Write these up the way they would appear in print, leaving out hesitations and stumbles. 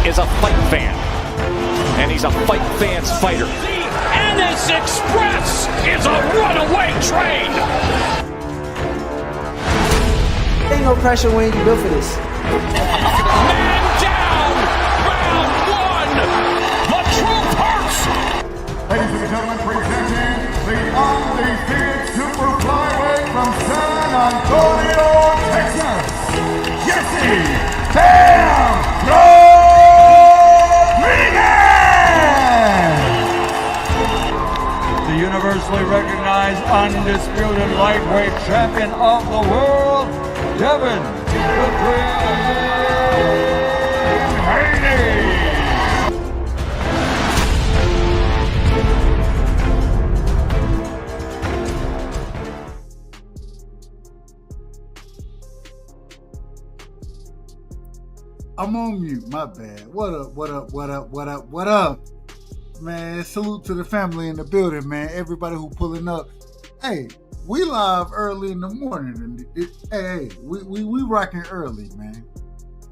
is a fight fan, and he's a fight fan's fighter. The Ennis Express is a runaway train. Ain't no pressure when you built for this. Man down, round one. The truth hurts. Ladies and gentlemen, presenting the undefeated super flyweight from San Antonio, Texas, Jesse Bam Rodriguez! The universally recognized undisputed lightweight champion of the world, Devin the Dream Haney! I'm on mute, my bad. What up? Man, salute to the family in the building, man. Everybody who pulling up. Hey, we live early in the morning. And we rocking early, man.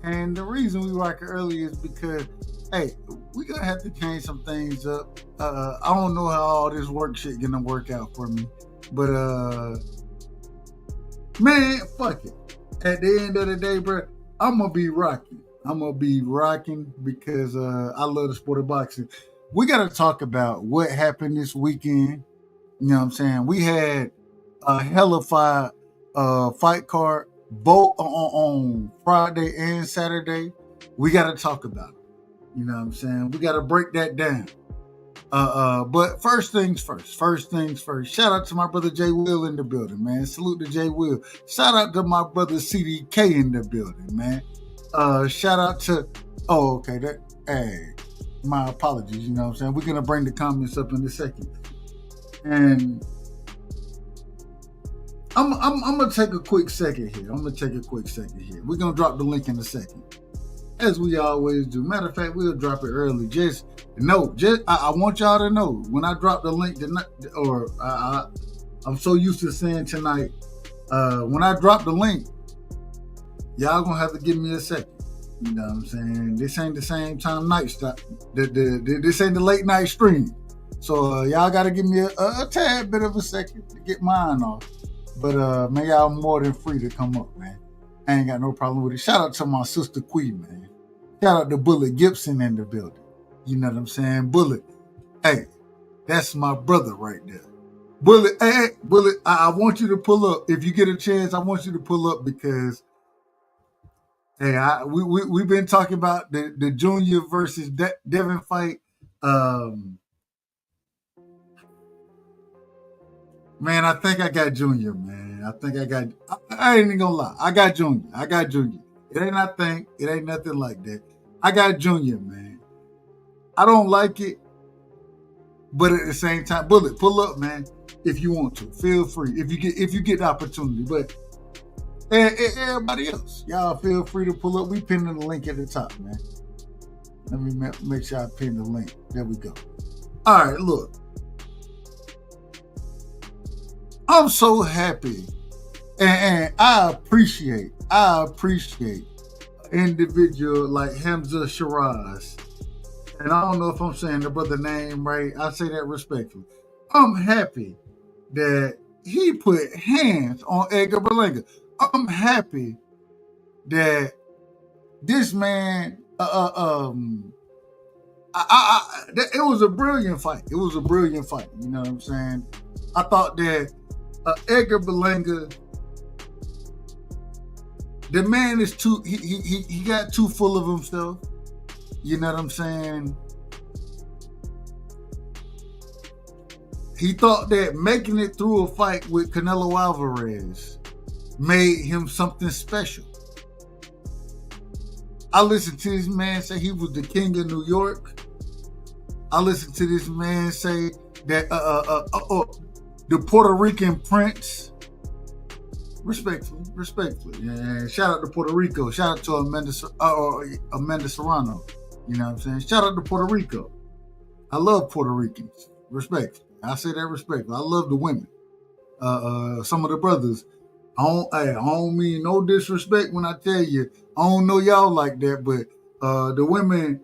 And the reason we rocking early is because, hey, we gonna have to change some things up. I don't know how all this work shit gonna work out for me. But, man, fuck it. At the end of the day, bro, I'm gonna be rocking because I love the sport of boxing. We got to talk about what happened this weekend. You know what I'm saying? We had a hellified fight card both on Friday and Saturday. We got to talk about it. You know what I'm saying? We got to break that down. But first things first. Shout out to my brother Jay Will in the building, man. Salute to Jay Will. Shout out to my brother CDK in the building, man. Shout out to, my apologies, you know what I'm saying? We're going to bring the comments up in a second. And I'm going to take a quick second here. We're going to drop the link in a second, as we always do. Matter of fact, we'll drop it early. I want y'all to know, when I drop the link tonight, I'm so used to saying tonight, when I drop the link, y'all gonna have to give me a second. You know what I'm saying? This ain't the same time night stuff. This ain't the late night stream. So y'all gotta give me a tad bit of a second to get mine off. But man, y'all more than free to come up, man. I ain't got no problem with it. Shout out to my sister Queen, man. Shout out to Bullet Gibson in the building. You know what I'm saying? Bullet. Hey, that's my brother right there. Bullet, Bullet, I want you to pull up. If you get a chance, I want you to pull up because hey, we've been talking about the Junior versus Devin fight. Man, I think I got Junior, man. I ain't even gonna lie. I got Junior. It ain't nothing like that. I got Junior, man. I don't like it, but at the same time, Bullet, pull up, man. If you want to, feel free. If you get the opportunity, but everybody else, y'all feel free to pull up. We pinned the link at the top, man. Let me make sure I pin the link. There we go. All right, look. I'm so happy, and I appreciate an individual like Hamza Shiraz. And I don't know if I'm saying the brother name right. I say that respectfully. I'm happy that he put hands on Edgar Berlanga. I'm happy that this man, it was a brilliant fight. You know what I'm saying? I thought that Edgar Berlanga, the man is too, he got too full of himself. You know what I'm saying? He thought that making it through a fight with Canelo Alvarez made him something special. I listened to this man say he was the king of New York. I listened to this man say that the Puerto Rican prince. Respectfully. Yeah, shout out to Puerto Rico. Shout out to Amanda Serrano. You know what I'm saying? Shout out to Puerto Rico. I love Puerto Ricans. Respectfully. I say that respectfully. I love the women. Some of the brothers. I don't mean no disrespect when I tell you I don't know y'all like that, but The women,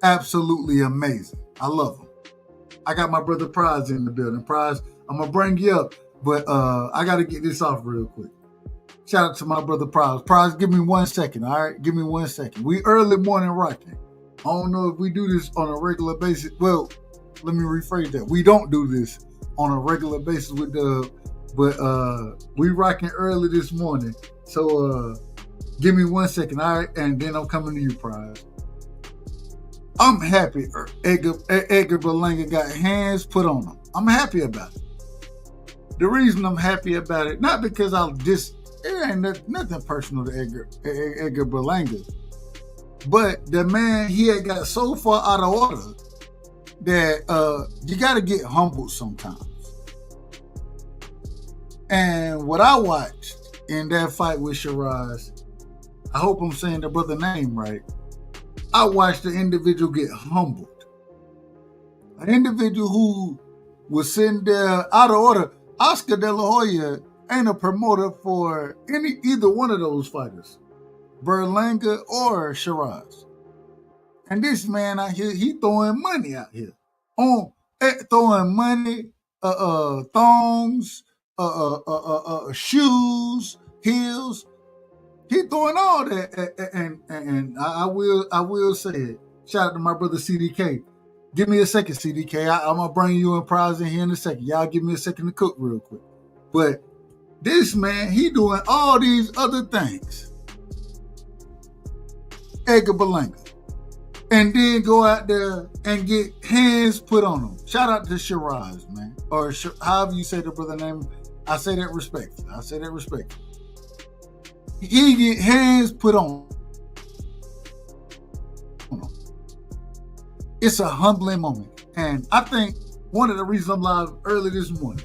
absolutely amazing. I love them. I got my brother Prize in the building. Prize, I'm gonna bring you up, but I gotta get this off real quick. Shout out to my brother Prize. Prize, give me 1 second, all right? Give me 1 second. We early morning rocking. I don't know if we do this on a regular basis. Well, let me rephrase that. We don't do this on a regular basis with Dub, but we rocking early this morning. So give me 1 second, all right? And then I'm coming to you, Prize. I'm happy Edgar Berlanga got hands put on him. I'm happy about it. The reason I'm happy about it, not because it ain't nothing personal to Edgar Berlanga, but the man, he had got so far out of order that you got to get humbled sometimes. And what I watched in that fight with Shiraz, I hope I'm saying the brother name right, I watched the individual get humbled. An individual who was sitting there out of order. Oscar De La Hoya ain't a promoter for either one of those fighters, Berlanga or Shiraz. And this man out here, he throwing money out here. Throwing money, thongs, shoes, heels. He throwing all that, and I will say it. Shout out to my brother CDK. Give me a second, CDK. I'm gonna bring you and Prize in here in a second. Y'all give me a second to cook real quick. But this man, he doing all these other things. Edgar Berlanga. And then go out there and get hands put on him. Shout out to Shiraz, man. Or however you say the brother name. I say that respectfully. He get hands put on him. It's a humbling moment. And I think one of the reasons I'm live early this morning,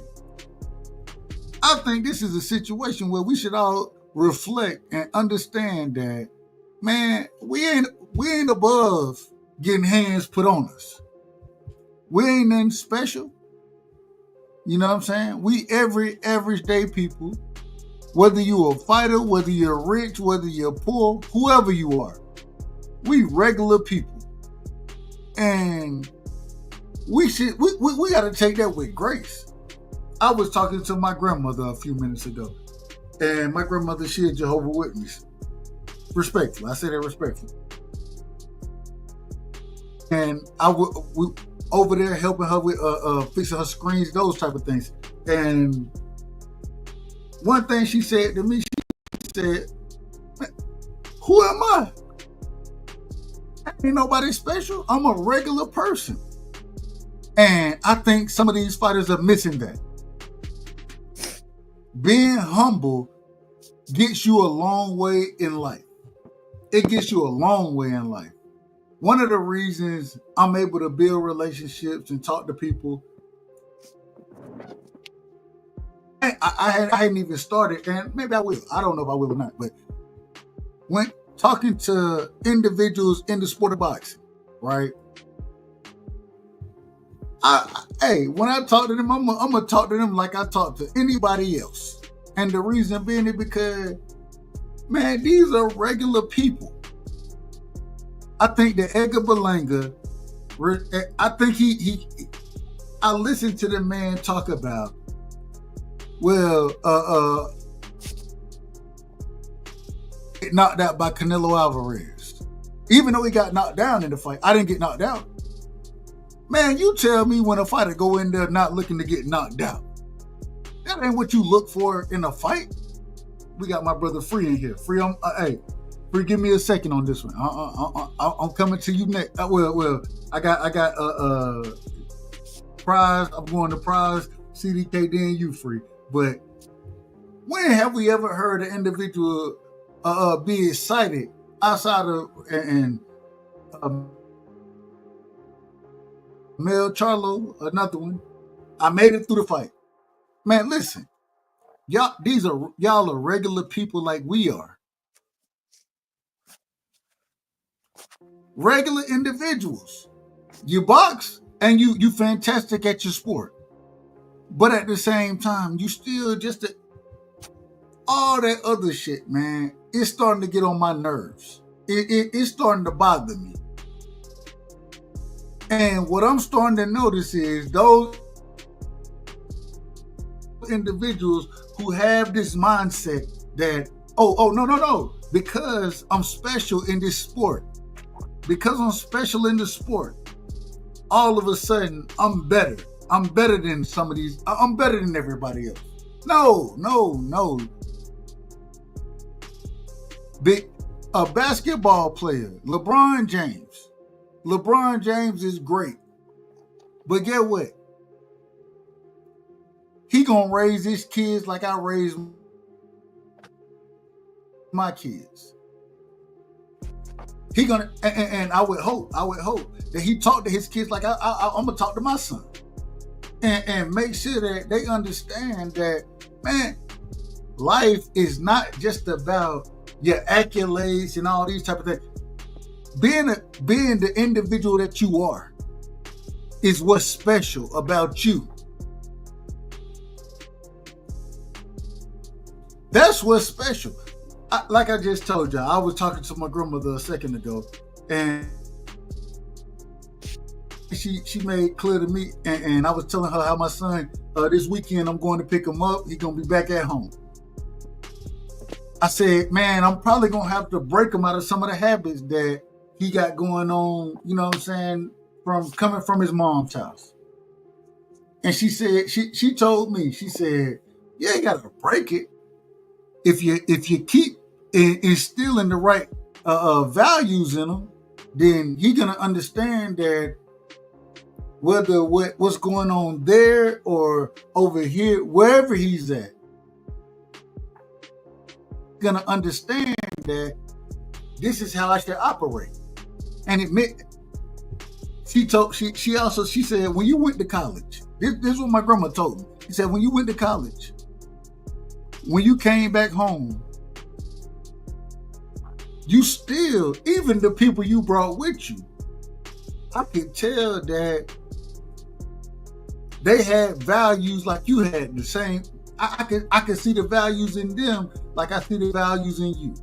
I think this is a situation where we should all reflect and understand that, man, we ain't above getting hands put on us. We ain't nothing special. You know what I'm saying? We everyday people, whether you're a fighter, whether you're rich, whether you're poor, whoever you are, we regular people. And we got to take that with grace. I was talking to my grandmother a few minutes ago, and my grandmother, she a Jehovah's Witness. Respectfully, I say that respectfully. And we over there helping her with fixing her screens, those type of things. And one thing she said to me, she said, "Who am I? Ain't nobody special. I'm a regular person." And I think some of these fighters are missing that. Being humble gets you a long way in life. It gets you a long way in life. One of the reasons I'm able to build relationships and talk to people, I hadn't even started, and maybe I will. I don't know if I will or not, but when talking to individuals in the sport of boxing, right? When I talk to them, I'm gonna talk to them like I talk to anybody else. And the reason being is because, man, these are regular people. I think that Edgar Berlanga, I think I listened to the man talk about, get knocked out by Canelo Alvarez. Even though he got knocked down in the fight, I didn't get knocked out. Man, you tell me when a fighter go in there not looking to get knocked out. That ain't what you look for in a fight. We got my brother Free in here. Free, Free, give me a second on this one. I'm coming to you next. I got Prize. I'm going to Prize, CDK, then you, Free. But when have we ever heard an individual be excited outside of Mel Charlo, another one? I made it through the fight. Man, listen, y'all are regular people like we are. Regular individuals. You box and you fantastic at your sport. But at the same time, you still all that other shit, man. It's starting to get on my nerves. It's starting to bother me. And what I'm starting to notice is those individuals who have this mindset that, no, because I'm special in this sport, all of a sudden I'm better. I'm better than some of these. I'm better than everybody else. No. A basketball player, LeBron James is great. But get what? He gonna raise his kids like I raised my kids. He gonna, and I would hope that he talk to his kids like I'm gonna talk to my son, and make sure that they understand that, man, life is not just about your accolades and all these type of things. Being the individual that you are is what's special about you. That's what's special. Like I just told y'all, I was talking to my grandmother a second ago, and she made clear to me, and I was telling her how my son, this weekend I'm going to pick him up. He's going to be back at home. I said, man, I'm probably going to have to break him out of some of the habits that he got going on, you know what I'm saying, from coming from his mom's house. And she said, she told me, she said, yeah, you got to break it. If you keep instilling the right values in him, then he's going to understand that whether what's going on there or over here, wherever he's at, going to understand that this is how I should operate. And she said, when you went to college, this is what my grandma told me. She said, when you went to college, when you came back home, you still, even the people you brought with you, I could tell that they had values like you had, the same. I could see the values in them like I see the values in you.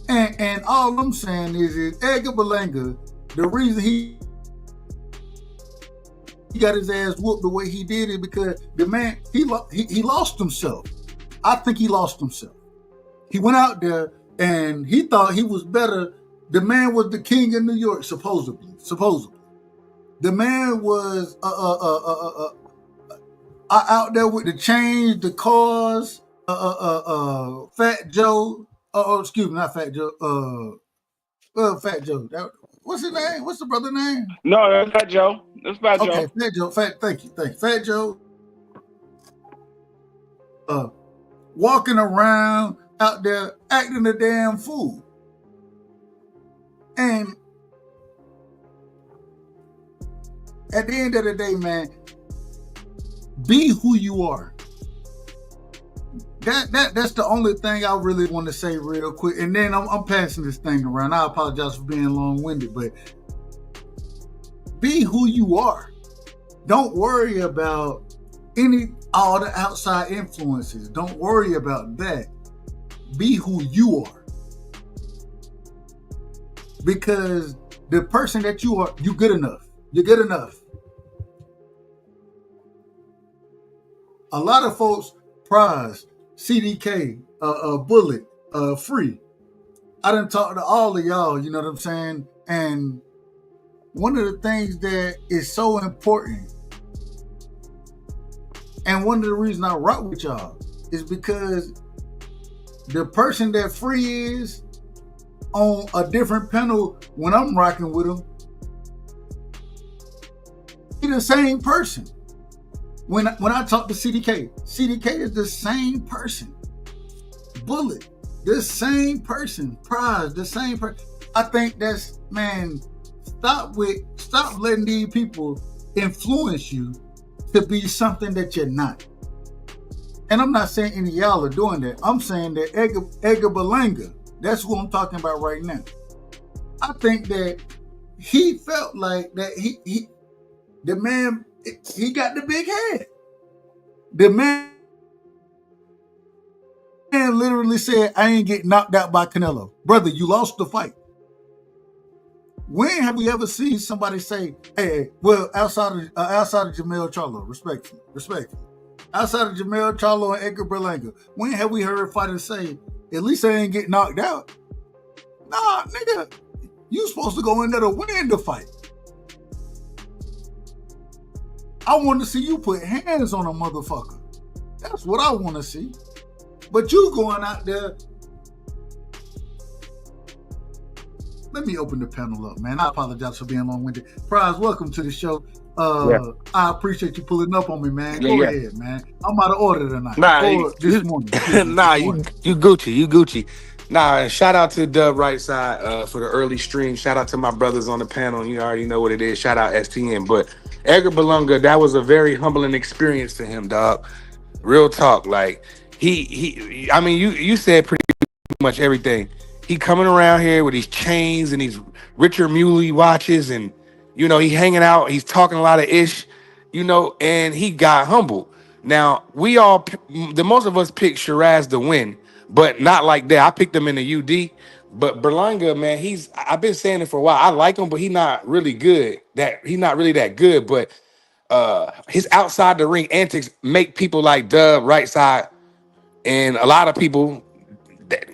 And all I'm saying is Edgar Berlanga, the reason he got his ass whooped the way he did it because the man, he lost himself. I think he lost himself. He went out there and he thought he was better. The man was the king of New York, supposedly. The man was out there with the chains, the cars, Fat Joe. Excuse me, not Fat Joe. Fat Joe. What's his name? What's the brother name? No, that's Fat Joe. That's Fat Joe. Okay, Fat Joe. Thank you. Fat Joe. Walking around out there acting a damn fool. And at the end of the day, man, be who you are. That's the only thing I really want to say real quick. And then I'm passing this thing around. I apologize for being long-winded, but be who you are. Don't worry about all the outside influences. Don't worry about that. Be who you are. Because the person that you are, you're good enough. You're good enough. A lot of folks prize CDK, Bullet, Free. I done talked to all of y'all, you know what I'm saying? And one of the things that is so important, and one of the reasons I rock with y'all, is because the person that Free is on a different panel when I'm rocking with him, he's the same person. When I talk to CDK is the same person. Bullet, the same person. Prize, the same person. I think that's, man, stop letting these people influence you to be something that you're not. And I'm not saying any of y'all are doing that. I'm saying that Edgar Berlanga, that's who I'm talking about right now. I think that he felt like that the man, he got the big head. The man man literally said, I ain't get knocked out by Canelo. Brother, you lost the fight. When have we ever seen somebody say, hey, well, outside of Jamel Charlo, respectfully, outside of Jamel Charlo and Edgar Berlanga, when have we heard fighters say, at least I ain't get knocked out? Nah, nigga, you supposed to go in there to win the fight. I want to see you put hands on a motherfucker. That's what I want to see. But you going out there. Let me open the panel up, man. I apologize for being long-winded. Prize, welcome to the show. I appreciate you pulling up on me, man. Go ahead, man. I'm out of order tonight. This morning. You Gucci. Nah, shout out to Dub Rightside for the early stream. Shout out to my brothers on the panel. You already know what it is. Shout out STN. But Edgar Berlanga, that was a very humbling experience for him, dog. Real talk. Like I mean, you said pretty much everything. He coming around here with these chains and these Richard Mule watches, and you know, he hanging out, he's talking a lot of ish, you know, and he got humble. Now, the most of us picked Shiraz to win, but not like that. I picked him in the UD, but Berlanga, man, I've been saying it for a while. I like him, but he's not really good. He's not really that good, but his outside the ring antics make people like Dub Rightside and a lot of people,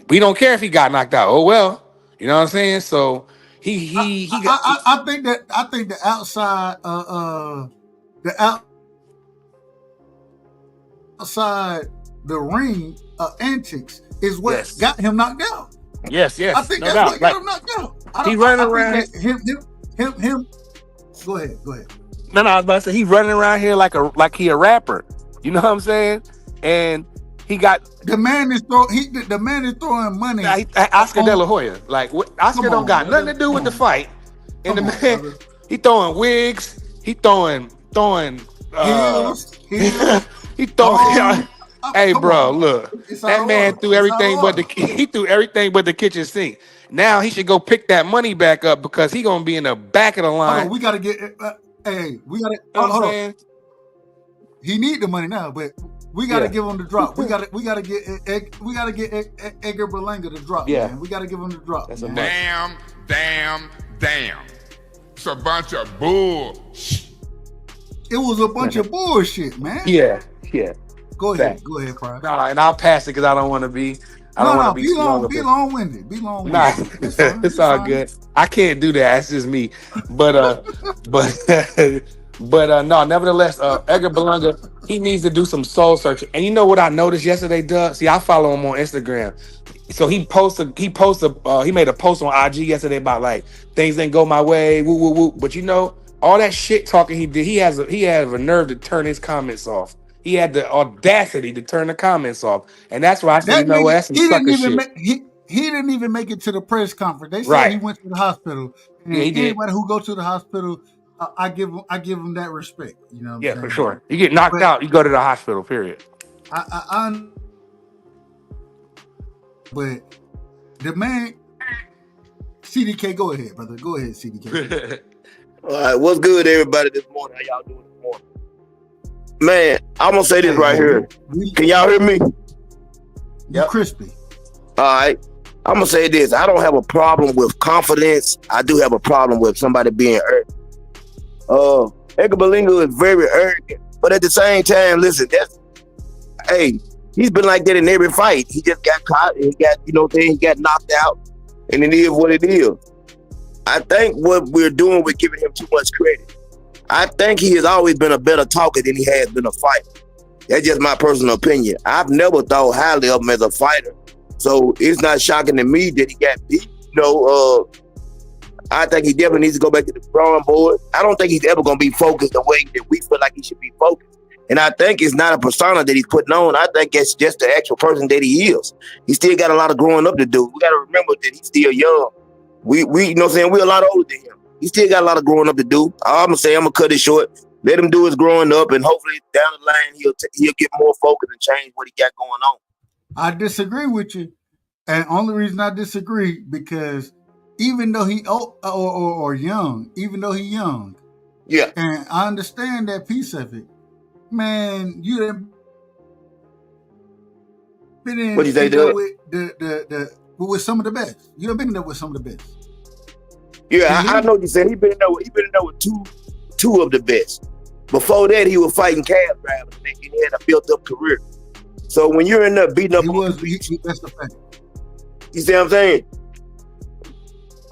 we don't care if he got knocked out. Oh well, you know what I'm saying. So I think the outside outside the ring antics is what got him knocked out. Yes. I think that's what got him knocked out. He running around. Him. Go ahead. No, I was about to say he running around here like he a rapper. You know what I'm saying? And he got the man is throwing money. Oscar De La Hoya. Like Oscar don't got nothing to do with the fight. And the man, he throwing wigs. He throwing. He throwing. Hey, bro, look. That man threw everything but the kitchen sink. Now he should go pick that money back up because he gonna be in the back of the line. We gotta get. Hold on. He need the money now, but we gotta give him the drop. We gotta get Edgar Berlanga the drop. Yeah, man. We gotta give him the drop. That's damn. It's a bunch of bull. It was a bunch of bullshit, man. Yeah. Go ahead, Prime. Nah, and I'll pass it because I don't want to be. Be long-winded. Nah, it's all good. I can't do that. That's just me. But no. Nevertheless, Edgar Berlanga, he needs to do some soul searching. And you know what I noticed yesterday, Doug? See, I follow him on Instagram. So he made a post on IG yesterday about like things didn't go my way. Woo woo woo. But you know, all that shit talking he did, he has a nerve to turn his comments off. He had the audacity to turn the comments off. And that's why I said, you know what, that's some sucker shit. He didn't even make it to the press conference. They said he went to the hospital. And anybody who goes to the hospital, I give him that respect. You know what I'm saying? For sure. You get knocked out, you go to the hospital, period. But the man, CDK, go ahead, brother. Go ahead, CDK. All right, what's good, everybody, this morning? How y'all doing this morning? Man, I'm going to say this right here. Can y'all hear me? Yep. Crispy. All right. I'm going to say this. I don't have a problem with confidence. I do have a problem with somebody being arrogant. Edgar Berlanga is very arrogant. But at the same time, listen, he's been like that in every fight. He just got caught. He got knocked out. And it is what it is. I think what we're doing, we're giving him too much credit. I think he has always been a better talker than he has been a fighter. That's just my personal opinion. I've never thought highly of him as a fighter. So it's not shocking to me that he got beat. I think he definitely needs to go back to the drawing board. I don't think he's ever going to be focused the way that we feel like he should be focused. And I think it's not a persona that he's putting on. I think it's just the actual person that he is. He still got a lot of growing up to do. We got to remember that he's still young. We you know what I'm saying? We're a lot older than him. He still got a lot of growing up to do. I'm going to cut it short. Let him do his growing up, and hopefully down the line he'll get more focused and change what he got going on. I disagree with you. And only reason I disagree, because even though he young, yeah, and I understand that piece of it, man, you didn't Been in, What you say, you know, Doug? with some of the best. You've been there with some of the best. Yeah, I know what you said. He been in there with two of the best. Before that, he was fighting cab drivers, and he had a built-up career. So when you're in there beating up, That's the fact. you see what I'm saying?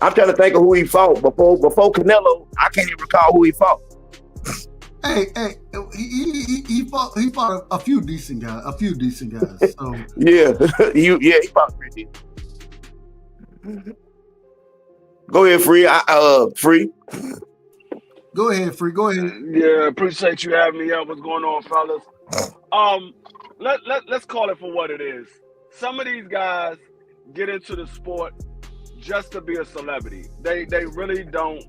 I'm trying to think of who he fought before Canelo. I can't even recall who he fought. Hey, he fought a few decent guys. So. Yeah, he fought pretty decent. Go ahead, Free. Free. Go ahead, Free. Go ahead. Yeah, appreciate you having me up. What's going on, fellas? Let's call it for what it is. Some of these guys get into the sport just to be a celebrity. They really don't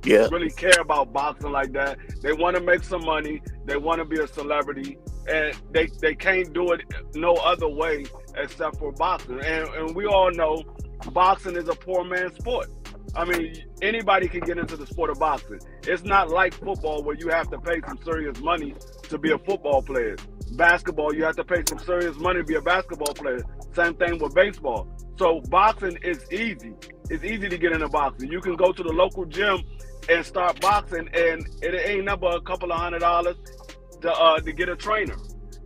really care about boxing like that. They want to make some money. They want to be a celebrity, and they can't do it no other way except for boxing. And we all know boxing is a poor man's sport. I mean, anybody can get into the sport of boxing. It's not like football where you have to pay some serious money to be a football player. Basketball, you have to pay some serious money to be a basketball player. Same thing with baseball. So boxing is easy. It's easy to get into boxing. You can go to the local gym and start boxing, and it ain't number a couple of $100 to get a trainer.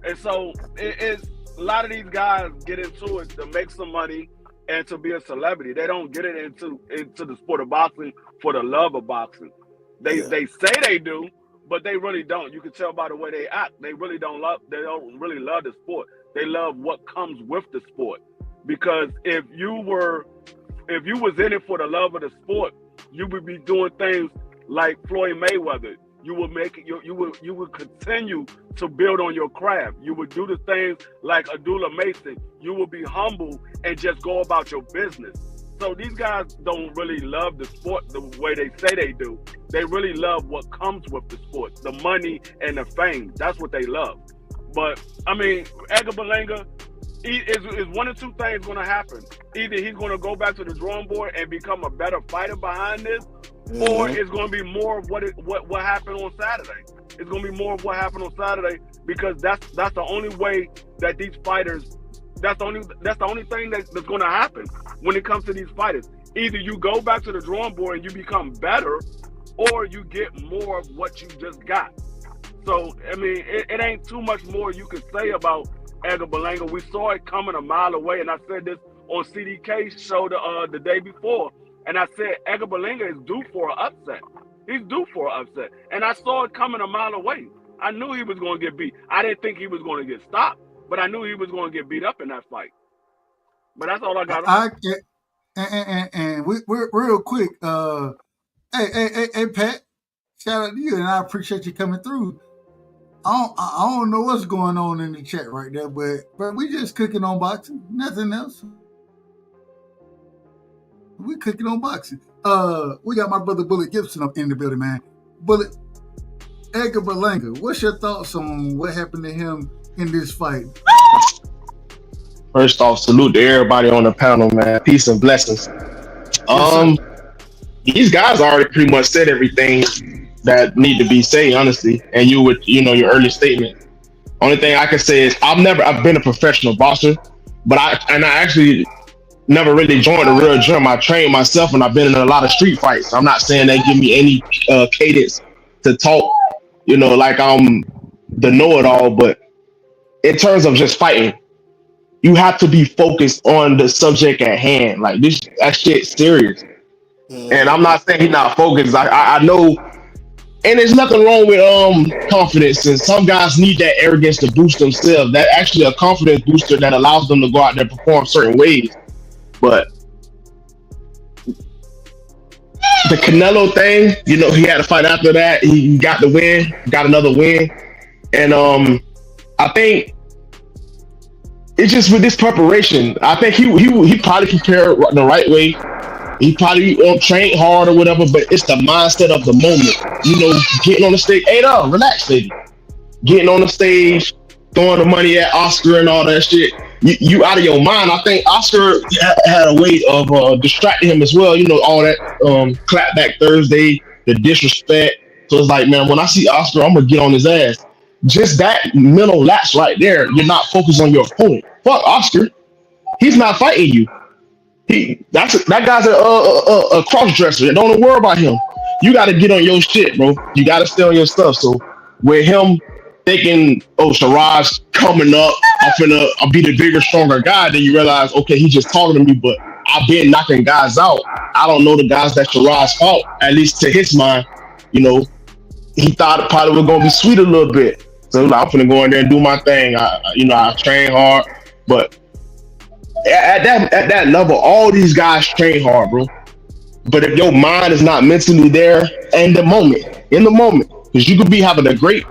And so it's a lot of these guys get into it to make some money and to be a celebrity. They don't get it into the sport of boxing for the love of boxing. They say they do, but they really don't. You can tell by the way they act. They don't really love the sport. They love what comes with the sport. Because if you was in it for the love of the sport, you would be doing things like Floyd Mayweather. You would continue to build on your craft. You would do the things like Abdullah Mason. You would be humble and just go about your business. So these guys don't really love the sport the way they say they do. They really love what comes with the sport, the money and the fame. That's what they love. But I mean, Edgar Berlanga, is one of two things going to happen. Either he's going to go back to the drawing board and become a better fighter behind this, or it's going to be more of what happened on Saturday. It's going to be more of what happened on Saturday, because that's the only way that these fighters. That's the only thing that's going to happen when it comes to these fighters. Either you go back to the drawing board and you become better, or you get more of what you just got. So I mean, it ain't too much more you can say about Edgar Berlanga. We saw it coming a mile away, and I said this on CDK's show the day before, and I said Edgar Berlanga is due for an upset. He's due for an upset, and I saw it coming a mile away. I knew he was going to get beat. I didn't think he was going to get stopped, but I knew he was going to get beat up in that fight. But that's all I got. And we're real quick. Hey, Pat, shout out to you, and I appreciate you coming through. I don't know what's going on in the chat right there, but we just cooking on boxing, nothing else. We cooking on boxing. We got my brother Bullet Gibson up in the building, man. Bullet, Edgar Berlanga, what's your thoughts on what happened to him in this fight? First off, salute to everybody on the panel, man. Peace and blessings. These guys already pretty much said everything that need to be said, honestly. And your early statement. Only thing I can say is I've been a professional boxer, but I actually never really joined a real gym. I trained myself, and I've been in a lot of street fights. I'm not saying they give me any cadence to talk, like I'm the know-it-all, but in terms of just fighting, you have to be focused on the subject at hand. Like that shit's serious. And I'm not saying he's not focused. I know, and there's nothing wrong with confidence. And some guys need that arrogance to boost themselves. That actually a confidence booster that allows them to go out there and perform certain ways. But the Canelo thing, he had to fight after that. He got the win, got another win, and I think it's just with this preparation. I think he probably prepared the right way. He probably trained hard or whatever, but it's the mindset of the moment. Getting on the stage. Hey, no, relax, lady. Getting on the stage, throwing the money at Oscar and all that shit. You out of your mind. I think Oscar had a way of distracting him as well. All that clapback Thursday, the disrespect. So it's like, man, when I see Oscar, I'm gonna get on his ass. Just that mental lapse right there. You're not focused on your opponent. fuck Oscar. He's not fighting you. That guy's a cross dresser. Don't worry about him. You got to get on your shit, bro. You got to stay on your stuff. So with him thinking, oh, Shiraz coming up, I'll be the bigger, stronger guy. Then you realize, okay, he's just talking to me, but I've been knocking guys out. I don't know the guys that Shiraz fought. At least to his mind, you know, he thought it probably was gonna be sweet a little bit. So like, I'm finna go in there and do my thing. I train hard, but at that level, all these guys train hard, bro. But if your mind is not mentally there in the moment, because you could be having a great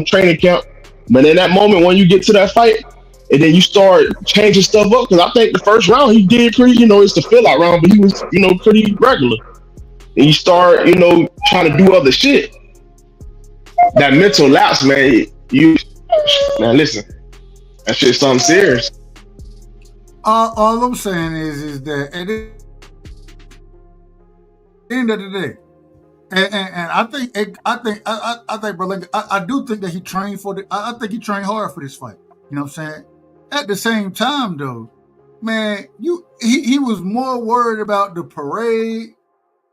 training camp, but in that moment when you get to that fight, and then you start changing stuff up, because I think the first round he did pretty, it's the fill out round, but he was, pretty regular. And you start, trying to do other shit. That mental lapse, man, man, listen, that shit's something serious. All I'm saying is that at the end of the day, and I think Berlanga, I do think that he trained I think he trained hard for this fight. You know what I'm saying? At the same time, though, man, he was more worried about the parade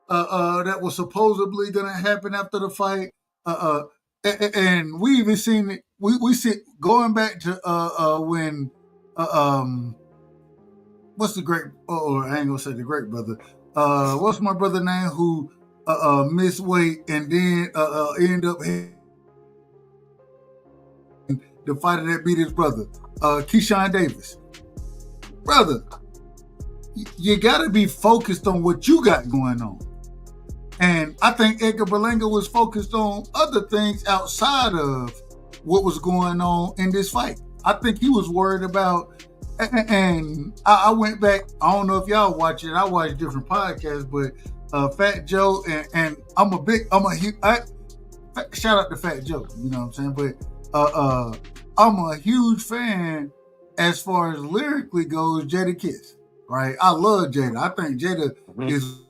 that was supposedly gonna happen after the fight. And we even seen it. We see going back to when what's the great? I ain't gonna say the great brother. What's my brother name who missed weight and then end up the fighter that beat his brother, Keyshawn Davis. Brother, you gotta be focused on what you got going on. And I think Edgar Berlanga was focused on other things outside of what was going on in this fight. I think he was worried about, and I went back, I don't know if y'all watch it, I watch different podcasts, but Fat Joe, and shout out to Fat Joe, you know what I'm saying? But I'm a huge fan as far as lyrically goes, Jada Kiss, right? I love Jada. I think Jada is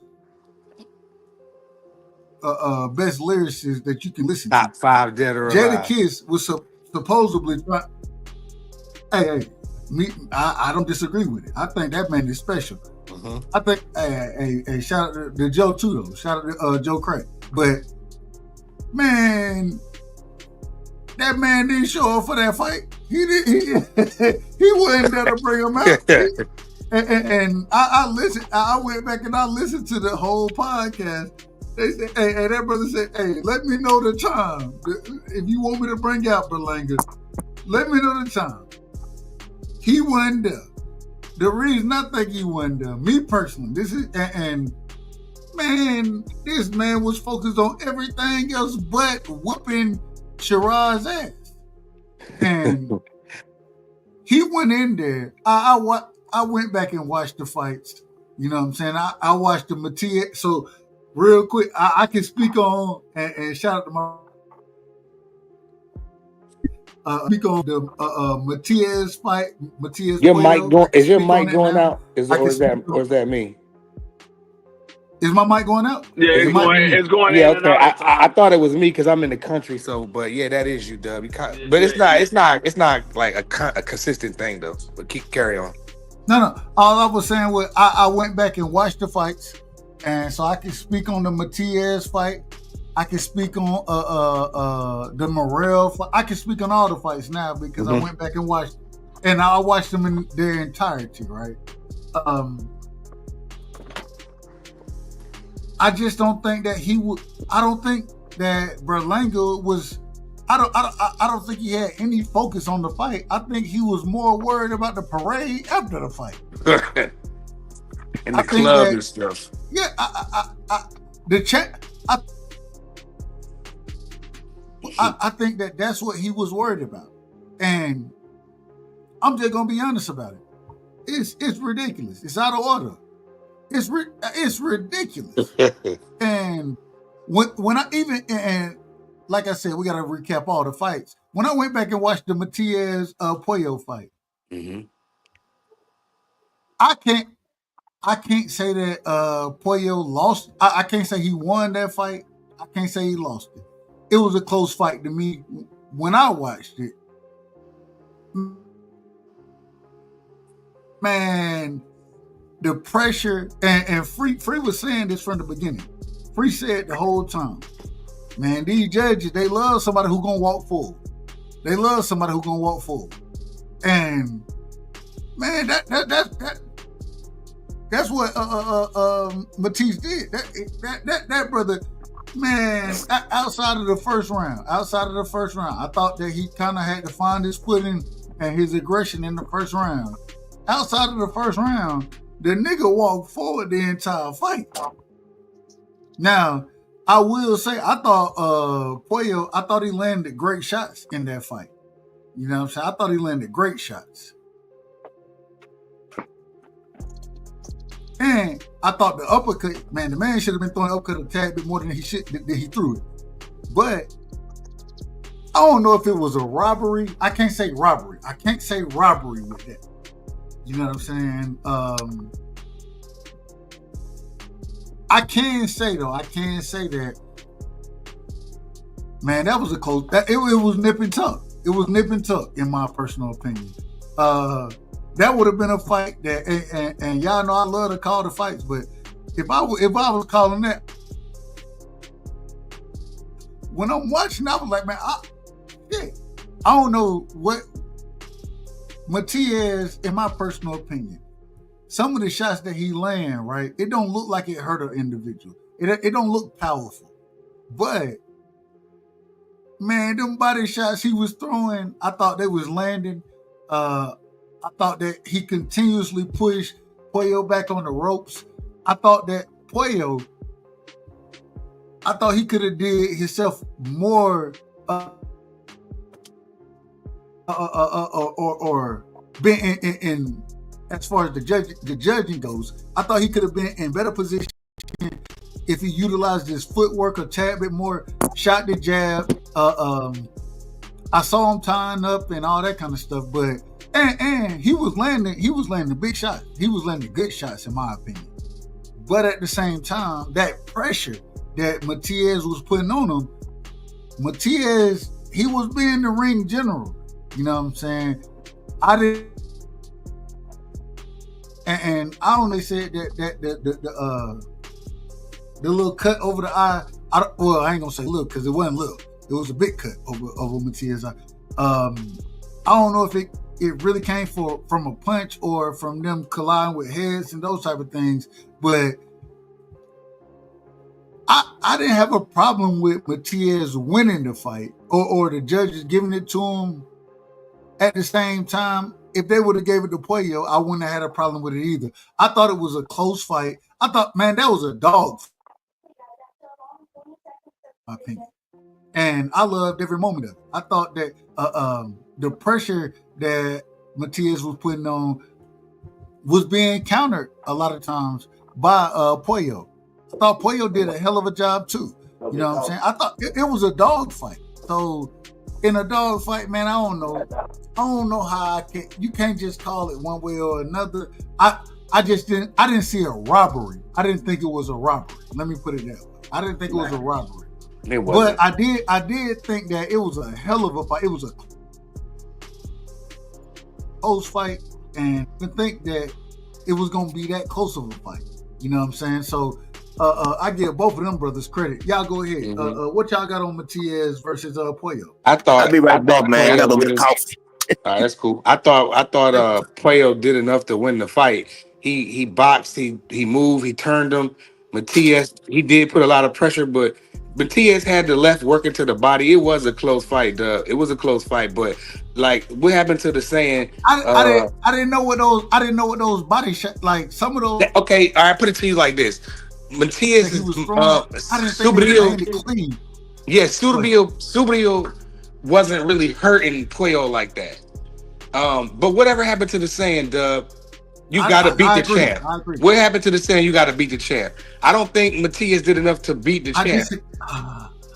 best lyricist that you can listen to. Top 5 dead or alive. Jada Kiss was supposedly I don't disagree with it. I think that man is special. I think shout out to Joe too though. Shout out to Joe Craig. But man, that man didn't show up for that fight. He wasn't there to bring him out. And I listened. I went back and I listened to the whole podcast. They said, hey, that brother said, hey, let me know the time. If you want me to bring out Berlanga, let me know the time. He wasn't there. The reason I think he wasn't there, me personally, this man was focused on everything else but whooping Shiraz's ass. And he went in there. I went back and watched the fights. You know what I'm saying? I watched the Matias. So real quick, I can speak on and shout out to my speak on the Matias fight. Matias. Your mic going? Is your mic going out? Or is that me? Is my mic going out? Yeah, it's going yeah, in okay. and out. I thought it was me because I'm in the country. So, but yeah, that is you, Dub. But it's not like a consistent thing though. But carry on. No. All I was saying was I went back and watched the fights, and so I can speak on the Matias fight. I can speak on the Morrell fight. I can speak on all the fights now because I went back and watched, and I watched them in their entirety. Right. I just don't think that he would. I don't think that Berlanga was. I don't think he had any focus on the fight. I think he was more worried about the parade after the fight. And the club and stuff. Yeah, I think that's what he was worried about, and I'm just gonna be honest about it. It's ridiculous. It's out of order. It's ridiculous. And when I and like I said, we got to recap all the fights. When I went back and watched the Matias Puello fight, I can't say that Puello lost. I can't say he won that fight. I can't say he lost it. It was a close fight to me when I watched it. man, the pressure, and Free was saying this from the beginning. Free said the whole time, man, these judges, they love somebody who gonna walk forward. They love somebody who gonna walk forward. And man, that's what Matisse did. That brother, man, outside of the first round, I thought that he kind of had to find his footing and his aggression in the first round. Outside of the first round, the nigga walked forward the entire fight. Now, I will say, I thought Puello, I thought he landed great shots in that fight. You know what I'm saying? I thought he landed great shots. And I thought the uppercut, man, the man should have been throwing uppercut a tad bit more than he threw it. But I don't know if it was a robbery. I can't say robbery. I can't say robbery with that. You know what I'm saying? I can say that, man, that was a close. It was nip and tuck. It was nip and tuck, in my personal opinion. That would have been a fight that, and y'all know I love to call the fights, but if I was calling that, when I'm watching, I was like, man, I don't know what Matias, in my personal opinion, some of the shots that he land, right, it don't look like it hurt an individual. It don't look powerful. But, man, them body shots he was throwing, I thought they was landing. I thought that he continuously pushed Puello back on the ropes. I thought that Puello, he could have did himself more or been in as far as the judging goes. I thought he could have been in better position if he utilized his footwork a tad bit more, shot the jab. I saw him tying up and all that kind of stuff, but and he was landing big shots. He was landing good shots, in my opinion. But at the same time, that pressure that Matias was putting on him, Matias, he was being the ring general. You know what I'm saying? And I only said that the little cut over the eye. I ain't gonna say little because it wasn't little. It was a big cut over Matias' eye. I don't know if it really came from a punch or from them colliding with heads and those type of things, but I didn't have a problem with Matias winning the fight or the judges giving it to him. At the same time, if they would have gave it to Puello, I wouldn't have had a problem with it either. I thought it was a close fight. I thought, man, that was a dog fight, in my opinion. And I loved every moment of it. I thought that the pressure that Matias was putting on was being countered a lot of times by Puello. I thought Puello did a hell of a job too. You know what I'm saying? I thought it was a dog fight. So in a dog fight, man, I don't know how you can't just call it one way or another. I didn't see a robbery. I didn't think it was a robbery. Let me put it that way. I didn't think it was a robbery. But I did think that it was a hell of a fight. It was a close fight, and I didn't think that it was gonna be that close of a fight. You know what I'm saying? So I give both of them brothers credit. Y'all go ahead. Mm-hmm. What y'all got on Matias versus Puello? I'll be right back, man. I gotta go get a coffee. All right, that's cool. I thought Puello did enough to win the fight. He boxed, he moved, he turned him. Matias, he did put a lot of pressure, but Matias had the left working to the body. It was a close fight, It was a close fight, but like, what happened to the saying? I didn't know what those body shots, like some of those. Okay, all right, put it to you like this. Matias is clean. Yeah, Subriel wasn't really hurting Puello like that. But whatever happened to the saying, you got to beat the champ. What happened to the saying, you got to beat the champ? I don't think Matias did enough to beat the champ.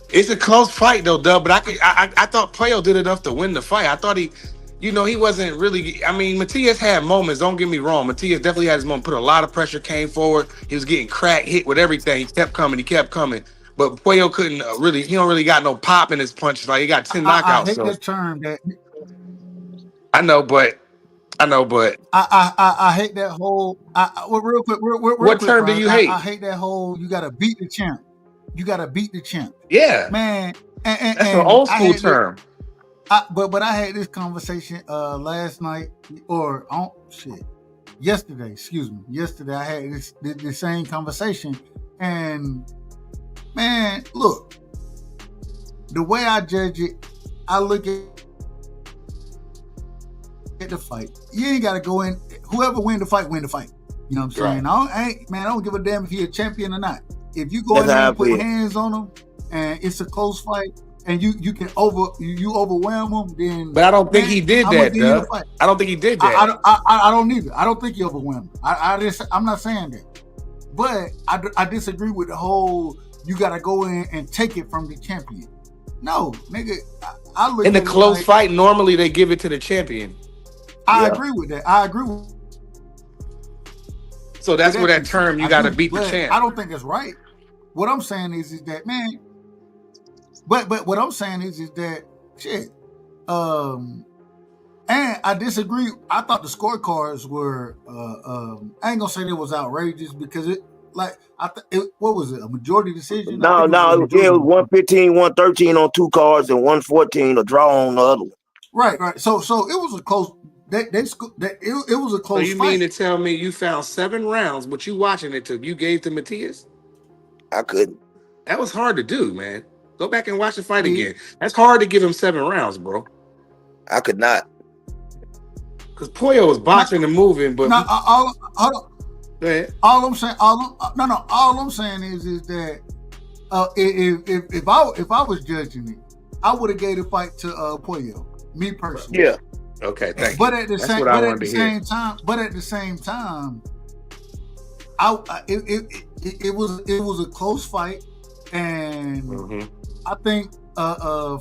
It's a close fight though, Dub. But I thought Puello did enough to win the fight. I thought he wasn't really. I mean, Matias had moments. Don't get me wrong. Matias definitely had his moment. Put a lot of pressure, came forward. He was getting cracked, hit with everything. He kept coming. But Puello couldn't really. He don't really got no pop in his punches. Like, he got 10 knockouts. I hate that term. I know, but I know, but I hate that whole. Well, real quick, what term do Brian, you hate? I hate that whole. You got to beat the champ. You got to beat the champ. Yeah, man. And that's an old school term. But I had this conversation last night or yesterday. Excuse me. Yesterday I had the same conversation, and man, look, the way I judge it, I look at the fight. You ain't got to go in. Whoever win the fight, win the fight. You know what I'm saying? Right. I don't give a damn if you're a champion or not. If you go in there and put hands on them, and it's a close fight, and you can overwhelm them, then. But I don't think he did that, Doug. I don't think he did that. I don't either. I don't think he overwhelmed him. I'm not saying that, but I disagree with the whole. You got to go in and take it from the champion. No, nigga. I look in the at close fight. Normally, they give it to the champion. I agree with that. I agree with. So that's where that term you got to beat the champ. I don't think that's right. What I'm saying is that, man. But what I'm saying is that shit. And I disagree. I thought the scorecards were. I ain't gonna say it was outrageous because it. Like what was it? A majority decision? No, it was 115, 113 on two cards and 114 a draw on the other one. Right. So it was a close. It was a close. So you mean to tell me you found 7 rounds, but you watching it you gave to Matias? I couldn't. That was hard to do, man. Go back and watch the fight again. That's hard to give him 7 rounds, bro. I could not. Because Pollo was boxing and moving, but hold on. Go ahead. All I'm saying is that if I was judging it, I would have gave the fight to Pollo. Me personally. Yeah. Okay, thank you. But at the same time, it was a close fight, and I think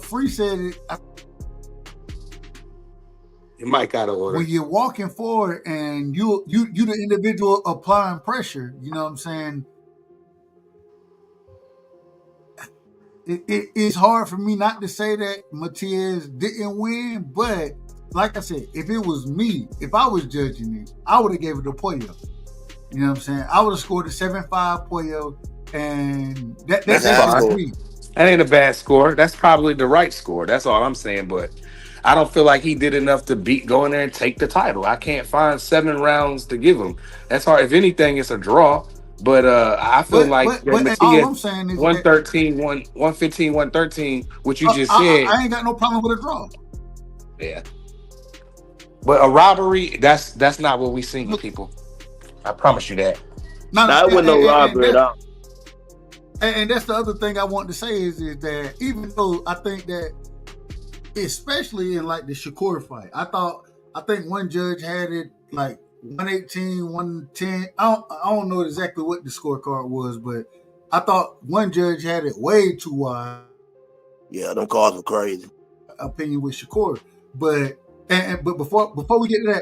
Free said it. You might got to order. When you're walking forward and you the individual applying pressure, you know what I'm saying? It's hard for me not to say that Matias didn't win, but like I said, if it was me, if I was judging it, I would have gave it to Pollo. You know what I'm saying? I would have scored a 7-5 Pollo, and that's me. That ain't a bad score. That's probably the right score. That's all I'm saying, but I don't feel like he did enough to go in there and take the title. I can't find 7 rounds to give him. That's hard. If anything, it's a draw. But I feel like all I'm saying is 113, 115, 113, what you just said. I ain't got no problem with a draw. Yeah. But a robbery, that's not what we seen, people. I promise you that. That wasn't no robbery at all. And that's the other thing I want to say is that even though I think that, especially in like the Shakur fight, I think one judge had it like 118, 110. I don't know exactly what the scorecard was, but I thought one judge had it way too wide. Yeah, them cards were crazy. Opinion with Shakur, but before we get to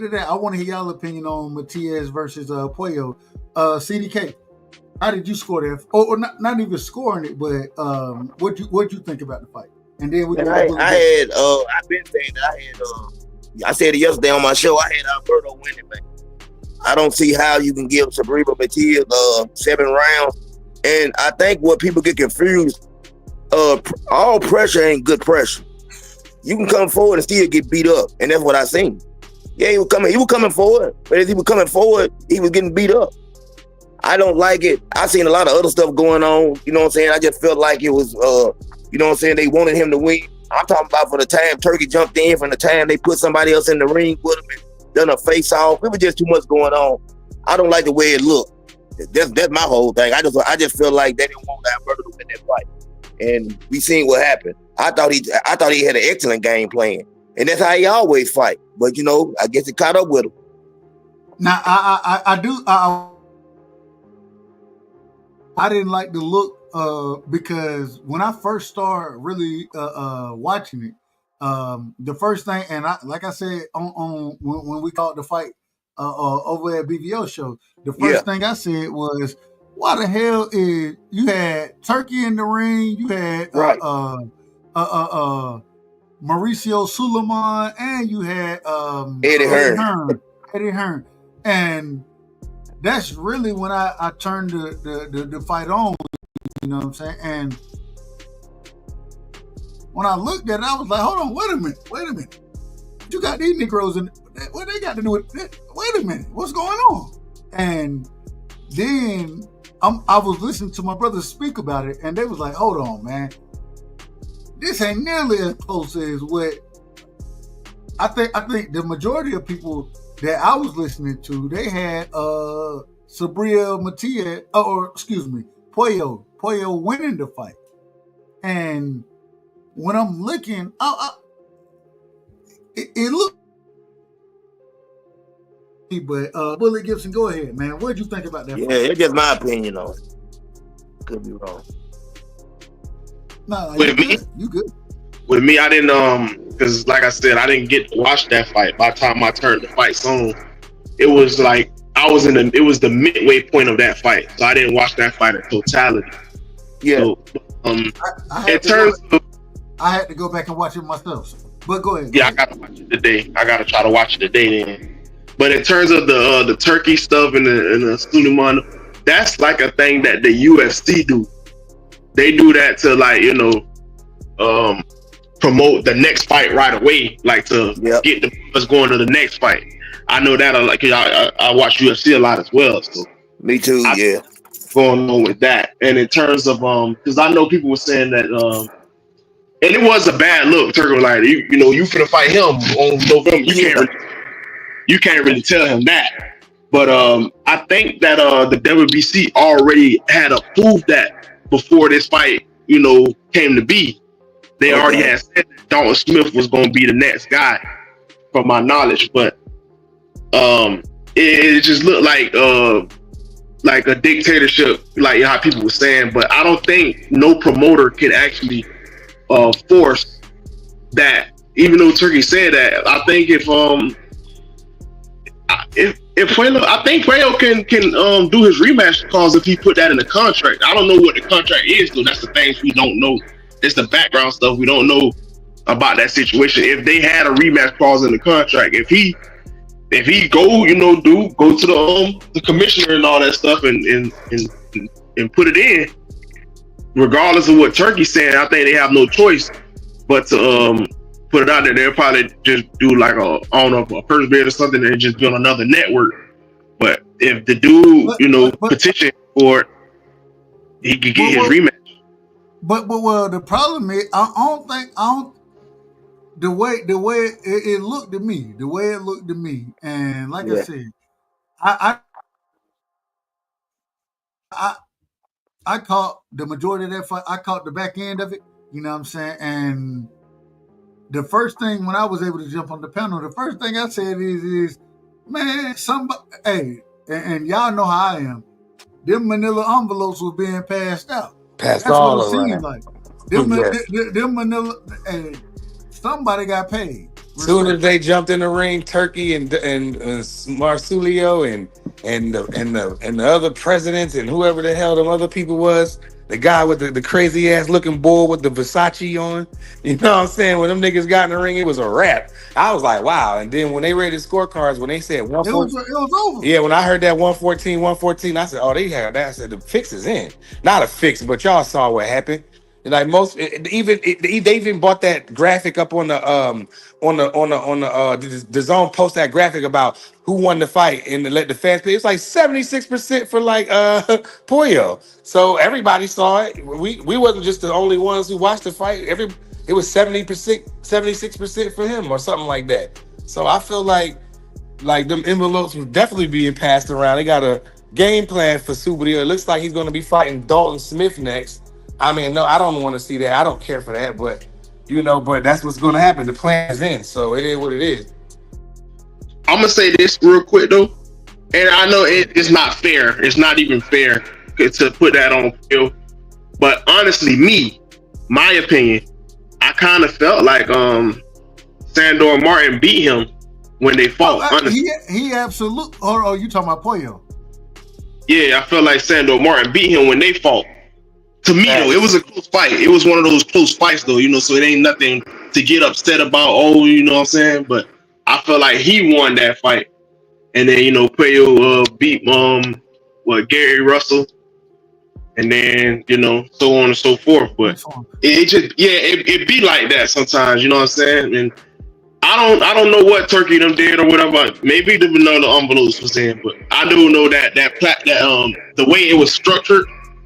that, I want to hear y'all opinion on Matias versus Pollo. CDK, how did you score that? Or not even scoring it, but what'd you think about the fight? And then we. I've been saying that I said it yesterday on my show. I had Alberto winning, man. I don't see how you can give Sabrina Matias 7 rounds. And I think what people get confused, all pressure ain't good pressure. You can come forward and still get beat up, and that's what I seen. Yeah, he was coming forward, but as he was coming forward, he was getting beat up. I don't like it. I seen a lot of other stuff going on. You know what I'm saying? I just felt like it was, you know what I'm saying? They wanted him to win. I'm talking about from the time Turkey jumped in, from the time they put somebody else in the ring with him and done a face-off. It was just too much going on. I don't like the way it looked. That's my whole thing. I just feel like they didn't want Alberto to win that fight. And we seen what happened. I thought he had an excellent game plan. And that's how he always fight. But, you know, I guess it caught up with him. Now, I didn't like the look because when I first started really watching it, the first thing, and like I said on when we called the fight over at BVO show, the first thing I said was, why the hell is you had Turkey in the ring, you had Mauricio Suleiman, and you had Eddie Hearn. Eddie Hearn. And that's really when I turned the fight on, you know what I'm saying? And when I looked at it, I was like, hold on, wait a minute. You got these Negroes in, what they got to do with it? Wait a minute, what's going on? And then I was listening to my brothers speak about it, and they was like, hold on, man. This ain't nearly as close as what I think the majority of people that I was listening to, they had Sabria Matia, or excuse me, Pollo winning the fight. And when I'm looking, it looked. But Bullet Gibson, go ahead, man. What did you think about that? Yeah, it's just my opinion on it. Could be wrong. No, you good. With me, I didn't because like I said, I didn't get to watch that fight. By the time I turned the fight on, it was like it was the midway point of that fight, so I didn't watch that fight in totality. Yeah. So, I had to go back and watch it myself. But go ahead. Yeah, I gotta watch it today. I gotta try to watch it today then. But in terms of the Turkey stuff and the Suleiman, that's like a thing that the UFC do. They do that to promote the next fight right away, like to get the us going to the next fight. I know that I watch UFC a lot as well. So me too. Yeah, going on with that. And in terms of because I know people were saying that and it was a bad look. Turkey was like, you finna fight him on November. You can't really tell him that. But I think that the WBC already had approved that before this fight, came to be. They already had said that Dalton Smith was going to be the next guy, from my knowledge. But it just looked like a dictatorship, like how people were saying. But I don't think no promoter can actually force that. Even though Turkey said that, I think if Puello, I think Puello can do his rematch clause if he put that in the contract. I don't know what the contract is, though. That's the things we don't know. It's the background stuff we don't know about that situation. If they had a rematch clause in the contract, if he go to the commissioner and all that stuff and put it in, regardless of what Turkey's saying, I think they have no choice but to put it out there. They'll probably just do like a first bid or something and just build another network. But if the dude, petition for it, he could get his rematch. But the problem is, the way it looked to me, and like I said, I caught the majority of that fight. I caught the back end of it. You know what I'm saying? And the first thing when I was able to jump on the panel, the first thing I said is man, somebody, hey, and y'all know how I am. Them manila envelopes were being passed out. Passed all around. seemed like. Them manila, and somebody got paid. Soon as they jumped in the ring, Turkey and Marsulio and the other presidents and whoever the hell them other people was, the guy with the crazy ass looking bull with the Versace on, you know what I'm saying? When them niggas got in the ring, it was a wrap. I was like, wow. And then when they rated scorecards, when they said 114, it was over. Yeah, when I heard that 114, I said, oh, they had that. I said the fix is in. Not a fix, but y'all saw what happened. And like they even bought that graphic up on the zone post that graphic about who won the fight and to let the fans play. It's like 76% for like Pollo. So everybody saw it. We wasn't just the only ones who watched the fight. It was 70%, 76% for him or something like that. So I feel like them envelopes were definitely being passed around. They got a game plan for Subriel. It looks like he's going to be fighting Dalton Smith next. I mean, no, I don't want to see that. I don't care for that, but but that's what's going to happen. The plan is in, so it is what it is. I'm gonna say this real quick though, and I know it's not fair. It's not even fair to put that on Phil. But honestly, my opinion, I kind of felt like Sandor Martin beat him when they fought. He absolutely. Oh, you talking about Pollo? Yeah, I felt like Sandor Martin beat him when they fought. To me, though, it was a close fight. It was one of those close fights, though, so it ain't nothing to get upset about, oh, you know what I'm saying? But I feel like he won that fight. And then, Puello beat Gary Russell. And then, so on and so forth. But it be like that sometimes, you know what I'm saying? And I don't know what Turkey them did or whatever. Maybe the vanilla envelopes was in, but I do know that the way it was structured,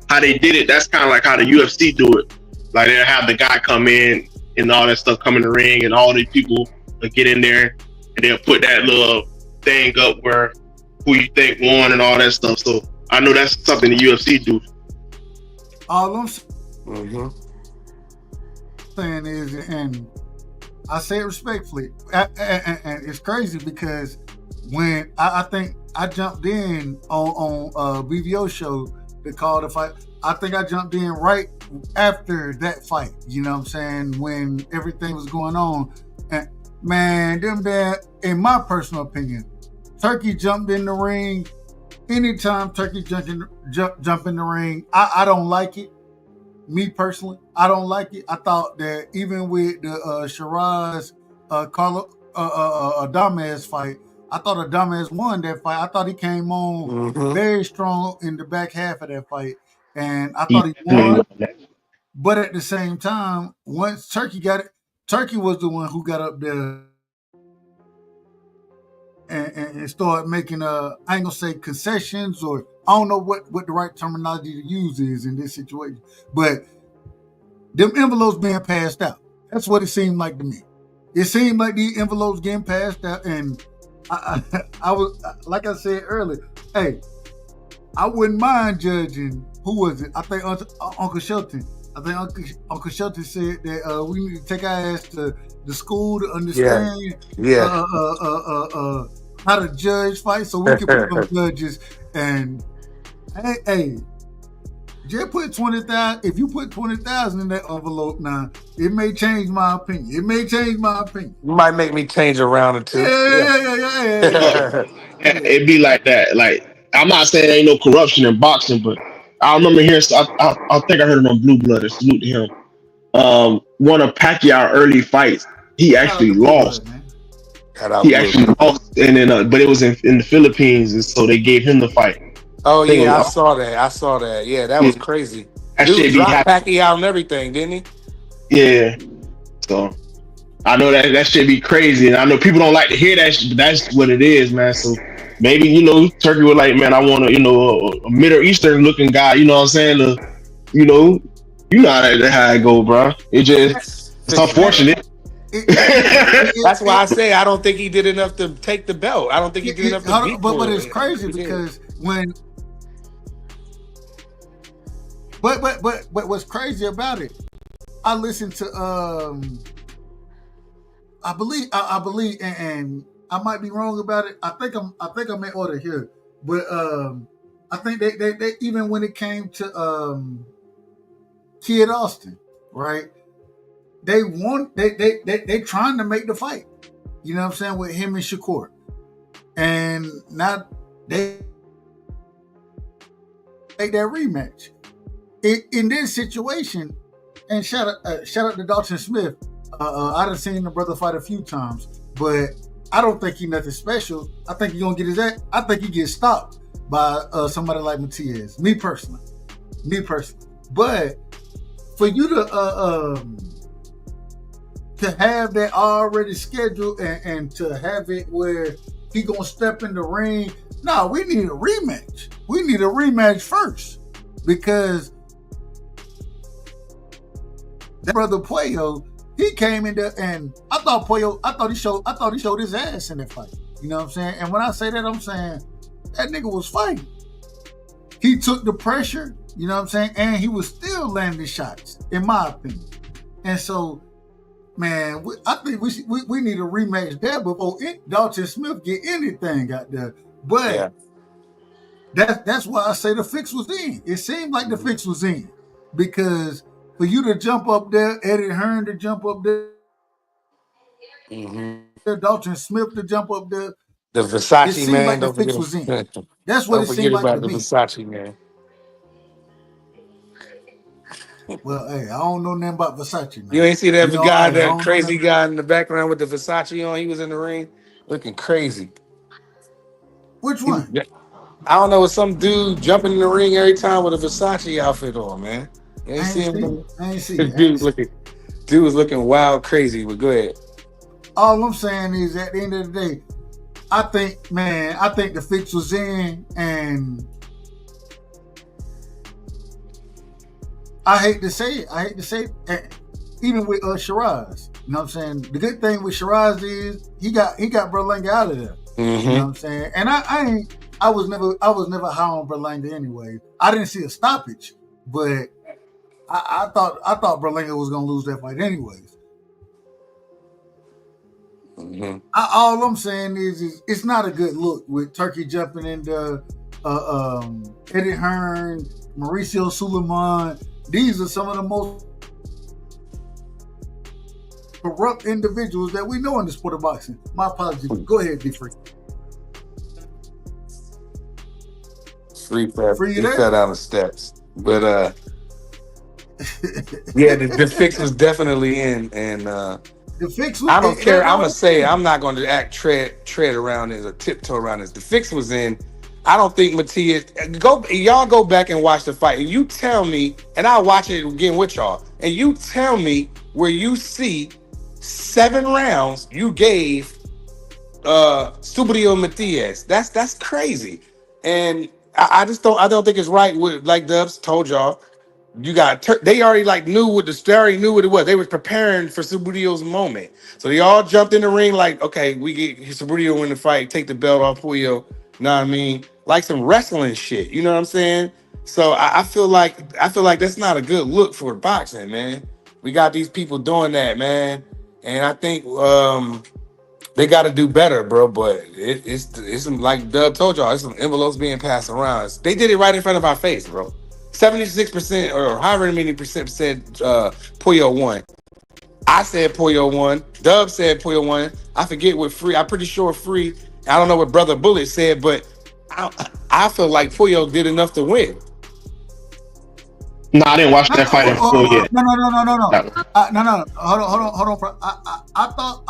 how they did it, that's kind of like how the UFC do it. Like they'll have the guy come in and all that stuff come in the ring, and all these people will get in there, and they'll put that little thing up where who you think won and all that stuff. So I know that's something the UFC do. All I'm saying is, and I say it respectfully, and it's crazy because when I think I jumped in on BVO show to call the fight, I think I jumped in right after that fight. You know what I'm saying? When everything was going on, and man, in my personal opinion, Turkey jumped in the ring. Anytime Turkey jump in the ring, I don't like it. Me personally, I don't like it. I thought that even with the Shiraz Adames fight, I thought Adames won that fight. I thought he came on very strong in the back half of that fight, and I thought he won. But at the same time, once Turkey got it, Turkey was the one who got up there and started making I ain't gonna say concessions, or I don't know what the right terminology to use is in this situation, but them envelopes being passed out. That's what it seemed like to me. It seemed like these envelopes getting passed out, and I was, like I said earlier, hey, I wouldn't mind judging. Who was it? I think Uncle Shelton. I think Uncle Shelton said that we need to take our ass to the school to understand how to judge fights, so we can become judges. And hey, just put 20,000. If you put 20,000 in that envelope now, it may change my opinion. You might make me change around or two. Yeah. It'd be like that. Like, I'm not saying there ain't no corruption in boxing, but I remember hearing. I think I heard it on Blue Blood. Salute to him. One of Pacquiao early fights, he actually lost. He actually lost, and then but it was in the Philippines, and so they gave him the fight. Oh yeah, I saw that. Yeah, that was crazy. Dude dropped Pacquiao and everything, didn't he? Yeah. So I know that should be crazy, and I know people don't like to hear that, but that's what it is, man. So maybe Turkey was like, man, I want a Middle Eastern looking guy. You know what I'm saying? You know how it go, bro. It's unfortunate. That's why I say I don't think he did enough to take the belt. I don't think he did enough to beat. But it's crazy because when. But what's crazy about it? I listened to I believe, and I might be wrong about it. I think I'm in order here, but I think they even when it came to Kid Austin, right? They won. They trying to make the fight. You know what I'm saying, with him and Shakur, and now they make that rematch. In this situation, and shout out to Dalton Smith. I done seen the brother fight a few times, but I don't think he nothing special. I think he gonna get his ass. I think he gets stopped by somebody like Matias. Me personally. But for you to have that already scheduled and to have it where he gonna step in the ring, no, we need a rematch. We need a rematch first, because that brother Puello, he came in there, and I thought he showed his ass in that fight. You know what I'm saying? And when I say that, I'm saying that nigga was fighting. He took the pressure, you know what I'm saying? And he was still landing shots, in my opinion. And so, man, I think we need a rematch there before Dalton Smith get anything out there. But that's why I say the fix was in. It seemed like the fix was in, because for you to jump up there, Eddie Hearn to jump up there, Dalton Smith to jump up there, the Versace it seemed man. like the fix was in. That's what it seemed like to me. Don't forget about the Versace man. Well, hey, I don't know nothing about Versace now. You ain't see that guy, hey, that crazy guy in the background with the Versace on? He was in the ring looking crazy. Which one? I don't know. It's some dude jumping in the ring every time with a Versace outfit on, man. You ain't see him? I ain't see Dude was looking wild crazy, but go ahead. All I'm saying is, at the end of the day, I think the fix was in, and I hate to say it, even with Shiraz. You know what I'm saying? The good thing with Shiraz is he got Berlanga out of there. Mm-hmm. You know what I'm saying? And I was never high on Berlanga anyway. I didn't see a stoppage, but I thought Berlanga was gonna lose that fight anyways. Mm-hmm. All I'm saying is it's not a good look with Turkey jumping into Eddie Hearn, Mauricio Suleiman. These are some of the most corrupt individuals that we know in the sport of boxing. My apologies. Go ahead, be free. Free fell down the steps, but yeah, the fix was definitely in, and the fix. I don't care. I'm gonna say I'm not going to tread around this or tiptoe around this. The fix was in. I don't think Matias. Y'all go back and watch the fight, and you tell me, and I'll watch it again with y'all, and you tell me where you see 7 rounds you gave Subriel Matias. That's crazy, and I don't think it's right. With, like Dubs told y'all, you got they already knew what it was. They was preparing for Subriel's moment, so they all jumped in the ring like, okay, we get Subriel win the fight, take the belt off Puyo. Know what I mean? Like some wrestling shit. You know what I'm saying? So I feel like that's not a good look for boxing, man. We got these people doing that, man, and I think they got to do better, bro. But it's like Dub told y'all, it's some envelopes being passed around. They did it right in front of our face, bro. 76% or however many percent said Puyo won. I said Puyo won. Dub said Puyo won. I forget what Free. I'm pretty sure Free. I don't know what Brother Bullet said, but I feel like Puyo did enough to win. No, I didn't watch that fight in full yet. No. No. Hold on. I thought,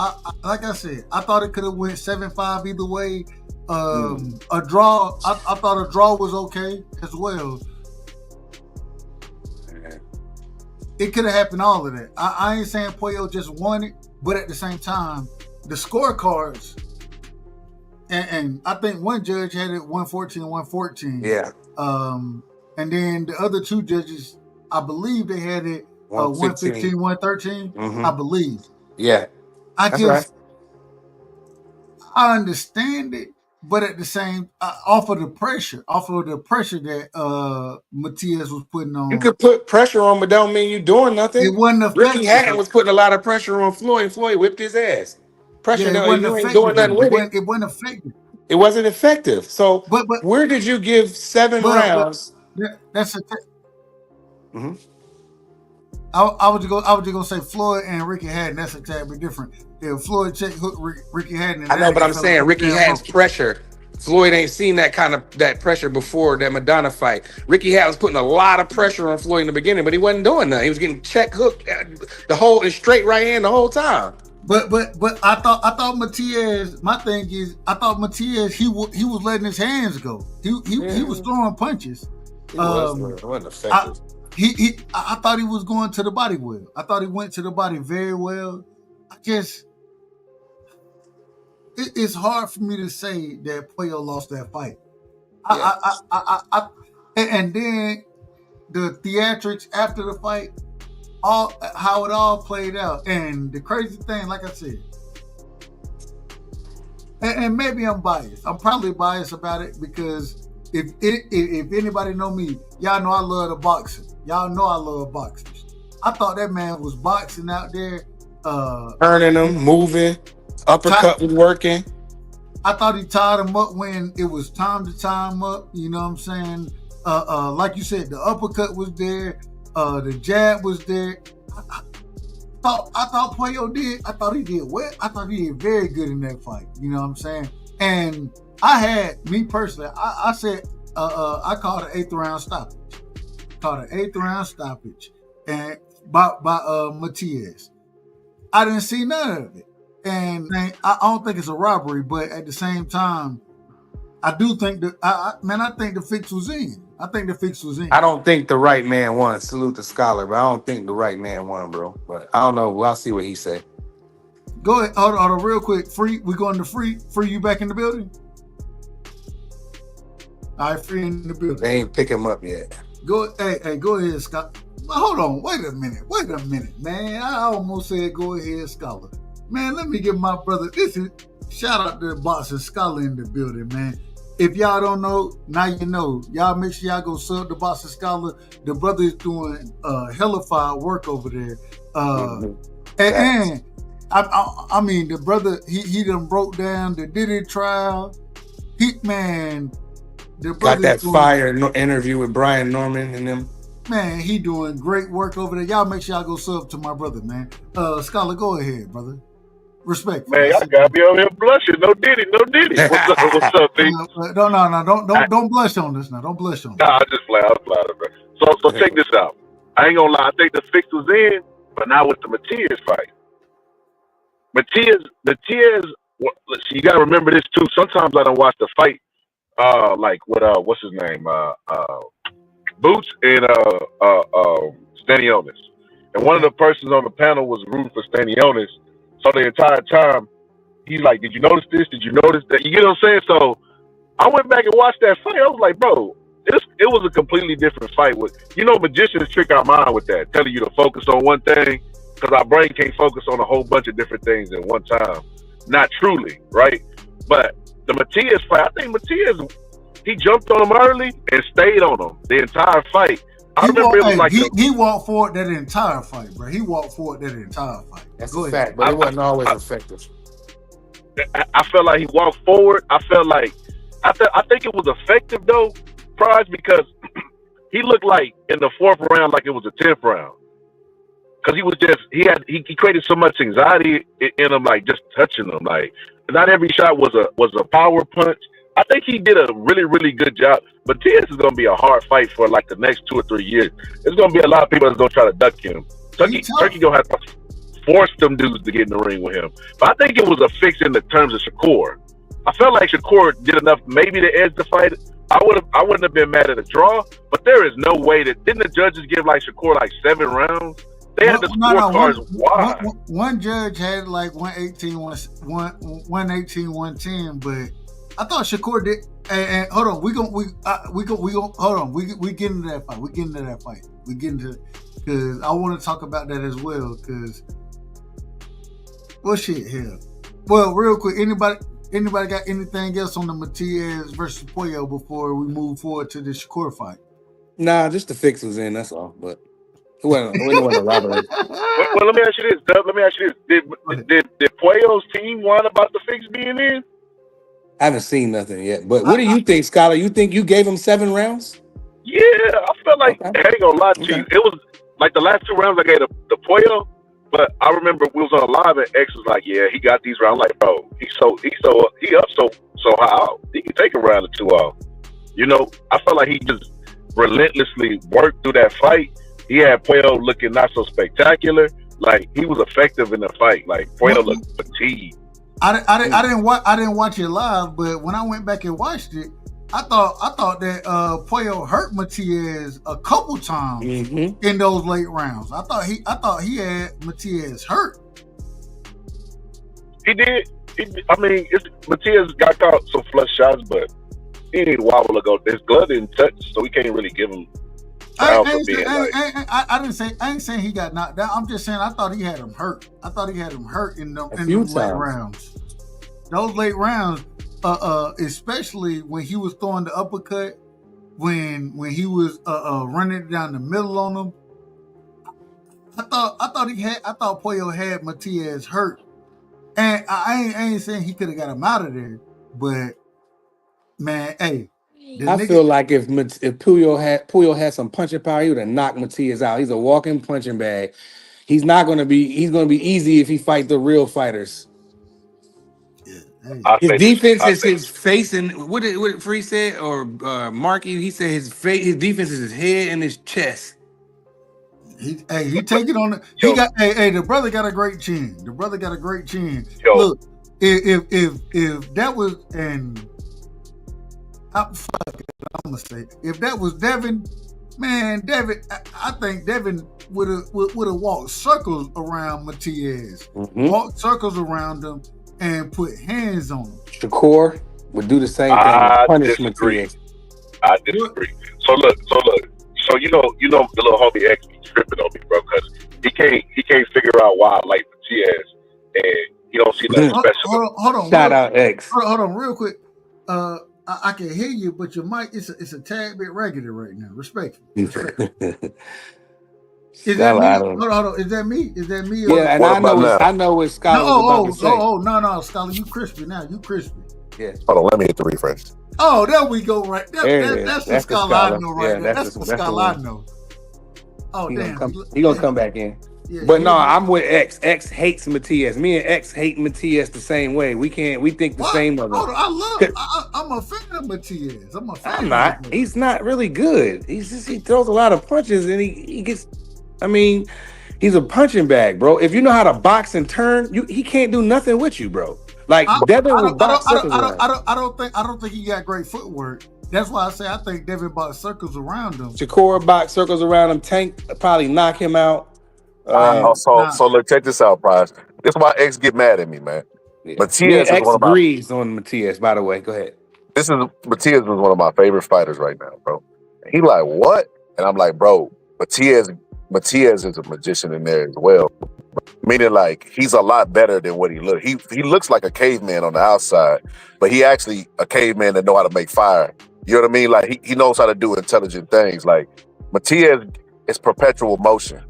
like I said, I thought it could have went 7-5 either way. A draw. I thought a draw was okay as well. It could have happened, all of that. I ain't saying Puyo just won it, but at the same time, the scorecards, and I think one judge had it 114-114. Yeah. And then the other 2 judges, I believe they had it 115-113. Mm-hmm. I believe. Yeah. I understand it, but at the same, off of the pressure that Matias was putting on. You could put pressure on, but don't mean you doing nothing. It wasn't effective. Ricky Hatton was putting a lot of pressure on Floyd, and Floyd whipped his ass. Pressure, yeah, you ain't doing nothing with it. It wasn't effective. It wasn't effective. So, but where did you give 7 rounds? That's a. Mm-hmm. I was just gonna say Floyd and Ricky Hatton. That's a tad bit different. If Floyd check hook Ricky Hatton. I know, but I'm saying Ricky Hatton's pressure. Floyd ain't seen that pressure before that Madonna fight. Ricky Hatton was putting a lot of pressure on Floyd in the beginning, but he wasn't doing nothing. He was getting check hooked the whole straight right hand the whole time. But I thought Matias. My thing is, I thought Matias he was letting his hands go. He was throwing punches. It wasn't effective. I thought he was going to the body well. I thought he went to the body very well. It's hard for me to say that Puyo lost that fight. Yeah. And then the theatrics after the fight, how it all played out. And the crazy thing, like I said, and maybe I'm biased. I'm probably biased about it because if anybody know me, y'all know I love the boxing. Y'all know I love boxers. I thought that man was boxing out there. Turning them, moving, uppercut was working. I thought he tied him up when it was time to tie him up. You know what I'm saying? Like you said, the uppercut was there. The jab was there. I thought Puyo did. I thought he did well. I thought he did very good in that fight. You know what I'm saying? And me personally, I said I called an 8th round stoppage. and by Matias. I didn't see none of it, and I don't think it's a robbery. But at the same time, I do think that I think the fix was in. I think the fix was in. I don't think the right man won. Salute the scholar, but I don't think the right man won, bro. But I don't know. Well, I'll see what he say. Go ahead, hold on real quick. Free, we going to free. You back in the building? All right, free in the building. They ain't pick him up yet. Go ahead, Scott. Hold on, wait a minute, man. I almost said go ahead, scholar. Man, let me give my brother. Shout out to the boxing scholar in the building, man. If y'all don't know, now you know. Y'all make sure y'all go sub the boxing scholar. The brother is doing hellified work over there. And I mean, the brother, he done broke down the Diddy trial. The got that fire interview with Brian Norman and them. Man, he doing great work over there. Y'all make sure y'all go sub to my brother, man. Scholar, go ahead, brother. Respect. Man, I gotta be over here blushing. No Diddy. What's up, B? No, don't blush on this now. Don't blush on this. Nah, I just flattered, bro. So check this out. I ain't gonna lie. I think the fix was in, but not with the Matias fight. Matias, you gotta remember this too. Sometimes I don't watch the fight, like with what's his name, Boots and Stanionis. And one of the persons on the panel was rooting for Stanionis. So the entire time, he's like, "Did you notice this? Did you notice that?" You get what I'm saying? So I went back and watched that fight. I was like, bro, it was a completely different fight. Magicians trick our mind with that, telling you to focus on one thing, because our brain can't focus on a whole bunch of different things at one time. Not truly, right? But the Matias fight, I think Matias, he jumped on him early and stayed on him the entire fight. He walked forward that entire fight, bro. He walked forward that entire fight. That's a fact, but it wasn't always effective. I felt like he walked forward. I think it was effective though, Prize, because he looked like in the 4th round like it was a 10th round. Because he created so much anxiety in him, like just touching him. Like not every shot was a power punch. I think he did a really, really good job. But Matias is going to be a hard fight for like the next 2 or 3 years. There's going to be a lot of people that's going to try to duck him. Turkey going to have to force them dudes to get in the ring with him. But I think it was a fix in the terms of Shakur. I felt like Shakur did enough maybe to edge the fight. I wouldn't have been mad at a draw, but there is no way that didn't the judges give like Shakur like 7 rounds? They had the scorecards wide. One judge had like 118, 110, but I thought Shakur did. And hold on, we get into that fight. We get into because I want to talk about that as well. Because well, real quick, anybody got anything else on the Matias versus Pollo before we move forward to the Shakur fight? Nah, just the fix was in. That's all. But it wasn't a robbery. Well, let me ask you this, Dub. Did Pollo's team whine about the fix being in? I haven't seen nothing yet. But what do you think, Scholar? You think you gave him 7 rounds? Yeah, I felt like, I ain't gonna lie to you. It was like the last 2 rounds I gave the Pollo, but I remember we was on live and X was like, yeah, he got these rounds. I'm like, bro, he up so high out. He can take a round or 2 off. I felt like he just relentlessly worked through that fight. He had Pollo looking not so spectacular. Like he was effective in the fight. Like Pollo looked fatigued. I didn't watch it live, but when I went back and watched it, I thought that Pollo hurt Matias a couple times in those late rounds. I thought he had Matias hurt. He did. Matias got caught some flush shots, but he didn't wobble to go. His glove didn't touch, so we can't really give him. I ain't saying he got knocked down. I'm just saying I thought he had him hurt. In those late rounds. Those late rounds, especially when he was throwing the uppercut, when he was running down the middle on him. I thought Pollo had Matias hurt, and I ain't saying he could have got him out of there, but man, hey. I feel like if Pollo had some punching power, he would have knocked Matias out. He's a walking punching bag. He's gonna be easy if he fight the real fighters. Yeah, his defense is his face, and what did Free said or Marky? He said his defense is his head and his chest. He take it on the. He got. The brother got a great chin. The brother got a great chin. Yo. Look, if that was I'm gonna say if that was Devin, man, Devin, I think Devin would have walked circles around Matias, walked circles around him, and put hands on him. Shakur would do the same thing. I disagree. So look. So you know the little homie X be tripping on me, bro, because he can't figure out why I like Matias, and he don't see nothing special. Hold on. Shout out X. Hold on, real quick. I can hear you, but your mic is a tad bit regular right now. Respectfully. Is that me? Hold on. Is that me? Yeah, and I know it's Scholar. No, Scholar, you crispy now. You crispy. Yeah. Hold on, let me hit the refresh. Oh, there we go. Right. That's the Scholar I know right there. That's the Scholar I know. Oh, damn. He gonna come back in. Yeah, but no, I'm with X. X hates Matias. Me and X hate Matias the same way. We think the same of him. I'm a fan of Matias. I'm not. He's not really good. He throws a lot of punches and he gets. I mean, he's a punching bag, bro. If you know how to box and turn, he can't do nothing with you, bro. Like Devin was boxing. I don't think he got great footwork. That's why I say I think Devin boxed circles around him. Shakur boxed circles around him. Tank probably knock him out. So look, check this out, Prize. This is why X get mad at me, man. Yeah. Matias X agrees on Matias, by the way. Go ahead. Matias was one of my favorite fighters right now, bro. He like, what? And I'm like, bro, Matias is a magician in there as well. Meaning, like, he's a lot better than what he looks. He looks like a caveman on the outside, but he actually a caveman that know how to make fire. You know what I mean? Like, he knows how to do intelligent things. Like, Matias is perpetual motion.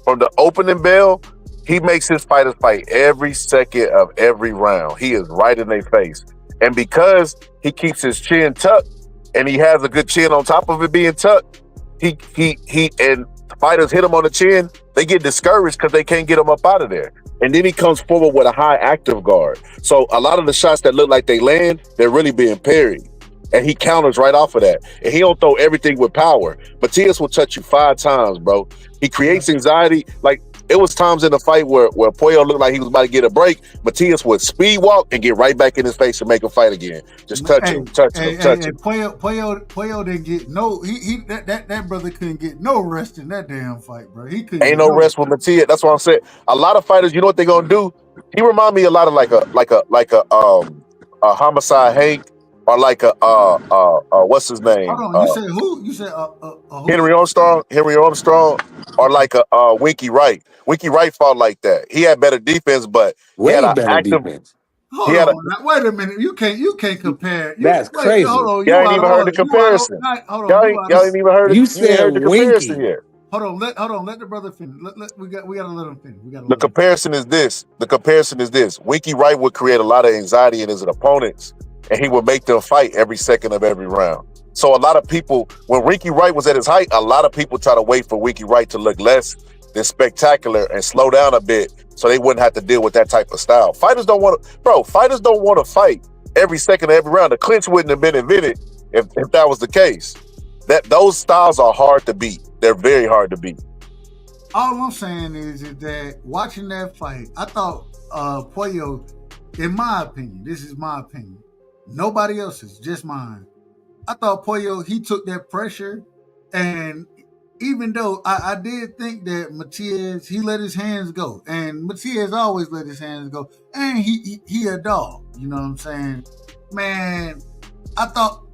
From the opening bell, he makes his fighters fight every second of every round. He is right in their face. And because he keeps his chin tucked and he has a good chin on top of it being tucked, he and fighters hit him on the chin, they get discouraged because they can't get him up out of there. And then he comes forward with a high active guard. So a lot of the shots that look like they land, they're really being parried. And he counters right off of that. And he don't throw everything with power. Matias will touch you 5 times, bro. He creates anxiety. Like, it was times in the fight where Pollo looked like he was about to get a break. Matias would speed walk and get right back in his face and make him fight again. Just touch him. Pollo didn't get no. That brother couldn't get no rest in that damn fight, bro. He couldn't. Ain't no rest with Matias. That's what I'm saying. A lot of fighters, you know what they're gonna do? He remind me a lot of like a Homicide Hank. Or like what's his name? Hold on, you said who? You said who? Henry Armstrong, or like a Winky Wright. Winky Wright fought like that. He had better defense, but way better defense. Hold on, wait a minute. You can't compare. That's crazy. Y'all ain't even heard the comparison. Y'all ain't even heard. You said the comparison yet. Hold on, let the brother finish. We gotta let him finish. The comparison is this. Winky Wright would create a lot of anxiety in his opponents. And he would make them fight every second of every round. So a lot of people, when Winky Wright was at his height, a lot of people try to wait for Winky Wright to look less than spectacular and slow down a bit so they wouldn't have to deal with that type of style. Fighters don't want to fight every second of every round. The clinch wouldn't have been invented if that was the case. Those styles are hard to beat. They're very hard to beat. All I'm saying is that watching that fight, I thought Pollo, in my opinion, this is my opinion, nobody else's, just mine. I thought Pollo, he took that pressure, and even though I did think that Matias, he let his hands go, and Matias always let his hands go, and he a dog, you know what I'm saying? Man, I thought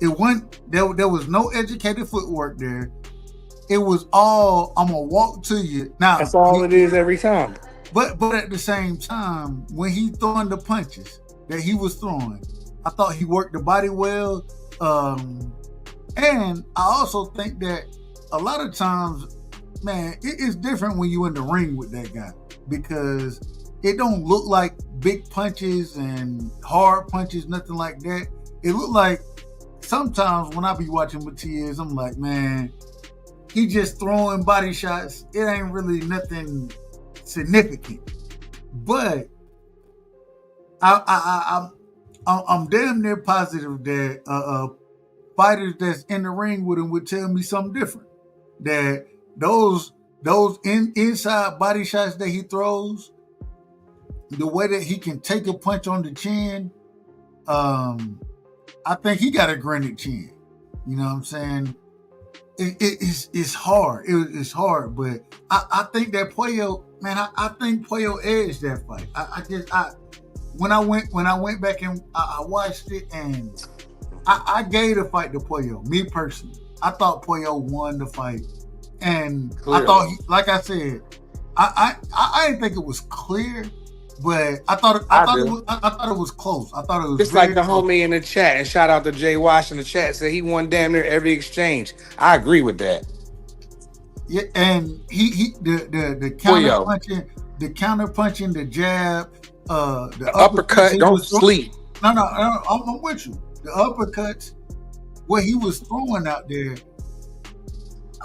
it went, there was no educated footwork there. It was all, I'm gonna walk to you. Now that's all it is every time. But at the same time, when he throwing the punches that he was throwing, I thought he worked the body well. And I also think that a lot of times, man, it's different when you in the ring with that guy because it don't look like big punches and hard punches, nothing like that. It look like sometimes when I be watching Matias, I'm like, man, he just throwing body shots. It ain't really nothing significant. But I'm damn near positive that fighters that's in the ring with him would tell me something different. that those inside body shots that he throws, the way that he can take a punch on the chin, I think he got a granite chin. You know what I'm saying? It's hard. It's hard, but I think that Puello, man, I think Puello edged that fight. When I went back and I watched it, and I gave the fight to Puello. Me personally, I thought Puello won the fight, and clearly. I thought, like I said, I didn't think it was clear, but I thought it was close. I thought it was just like the homie in the chat, and shout out to Jay Wash in the chat, said he won damn near every exchange. I agree with that. Yeah, and the counter punching, the jab, the uppercut. Don't sleep. No, I'm with you. The uppercuts, what he was throwing out there,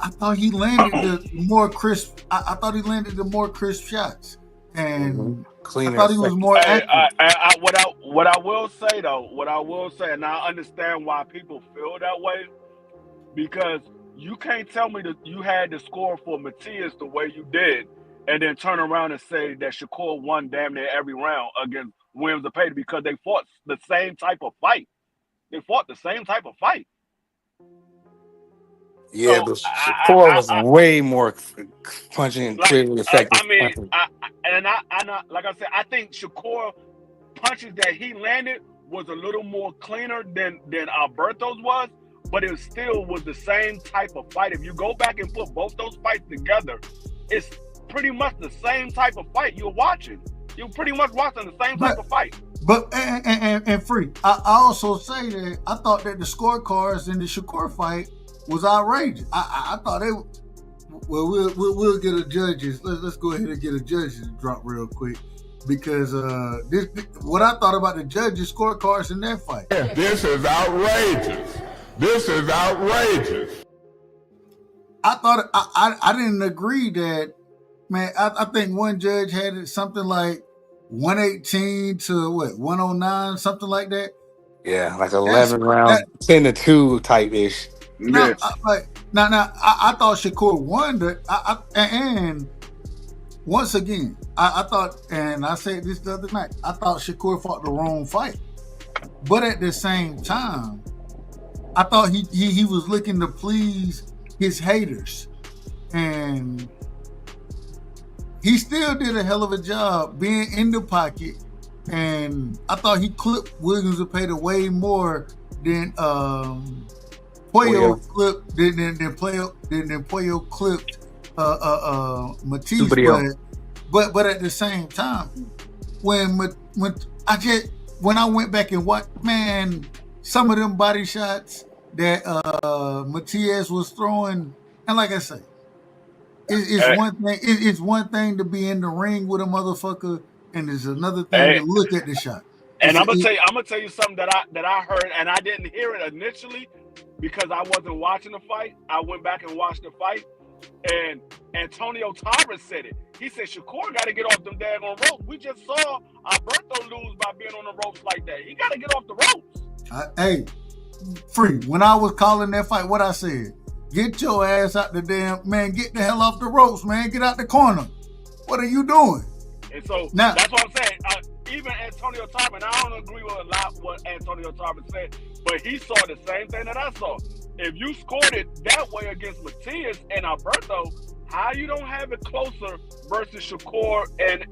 I thought he landed the more crisp. I thought he landed the more crisp shots, and cleaner. I thought he was more accurate. What I will say, and I understand why people feel that way, because you can't tell me that you had to score for Matias the way you did, and then turn around and say that Shakur won damn near every round against Williams Zepeda, because they fought the same type of fight. They fought the same type of fight. Yeah, so, but Shakur was way more punching, clearly effective. I mean, like I said, I think Shakur punches that he landed was a little more cleaner than Alberto's was, but it still was the same type of fight. If you go back and put both those fights together, it's pretty much the same type of fight you're watching. You're pretty much watching the same type of fight. But and free, I also say that I thought that the scorecards in the Shakur fight was outrageous. I thought they. Well, we'll get a judges. Let's go ahead and get a judges drop real quick, because what I thought about the judges' scorecards in that fight. This is outrageous. This is outrageous. I thought I didn't agree that, man. I think one judge had it something like 118 to 109, something like that. Yeah, like 11 rounds, 10-2 type ish. No, I thought Shakur won and once again, I thought, and I said this the other night, I thought Shakur fought the wrong fight. But at the same time, I thought he was looking to please his haters. And he still did a hell of a job being in the pocket. And I thought he clipped Williams Zepeda way more than Puello clipped Puello clipped Matisse. But at the same time, when I went back and watched, man, some of them body shots that Matias was throwing, and like I say, it's one thing to be in the ring with a motherfucker, and it's another thing to look at the shot. And I'm gonna tell you something that I heard, and I didn't hear it initially because I wasn't watching the fight. I went back and watched the fight, and Antonio Tarver said it. He said Shakur got to get off them daggone ropes. We just saw Alberto lose by being on the ropes like that. He got to get off the ropes. Hey, free. When I was calling that fight, what I said: get your ass out the damn, man. Get the hell off the ropes, man. Get out the corner. What are you doing? And so now, that's what I'm saying. Even Antonio Tarver, and I don't agree with a lot what Antonio Tarver said, but he saw the same thing that I saw. If you scored it that way against Matias and Alberto, how you don't have it closer versus Shakur and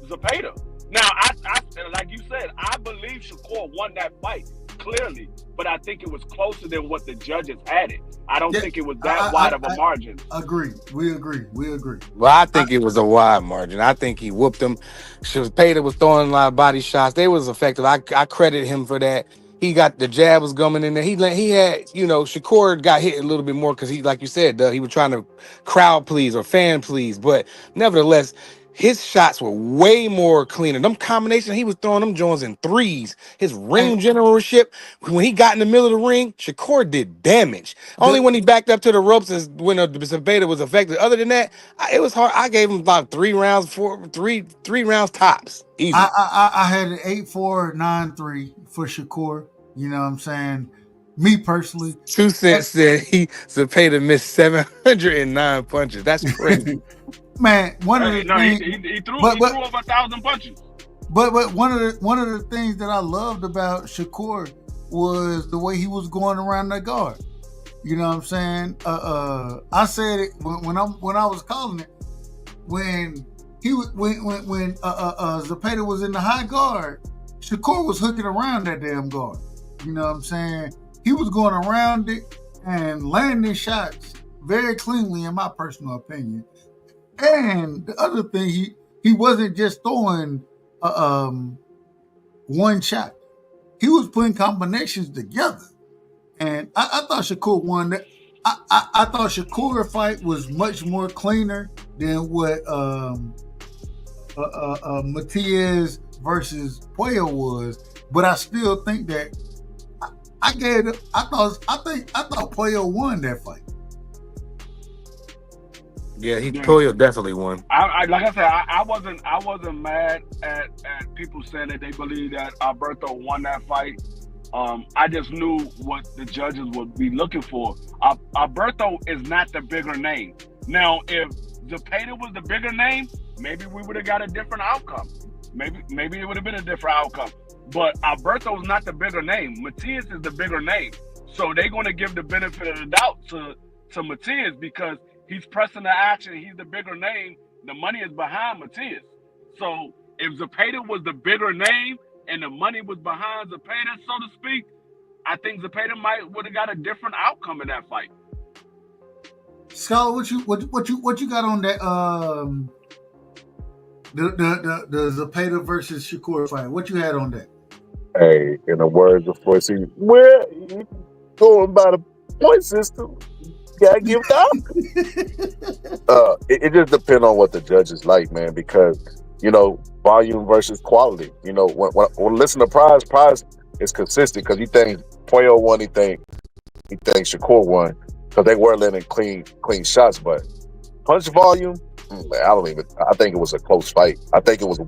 Zepeda? Now, I like you said, I believe Shakur won that fight clearly, but I think it was closer than what the judges had it. I don't think it was that wide of a margin. Agree. We agree. Well, I think it was a wide margin. I think he whooped him. Zepeda was throwing a lot of body shots. They was effective. I credit him for that. He got the jab was coming in there. He had, Shakur got hit a little bit more because he, like you said, he was trying to crowd please or fan please. But nevertheless, his shots were way more cleaner. Them combinations, he was throwing them joints in threes. His ring generalship, when he got in the middle of the ring, Shakur did damage. Only when he backed up to the ropes is when the Zepeda was affected. Other than that, it was hard. I gave him about 3 rounds, three rounds tops. Easy. I had an 8-4, 9-3 for Shakur. You know what I'm saying? Me personally. 2 Cent said Zepeda missed 709 punches. That's crazy. Man, one of the things he threw over 1,000 punches. But one of the things that I loved about Shakur was the way he was going around that guard. You know what I'm saying? I said it when I was calling it, when Zepeda was in the high guard, Shakur was hooking around that damn guard. You know what I'm saying? He was going around it and landing shots very cleanly, in my personal opinion. And the other thing, he wasn't just throwing one shot. He was putting combinations together. And I thought Shakur won that. I thought Shakur fight was much more cleaner than what Matias versus Puello was. But I still think that I thought Puello won that fight. Yeah, Puello definitely won. I like I said, I wasn't mad at people saying that they believe that Alberto won that fight. I just knew what the judges would be looking for. Alberto is not the bigger name. Now, if Zepeda was the bigger name, maybe we would have got a different outcome. Maybe it would have been a different outcome. But Alberto is not the bigger name. Matias is the bigger name. So they're going to give the benefit of the doubt to Matias because he's pressing the action. He's the bigger name. The money is behind Matias. So if Zepeda was the bigger name and the money was behind Zepeda, so to speak, I think Zepeda would have got a different outcome in that fight. Scholar, what you got on that the Zepeda versus Shakur fight? What you had on that? Hey, in the words of Floyd, where you going by the point system? Gotta give it up. It just depends on what the judges like, man, because volume versus quality. When listen to Prize is consistent because he thinks Puello won, he thinks Shakur won because they were letting clean shots, but punch volume, I think it was a close fight. I think it was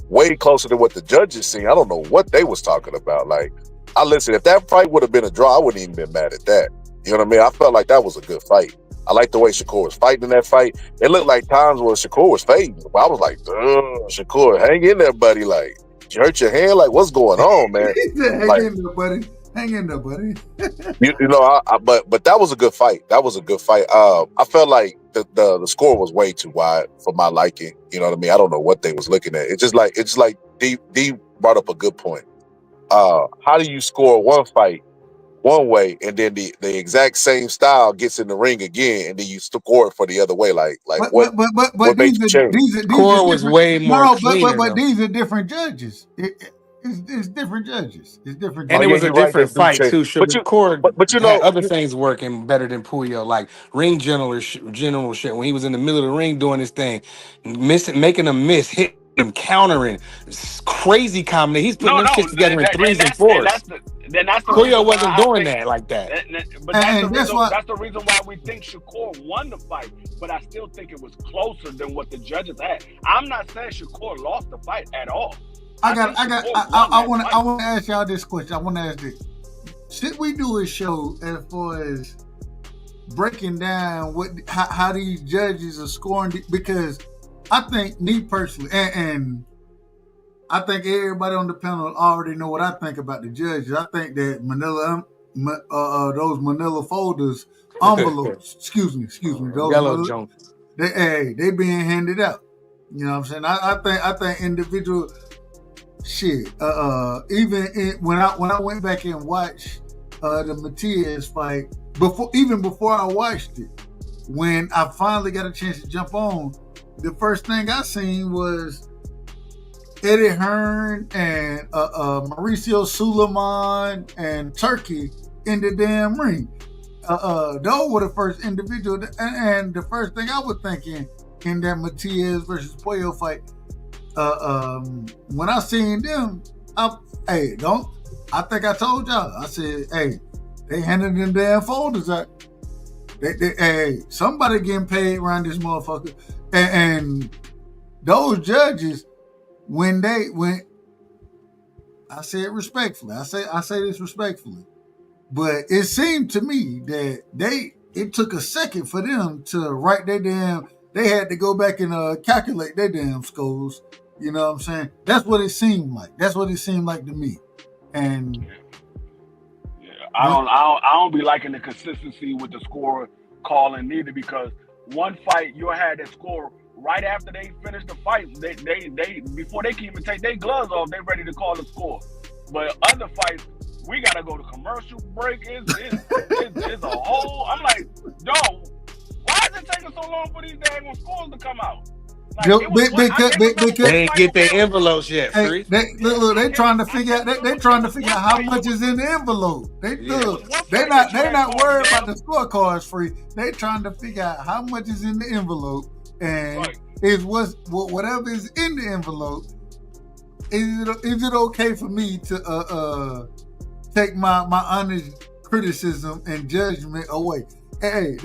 way closer than what the judges seen. I don't know what they was talking about. Like, if that fight would have been a draw, I wouldn't even been mad at that. You know what I mean? I felt like that was a good fight. I like the way Shakur was fighting in that fight. It looked like times where Shakur was fading. I was like, Shakur, hang in there, buddy. Like, did you hurt your hand? Like, what's going on, man? Hang in there, buddy. Hang in there, buddy. But that was a good fight. That was a good fight. I felt like the score was way too wide for my liking. You know what I mean? I don't know what they was looking at. It's just like D brought up a good point. How do you score one fight one way and then the exact same style gets in the ring again and then you score it for the other way? What made you change? Score was way more cleaner. But these are different judges. It's different judges. It's different judges. And it was a different fight too. But had other things working better than Puello, like ring general shit. When he was in the middle of the ring doing his thing, making a miss, hitting him, countering, crazy combination. He's putting them shit together in threes and fours. Puello wasn't doing that like that. But that's the reason why we think Shakur won the fight. But I still think it was closer than what the judges had. I'm not saying Shakur lost the fight at all. I want to ask y'all this question. I want to ask this: should we do a show as far as breaking down how these judges are scoring? Because I think, me personally, and I think everybody on the panel already know what I think about the judges. I think that those Manila folders, envelopes, excuse me, those yellow junks, they being handed out. You know what I'm saying? I think individual. Shit. When I went back and watched the Matias fight, before I watched it, when I finally got a chance to jump on, the first thing I seen was Eddie Hearn and Mauricio Suleiman and Turkey in the damn ring. Those were the first individual, and the first thing I was thinking in that Matias versus Puello fight. When I seen them, I think I told y'all. I said, hey, they handed them damn folders out. Somebody getting paid around this motherfucker. And those judges, when I say it respectfully, I say this respectfully. But it seemed to me that it took a second for them to write their damn. They had to go back and calculate their damn scores. You know what I'm saying? That's what it seemed like. That's what it seemed like to me. And I don't be liking the consistency with the score calling neither, because one fight you'll have that score right after they finish the fight. They before they can even take their gloves off, they ready to call the score. But other fights, we gotta go to commercial break. It's a whole. I'm like, yo, why is it taking so long for these daggone scores to come out? Like, because they ain't get their envelopes yet. Hey, they trying to figure out. They trying to figure out how much is in the envelope. They not worried about the scorecards free. They trying to figure out how much is in the envelope, and is whatever is in the envelope. Is it okay for me to take my honest criticism and judgment away? Hey,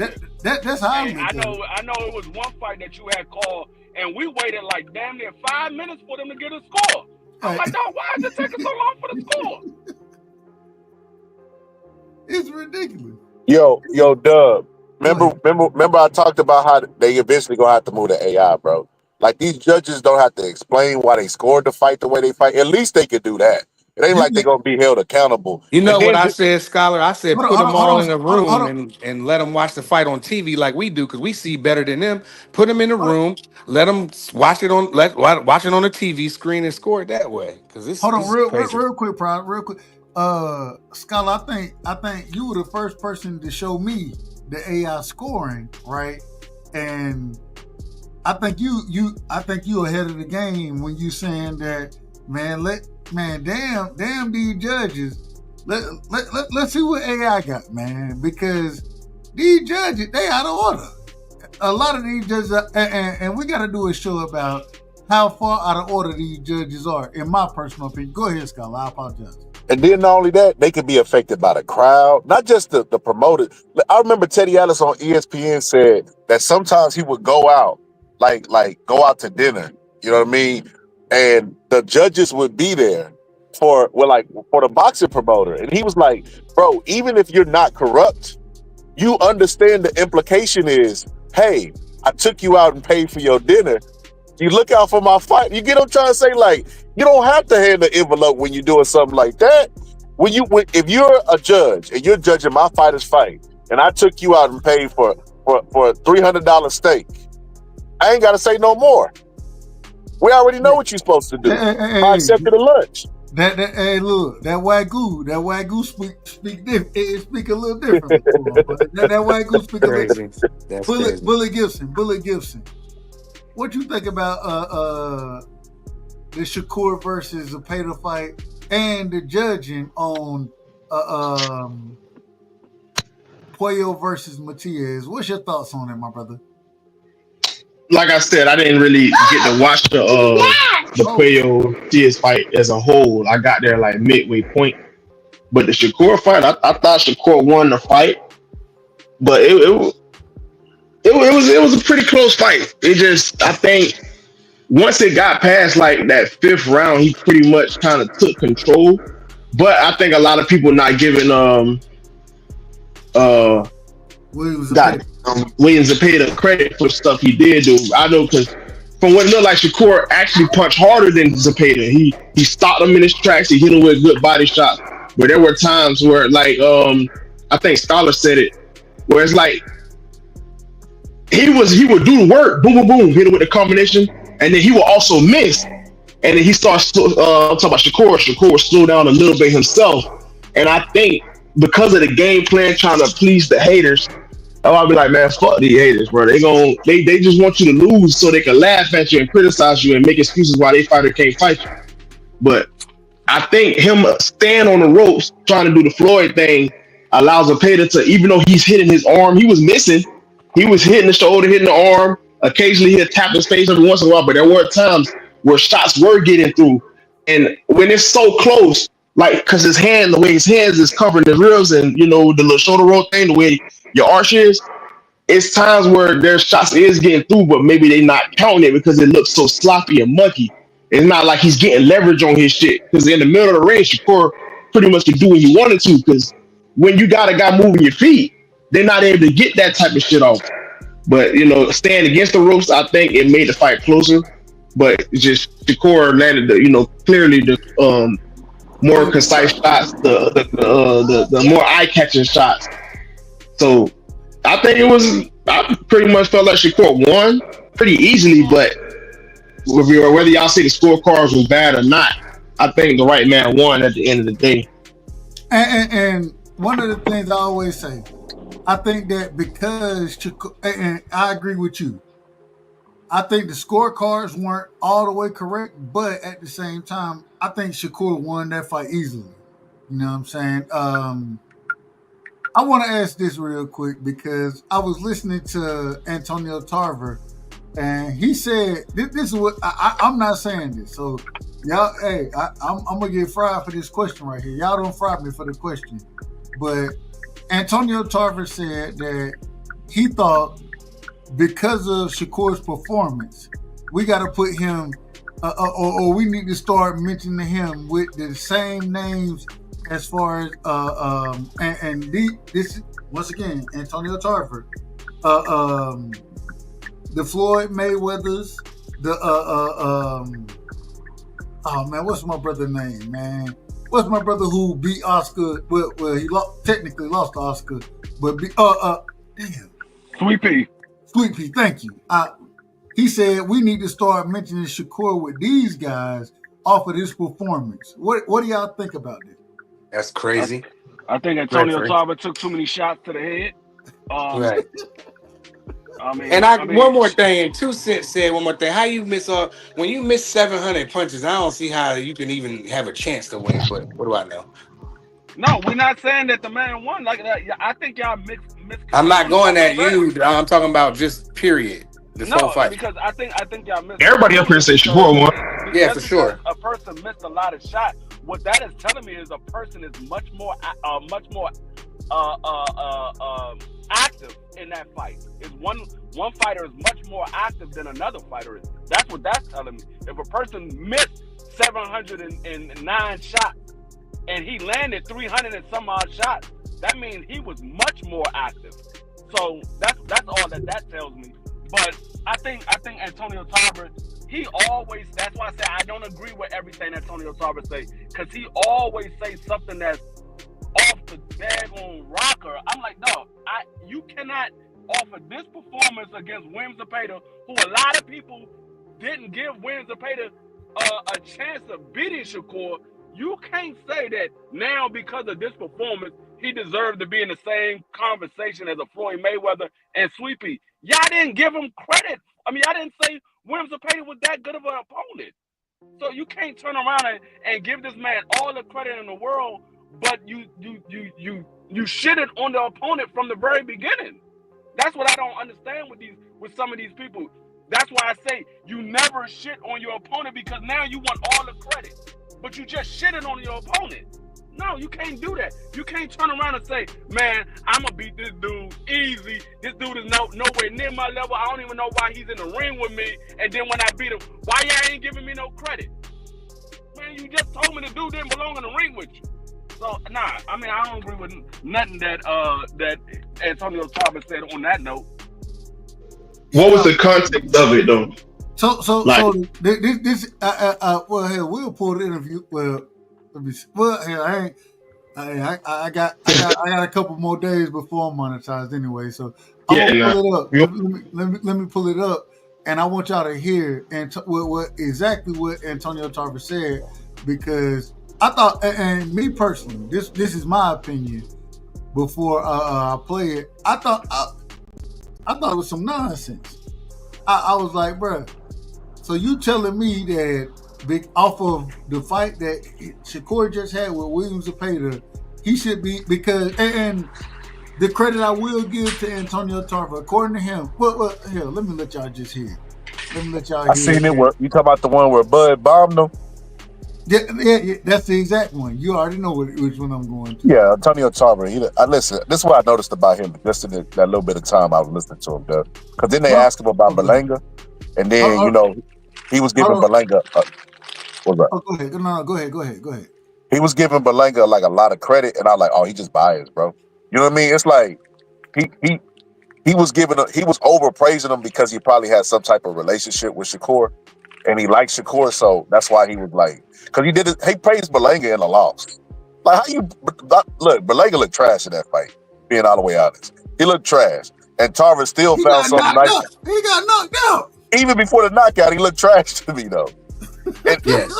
that's how I look at it. I know it was one fight that you had called, and we waited like damn near 5 minutes for them to get a score. I'm like, dog, why is it taking so long for the score? It's ridiculous. Yo, Dub. Remember I talked about how they eventually gonna have to move to AI, bro. Like, these judges don't have to explain why they scored the fight the way they fight. At least they could do that. It ain't like they're gonna be held accountable. You know what I said, Scholar? I said put them all in a room and let them watch the fight on TV like we do, because we see better than them. Put them in the room, let them watch it on watch it on the TV screen and score it that way. Because this real quick, Prime, real quick. Scholar, I think you were the first person to show me the AI scoring, right? And I think you ahead of the game when you saying that, damn these judges. Let's see what AI got, man, because these judges, they out of order. A lot of these judges and we got to do a show about how far out of order these judges are, in my personal opinion. Go ahead, Scholar. I apologize. And then not only that, they could be affected by the crowd, not just the promoter. I remember Teddy Ellis on ESPN said that sometimes he would go out, like go out to dinner, you know what I mean? And the judges would be there for the boxing promoter. And he was like, bro, even if you're not corrupt, you understand the implication is, hey, I took you out and paid for your dinner. You look out for my fight. You get what I'm trying to say? Like, you don't have to hand the envelope when you're doing something like that. If you're a judge and you're judging my fighter's fight, and I took you out and paid for a $300 steak, I ain't got to say no more. We already know what you're supposed to do. I accepted a lunch. Hey, look, that wagyu speak different. It speak a little different. that wagyu speak a little different. Bullet Gibson. What you think about the Shakur versus Zepeda fight and the judging on Puello versus Matias? What's your thoughts on it, my brother? Like I said, I didn't really get to watch the Puello Matias fight as a whole. I got there like midway point. But the Shakur fight, I thought Shakur won the fight, but it was a pretty close fight. I think once it got past like that 5th round, he pretty much kind of took control. But I think a lot of people not giving Williams Zepeda credit for stuff he did do. I know, because from what it looked like, Shakur actually punched harder than Zepeda. He stopped him in his tracks. He hit him with good body shots. But there were times where, like, I think Scholar said it, where it's like he would do the work, boom, boom, boom, hit him with the combination, and then he would also miss. And then he starts I'm talking about Shakur. Shakur would slow down a little bit himself. And I think because of the game plan trying to please the haters, I'll be like, man, fuck these haters, bro. They just want you to lose so they can laugh at you and criticize you and make excuses why they fighter can't fight you. But I think him staying on the ropes, trying to do the Floyd thing, allows Zepeda to, even though he's hitting his arm, he was missing. He was hitting the shoulder, hitting the arm. Occasionally he'd tap his face every once in a while, but there were times where shots were getting through. And when it's so close, like, because his hand, the way his hands is covering the ribs and, the little shoulder roll thing, the way your arch is, it's times where their shots is getting through, but maybe they not counting it because it looks so sloppy and mucky. It's not like he's getting leverage on his shit, because in the middle of the ring, Shakur pretty much could do what he wanted to, because when you got a guy moving your feet, they're not able to get that type of shit off. But staying against the ropes, I think it made the fight closer. But just Shakur landed clearly the more concise shots, the more eye-catching shots. So I think I pretty much felt like Shakur won pretty easily, but whether y'all say the scorecards was bad or not, I think the right man won at the end of the day. And one of the things I always say, I think that because and I agree with you. I think the scorecards weren't all the way correct, but at the same time, I think Shakur won that fight easily. You know what I'm saying? I want to ask this real quick because I was listening to Antonio Tarver, and he said, this is what, I'm not saying this, so y'all, hey, I'm going to get fried for this question right here. Y'all don't fry me for the question. But Antonio Tarver said that he thought because of Shakur's performance, we got to put him, or we need to start mentioning him with the same names as far as, this once again, Antonio Tarver, the Floyd Mayweathers, oh man, what's my brother's name, man? What's my brother who beat Oscar? Well, he technically lost to Oscar, but damn. Sweet Pea. Sweet Pea, thank you. He said we need to start mentioning Shakur with these guys off of this performance. What do y'all think about this? That's crazy. I think Antonio Tarver took too many shots to the head. Right. I mean, one more thing, and 2 Cents said one more thing. How you miss when you miss 700 punches? I don't see how you can even have a chance to win. But what do I know? No, we're not saying that the man won like that. I think y'all mix. I'm not going at you. I'm talking about just period. This whole fight. Because I think y'all missed. Everybody up here say Shakur won. Yeah, for sure. A person missed a lot of shots. What that is telling me is a person is much more active in that fight. Is one fighter is much more active than another fighter is. That's what that's telling me. If a person missed 709 shots and he landed 300 and some odd shots, that means he was much more active. So that's all that tells me. But I think Antonio Tarver, he always, that's why I say I don't agree with everything Antonio Tarver say, because he always say something that's off the daggone rocker. I'm like, no, you cannot offer this performance against Williams Zepeda, who a lot of people didn't give Williams Zepeda a chance of beating Shakur. You can't say that now because of this performance, he deserved to be in the same conversation as a Floyd Mayweather and Sweet Pea. Y'all didn't give him credit. I mean, y'all didn't say Williams Zepeda was that good of an opponent. So you can't turn around and give this man all the credit in the world, but you shitted on the opponent from the very beginning. That's what I don't understand with some of these people. That's why I say you never shit on your opponent, because now you want all the credit, but you just shitted on your opponent. No, you can't do that. You can't turn around and say, man, I'm going to beat this dude easy. This dude is nowhere near my level. I don't even know why he's in the ring with me. And then when I beat him, why y'all ain't giving me no credit? Man, you just told me the dude didn't belong in the ring with you. So, nah, I mean, I don't agree with nothing that Antonio Tarver said on that note. What was the context of it, though? So this well, hell, we'll pull the interview. Well, hell, I got a couple more days before I'm monetized anyway. So I'm gonna pull it up. Let me pull it up, and I want y'all to hear exactly what Antonio Tarver said, because I thought, and me personally, this is my opinion. Before I play it, I thought it was some nonsense. I was like, bruh, so you telling me that off of the fight that Shakur just had with Williams Zepeda, he should be, because, and the credit I will give to Antonio Tarver, according to him, well, here, let me let y'all just hear. I seen it. You talking about the one where Bud bombed him? Yeah, that's the exact one. You already know which one I'm going to. Yeah, Antonio Tarver. Listen, this is what I noticed about him just in that little bit of time I was listening to him. Because then they asked him about Berlanga, and then, he was giving Berlanga. What's that? Oh, go ahead. No, go ahead. He was giving Berlanga like a lot of credit, and I was like, oh, he just biased, bro. You know what I mean? It's like he was overpraising him because he probably had some type of relationship with Shakur, and he liked Shakur, so that's why he was like, because he praised Berlanga in the loss. Like, how you look? Berlanga looked trash in that fight. Being all the way honest, he looked trash, and Tarver still found something nice. He got knocked out. Even before the knockout, he looked trash to me though. And, Yes.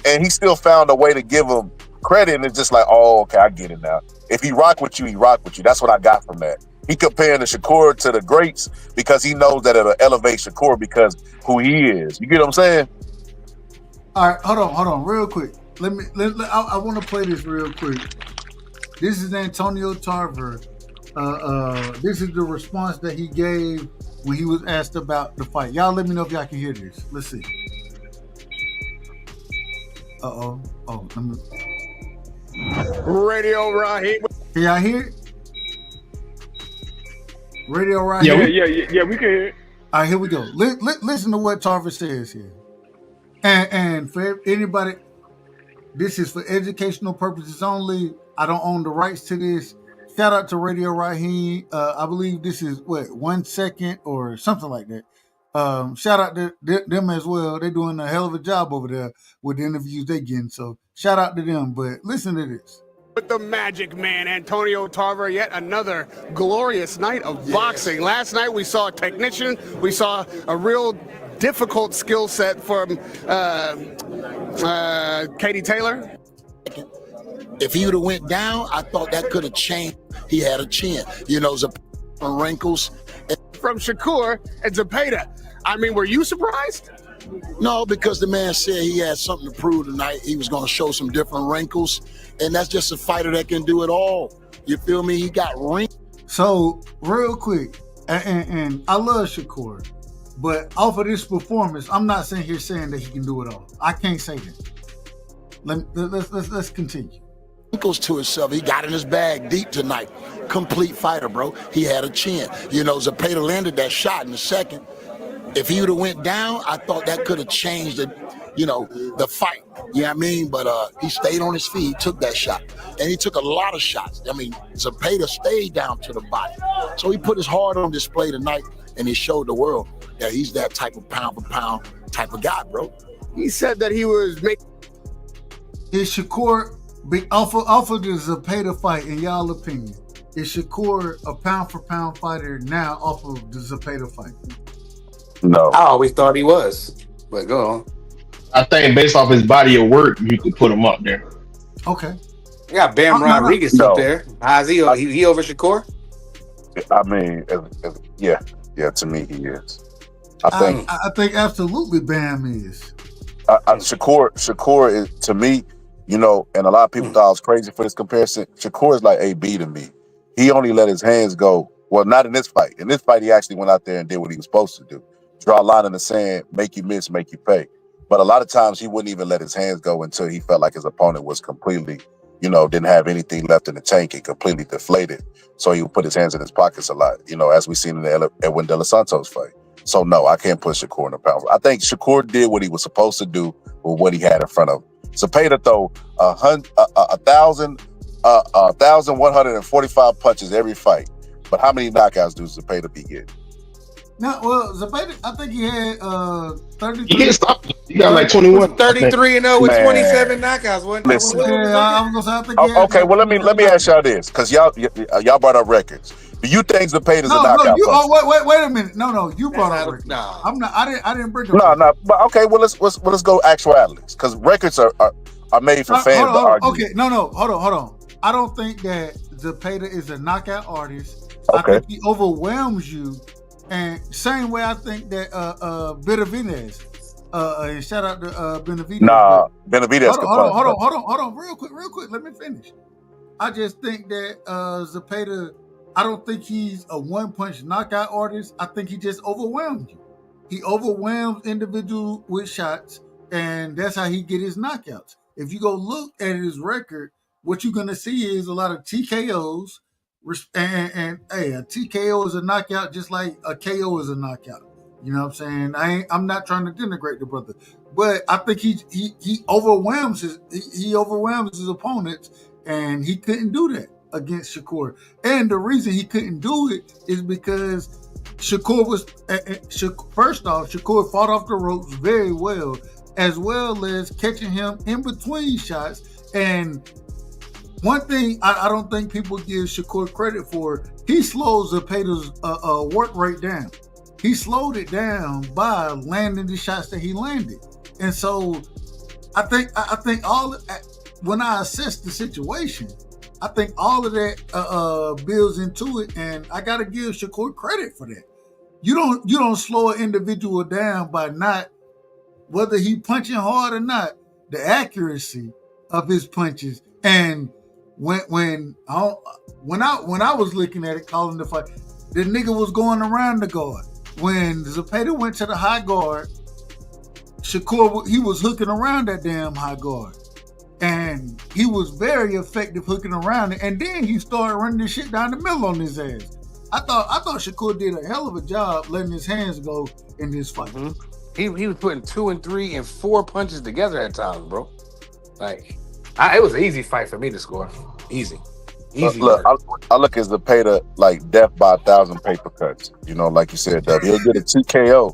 and he still found a way to give him credit, and it's just like, oh, okay, I get it now. If he rock with you, he rock with you. That's what I got from that. He comparing the Shakur to the greats because he knows that it'll elevate Shakur because who he is. You get what I'm saying? All right, hold on, real quick. I want to play this real quick. This is Antonio Tarver. This is the response that he gave when he was asked about the fight. Y'all let me know if y'all can hear this. Let's see. Oh, let me... Radio Raheem. Can y'all hear it? Radio Raheem. Yeah, we can hear it. All right, here we go. Listen to what Tarver says here. And for anybody, this is for educational purposes only. I don't own the rights to this. Shout out to Radio Raheem. I believe this is 1 second or something like that. Shout out to them as well. They're doing a hell of a job over there with the interviews they're getting. So shout out to them. But listen to this. With the Magic Man, Antonio Tarver, yet another glorious night of boxing. Last night we saw a technician. We saw a real difficult skill set from Katie Taylor. If he would have went down, I thought that could have changed. He had a chin, wrinkles. From Shakur and Zepeda. I mean, were you surprised? No, because the man said he had something to prove tonight. He was going to show some different wrinkles, and that's just a fighter that can do it all. You feel me? He got wrinkles. So, real quick, and I love Shakur, but off of this performance, I'm not sitting here saying that he can do it all. I can't say that. Let's continue. Wrinkles to himself. He got in his bag deep tonight. Complete fighter, bro. He had a chin. Zepeda landed that shot in the second. If he would have went down, I thought that could have changed the fight. You know what I mean? But he stayed on his feet. He took that shot. And he took a lot of shots. I mean, Zepeda stayed down to the body. So he put his heart on display tonight, and he showed the world that he's that type of pound-for-pound type of guy, bro. He said that he was making... Is Shakur, off of the Zepeda fight, in y'all opinion, is Shakur a pound-for-pound fighter now off of the Zepeda fight? No. I always thought he was, but go on. I think based off his body of work, you could put him up there. Okay. You got Bam Rodriguez up there. How's he over Shakur? I mean, yeah. To me, he is. I think absolutely Bam is. Shakur is, to me, and a lot of people thought I was crazy for this comparison. Shakur is like AB to me. He only let his hands go. Well, not in this fight. In this fight, he actually went out there and did what he was supposed to do. Draw a line in the sand, make you miss, make you pay. But a lot of times he wouldn't even let his hands go until he felt like his opponent was completely, didn't have anything left in the tank and completely deflated. So he would put his hands in his pockets a lot, as we seen in the Edwin De Los Santos fight. So no, I can't put Shakur in the pound. I think Shakur did what he was supposed to do with what he had in front of him. Zepeda throw 1,145 punches every fight. But how many knockouts do Zepeda be getting? No, well, Zepeda, I think he had 33. He didn't stop. He got like 21. 33-0 with 27 knockouts. Listen. I was gonna say, I think he had Okay, well let me ask y'all this, because y'all brought up records. Do you think Zepeda's a knockout? Wait a minute. No, you brought up records. No, I'm not. I didn't bring them. No. But okay, well let's go actualities, because records are made for fans to argue. Okay, no, hold on. I don't think that Zepeda is a knockout artist. Okay. I think he overwhelms you, and same way I think that Benavidez. And shout out to Benavidez. Nah, Benavidez. Hold on, real quick. Let me finish. I just think that Zepeda. I don't think he's a one-punch knockout artist. I think he just overwhelmed you. He overwhelms individuals with shots, and that's how he get his knockouts. If you go look at his record, what you're gonna see is a lot of TKOs. And a TKO is a knockout just like a KO is a knockout. You know what I'm saying? I'm not trying to denigrate the brother, but I think he overwhelms his opponents, and he couldn't do that against Shakur. And the reason he couldn't do it is because Shakur fought off the ropes very well as catching him in between shots. And one thing I don't think people give Shakur credit for, he slows Zepeda's work rate down. He slowed it down by landing the shots that he landed. And so I think when I assess the situation, I think all of that builds into it, and I gotta give Shakur credit for that. You don't slow an individual down by not, whether he punching hard or not, the accuracy of his punches. And when I was looking at it, calling the fight, the nigga was going around the guard. When Zepeda went to the high guard, Shakur, he was hooking around that damn high guard. And he was very effective hooking around it. And then he started running this shit down the middle on his ass. I thought Shakur did a hell of a job letting his hands go in this fight. He was putting 2 and 3 and 4 punches together at times, bro. Like, it was an easy fight for me to score. Easy. Look, I look at Zepeda like death by 1,000 paper cuts. You know, like you said, W. He'll get a TKO,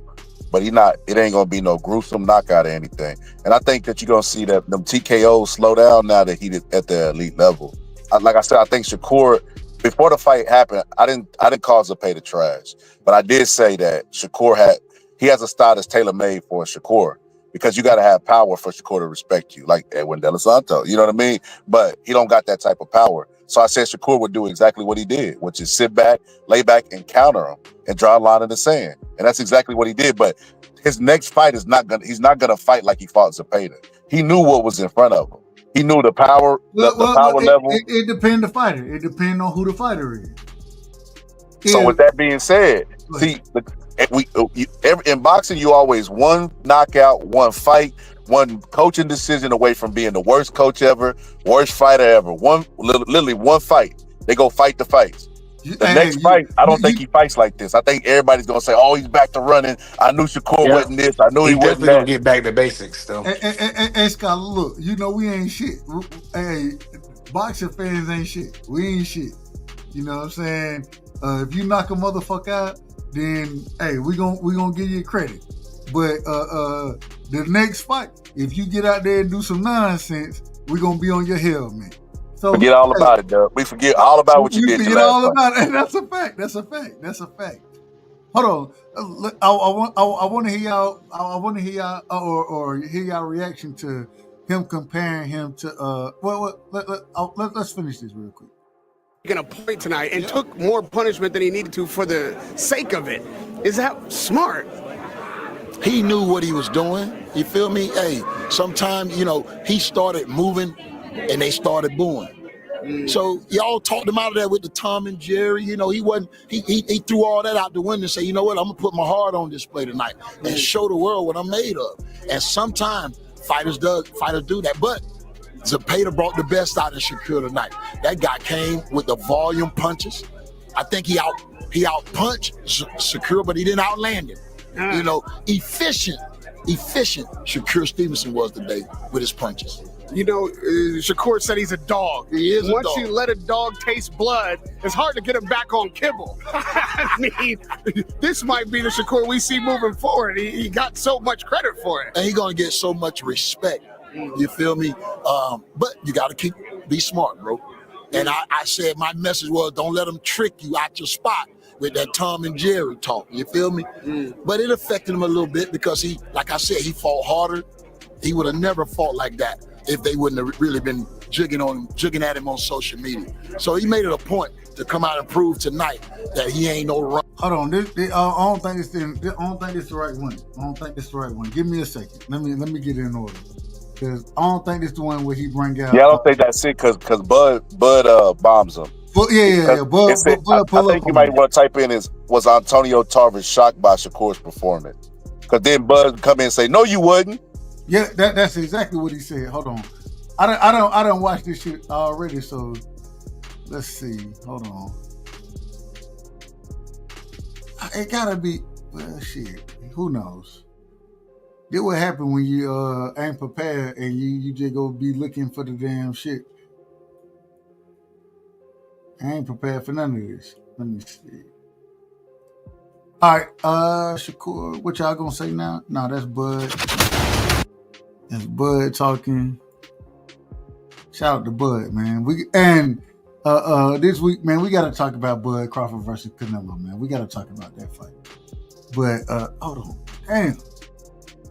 but it ain't gonna be no gruesome knockout or anything. And I think that you're gonna see that them TKOs slow down now that he's at the elite level. Like I said, I think Shakur, before the fight happened, I didn't call Zepeda trash, but I did say that Shakur has a style that's tailor-made for Shakur, because you got to have power for Shakur to respect you, like Edwin De Los Santos. You know what I mean? But he don't got that type of power. So I said Shakur would do exactly what he did, which is sit back, lay back, and counter him and draw a line in the sand. And that's exactly what he did. But his next fight he's not gonna fight like he fought Zepeda. He knew what was in front of him. He knew the power, the power level. It depends on the fighter. It depends on who the fighter is. So with that being said, see, in boxing, you always one knockout, one fight, one coaching decision away from being the worst coach ever, worst fighter ever. Literally one fight. They go fight the fights. The next fight, I don't think he fights like this. I think everybody's gonna say, "Oh, he's back to running." I knew Shakur wasn't this. I knew he wasn't that. Gonna get back to basics, though. And Scott, look, we ain't shit. Hey, boxing fans ain't shit. We ain't shit. You know what I'm saying? If you knock a motherfucker out, then hey, we gonna give you credit. But the next fight, if you get out there and do some nonsense, we gonna be on your helmet. So forget all about it, Doug. We forget all about what you did. Forget all about it. That's a fact. That's a fact. Hold on. I want to hear y'all. I want to hear y'all or hear y'all reaction to him comparing him to. Let's finish this real quick. Taking a point tonight and took more punishment than he needed to for the sake of it. Is that smart? He knew what he was doing. You feel me? Hey, sometimes, he started moving and they started booing. So y'all talked him out of that with the Tom and Jerry. He threw all that out the window and said, you know what, I'm gonna put my heart on display tonight and show the world what I'm made of. And sometimes fighters do that. But Zepeda brought the best out of Shakur tonight. That guy came with the volume punches. I think he out-punched Shakur, but he didn't outland him. Efficient Shakur Stevenson was today with his punches. Shakur said he's a dog. He is a dog. Once you let a dog taste blood, it's hard to get him back on kibble. I mean, this might be the Shakur we see moving forward. He got so much credit for it. And he's going to get so much respect. You feel me? But you got to be smart, bro. And I said my message was, don't let them trick you out your spot with that Tom and Jerry talk. You feel me? But it affected him a little bit because he fought harder. He would have never fought like that if they wouldn't have really been jigging at him on social media. So he made it a point to come out and prove tonight that he ain't no run. Hold on, I don't think it's the right one. I don't think it's the right one. Give me a second. Let me get it in order. Because I don't think it's the one where he bring out. Yeah, I don't think that's it. Because Bud bombs him. Bud I think you might want to type in was Antonio Tarver shocked by Shakur's performance? Because then Bud come in and say, no, you wouldn't. Yeah, that's exactly what he said. Hold on, I don't watch this shit already. So let's see. Hold on. It gotta be. Well, shit. Who knows? This what happen when you ain't prepared and you just go be looking for the damn shit. I ain't prepared for none of this. Let me see. All right, Shakur, what y'all gonna say now? No, that's Bud. That's Bud talking. Shout out to Bud, man. This week, man, we gotta talk about Bud Crawford versus Canelo, man. We gotta talk about that fight. But hold on. Damn.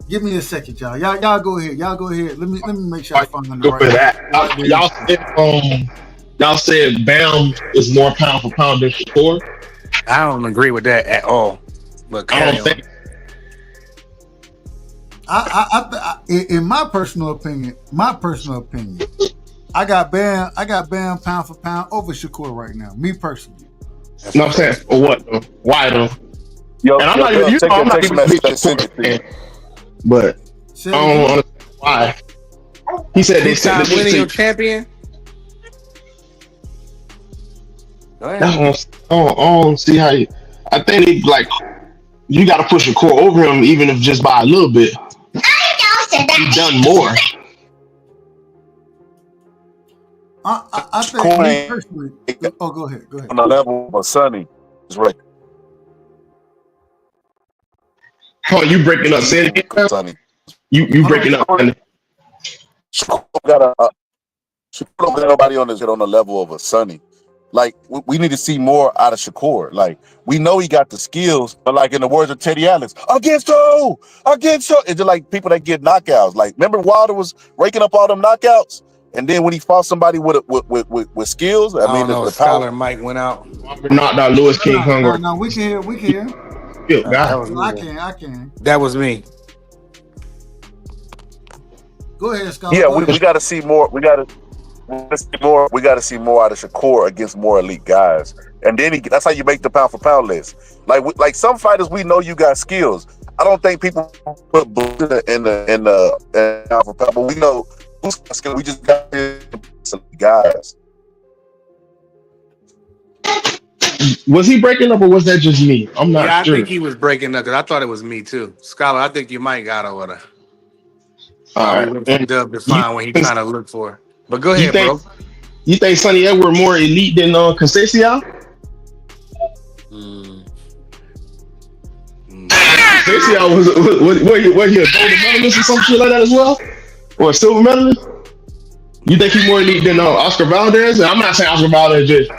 Give me a second, y'all. Y'all go ahead. Y'all go ahead. Let me make sure I find the Go for that. Y'all said Bam is more pound for pound than Shakur. I don't agree with that at all. But I don't think. In my personal opinion, I got Bam pound for pound over Shakur right now. Me personally. No, I'm saying for what though? Why though? And I'm not even. I'm not even a big Shakur fan. But I don't understand why. He said they said winning your champion. I don't see how you. I think they like you got to push a core over him, even if just by a little bit. He's done more. I think me personally. Oh, go ahead. On the level of Sonny is right. Oh, you breaking up? Say it again, Sonny. You breaking up? Shakur don't got nobody on the level of a Sonny. Like, we need to see more out of Shakur. Like, we know he got the skills, but like in the words of Teddy Atlas, against who? It's just like people that get knockouts. Like, remember Wilder was raking up all them knockouts? And then when he fought somebody with skills, I mean, the Scholar power. Mike went out. Knocked out Lewis King Hunger. No, we can hear. I can. That was me. Go ahead, Scholar. Yeah, we got to see more. We got to see more out of Shakur against more elite guys, and then that's how you make the pound for pound list. Like some fighters, we know you got skills. I don't think people put in the pound for pound, but we know who's got skills. We just got some guys. Was he breaking up, or was that just me? I'm not sure. I think he was breaking up because I thought it was me too. Scholar, I think you might got over there. All right, Dub to find what he's trying to look for. But go ahead, bro. You think Sonny Edward more elite than Conceição? Conceição was he a gold medalist or some shit like that as well, or a silver medalist? You think he's more elite than Oscar Valdez? I'm not saying Oscar Valdez just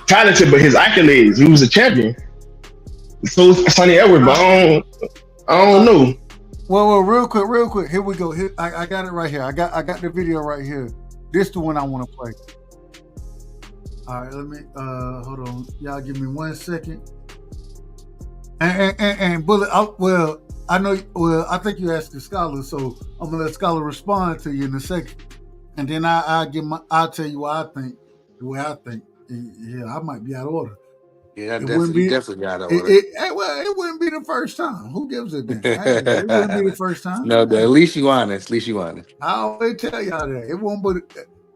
talented, but his accolades, he was a champion. So Sonny Edward, but I don't know. Well, real quick. Here we go. Here, I got it right here. I got the video right here. This the one I want to play. All right, let me hold on. Y'all give me 1 second. And Bullet. I think you asked the Scholar, so I'm gonna let Scholar respond to you in a second, and then I'll tell you what I think. The way I think. Yeah, I might be out of order. Yeah, definitely got over it wouldn't be the first time. Who gives a damn? It wouldn't be the first time. No, at least you honest. I always tell y'all that.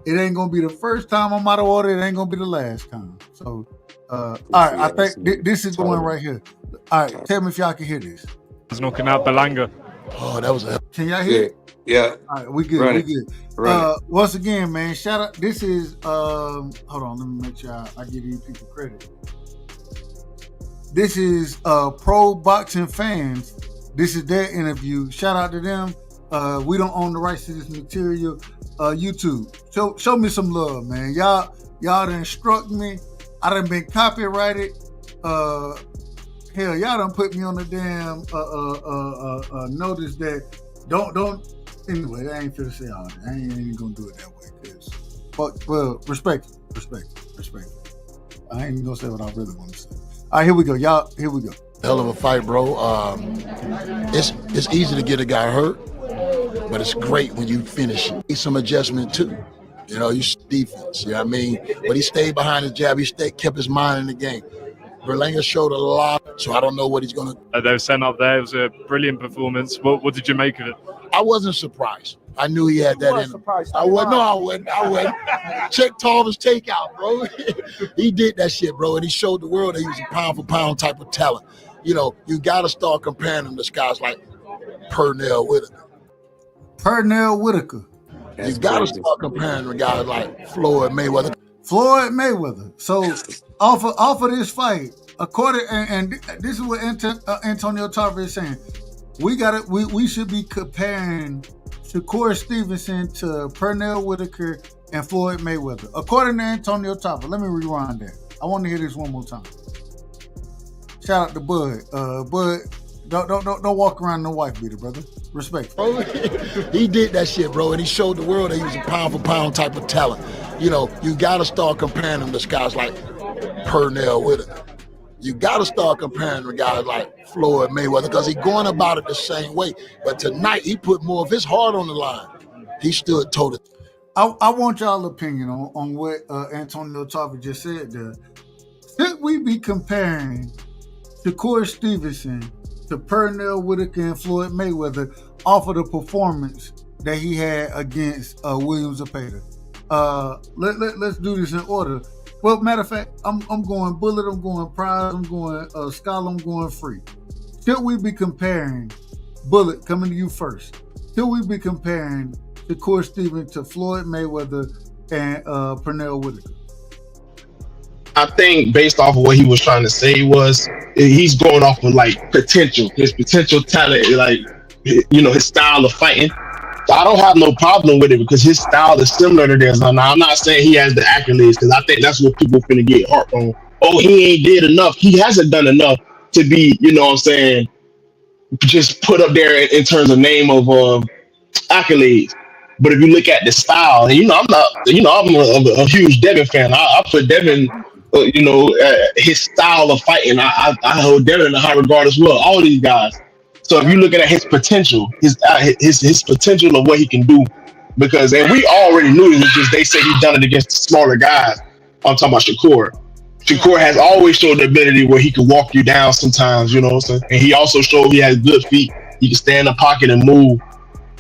It ain't gonna be the first time I'm out of order. It ain't gonna be the last time. So, all right, I think this is the one right here. All right, tell me if y'all can hear this. He's knocking out Belanga. Oh, that was Can y'all hear it? Yeah. All right, we good. We good. Once again, man, shout out. This is hold on, let me make sure I give these people credit. This is Pro Boxing Fans. This is their interview. Shout out to them. We don't own the rights to this material. YouTube, show me some love, man. Y'all done struck me. I done been copyrighted. Hell, y'all done put me on the damn notice that don't. Anyway, I ain't finna say all that. I ain't even gonna do it that way. Well, respect. I ain't even gonna say what I really want to say. All right, here we go, y'all. Here we go. Hell of a fight, bro. It's easy to get a guy hurt, but it's great when you finish. Need some adjustment too. You know, you defense. You know what I mean? But he stayed behind his jab. He kept his mind in the game. Berlanga showed a lot, so I don't know what he's gonna. They were sent up there. It was a brilliant performance. What did you make of it? I wasn't surprised. I knew he had that in him. I wasn't. Check Tarver's takeout, bro. He did that shit, bro, and he showed the world that he was a pound for pound type of talent. You know, you got to start comparing him to guys like Pernell Whitaker. Pernell Whitaker. You gotta start comparing with guys like Floyd Mayweather. Floyd Mayweather. So off of this fight, according and this is what Antonio Tarver is saying. We should be comparing Shakur Stevenson to Pernell Whitaker and Floyd Mayweather. According to Antonio Tarver, let me rewind that. I want to hear this one more time. Shout out to Bud. Bud, don't walk around no wife beater, brother. Respect. He did that shit, bro, and he showed the world that he was a pound for pound type of talent. You know, you gotta start comparing him to guys like Pernell Whitaker. You gotta start comparing to guys like Floyd Mayweather because he's going about it the same way. But tonight he put more of his heart on the line. He stood toe to toe. I want y'all's opinion on what Antonio Tarver just said there. Should we be comparing Shakur Stevenson to Pernell Whitaker and Floyd Mayweather off of the performance that he had against William Zepeda? Let's do this in order. Well, matter of fact, I'm going Bullet, I'm going Prize, I'm going Scholar, I'm going Free. Should we be comparing, Bullet, coming to you first, should we be comparing Shakur Stevenson to Floyd Mayweather and Pernell Whitaker? I think based off of what he was trying to say was he's going off of like potential, his potential talent, like, you know, his style of fighting. So I don't have no problem with it because his style is similar to theirs. Now, I'm not saying he has the accolades because I think that's what people finna get harped on. Oh, he ain't did enough. He hasn't done enough to be, you know what I'm saying, just put up there in terms of name of accolades. But if you look at the style, and I'm a huge Devin fan. I put Devin, his style of fighting, I hold Devin in a high regard as well. All these guys. So if you're looking at his potential, his potential of what he can do, and we already knew it, just they say he's done it against the smaller guys. I'm talking about Shakur. Shakur has always showed the ability where he can walk you down sometimes, you know what I'm saying? And he also showed he has good feet. He can stay in the pocket and move.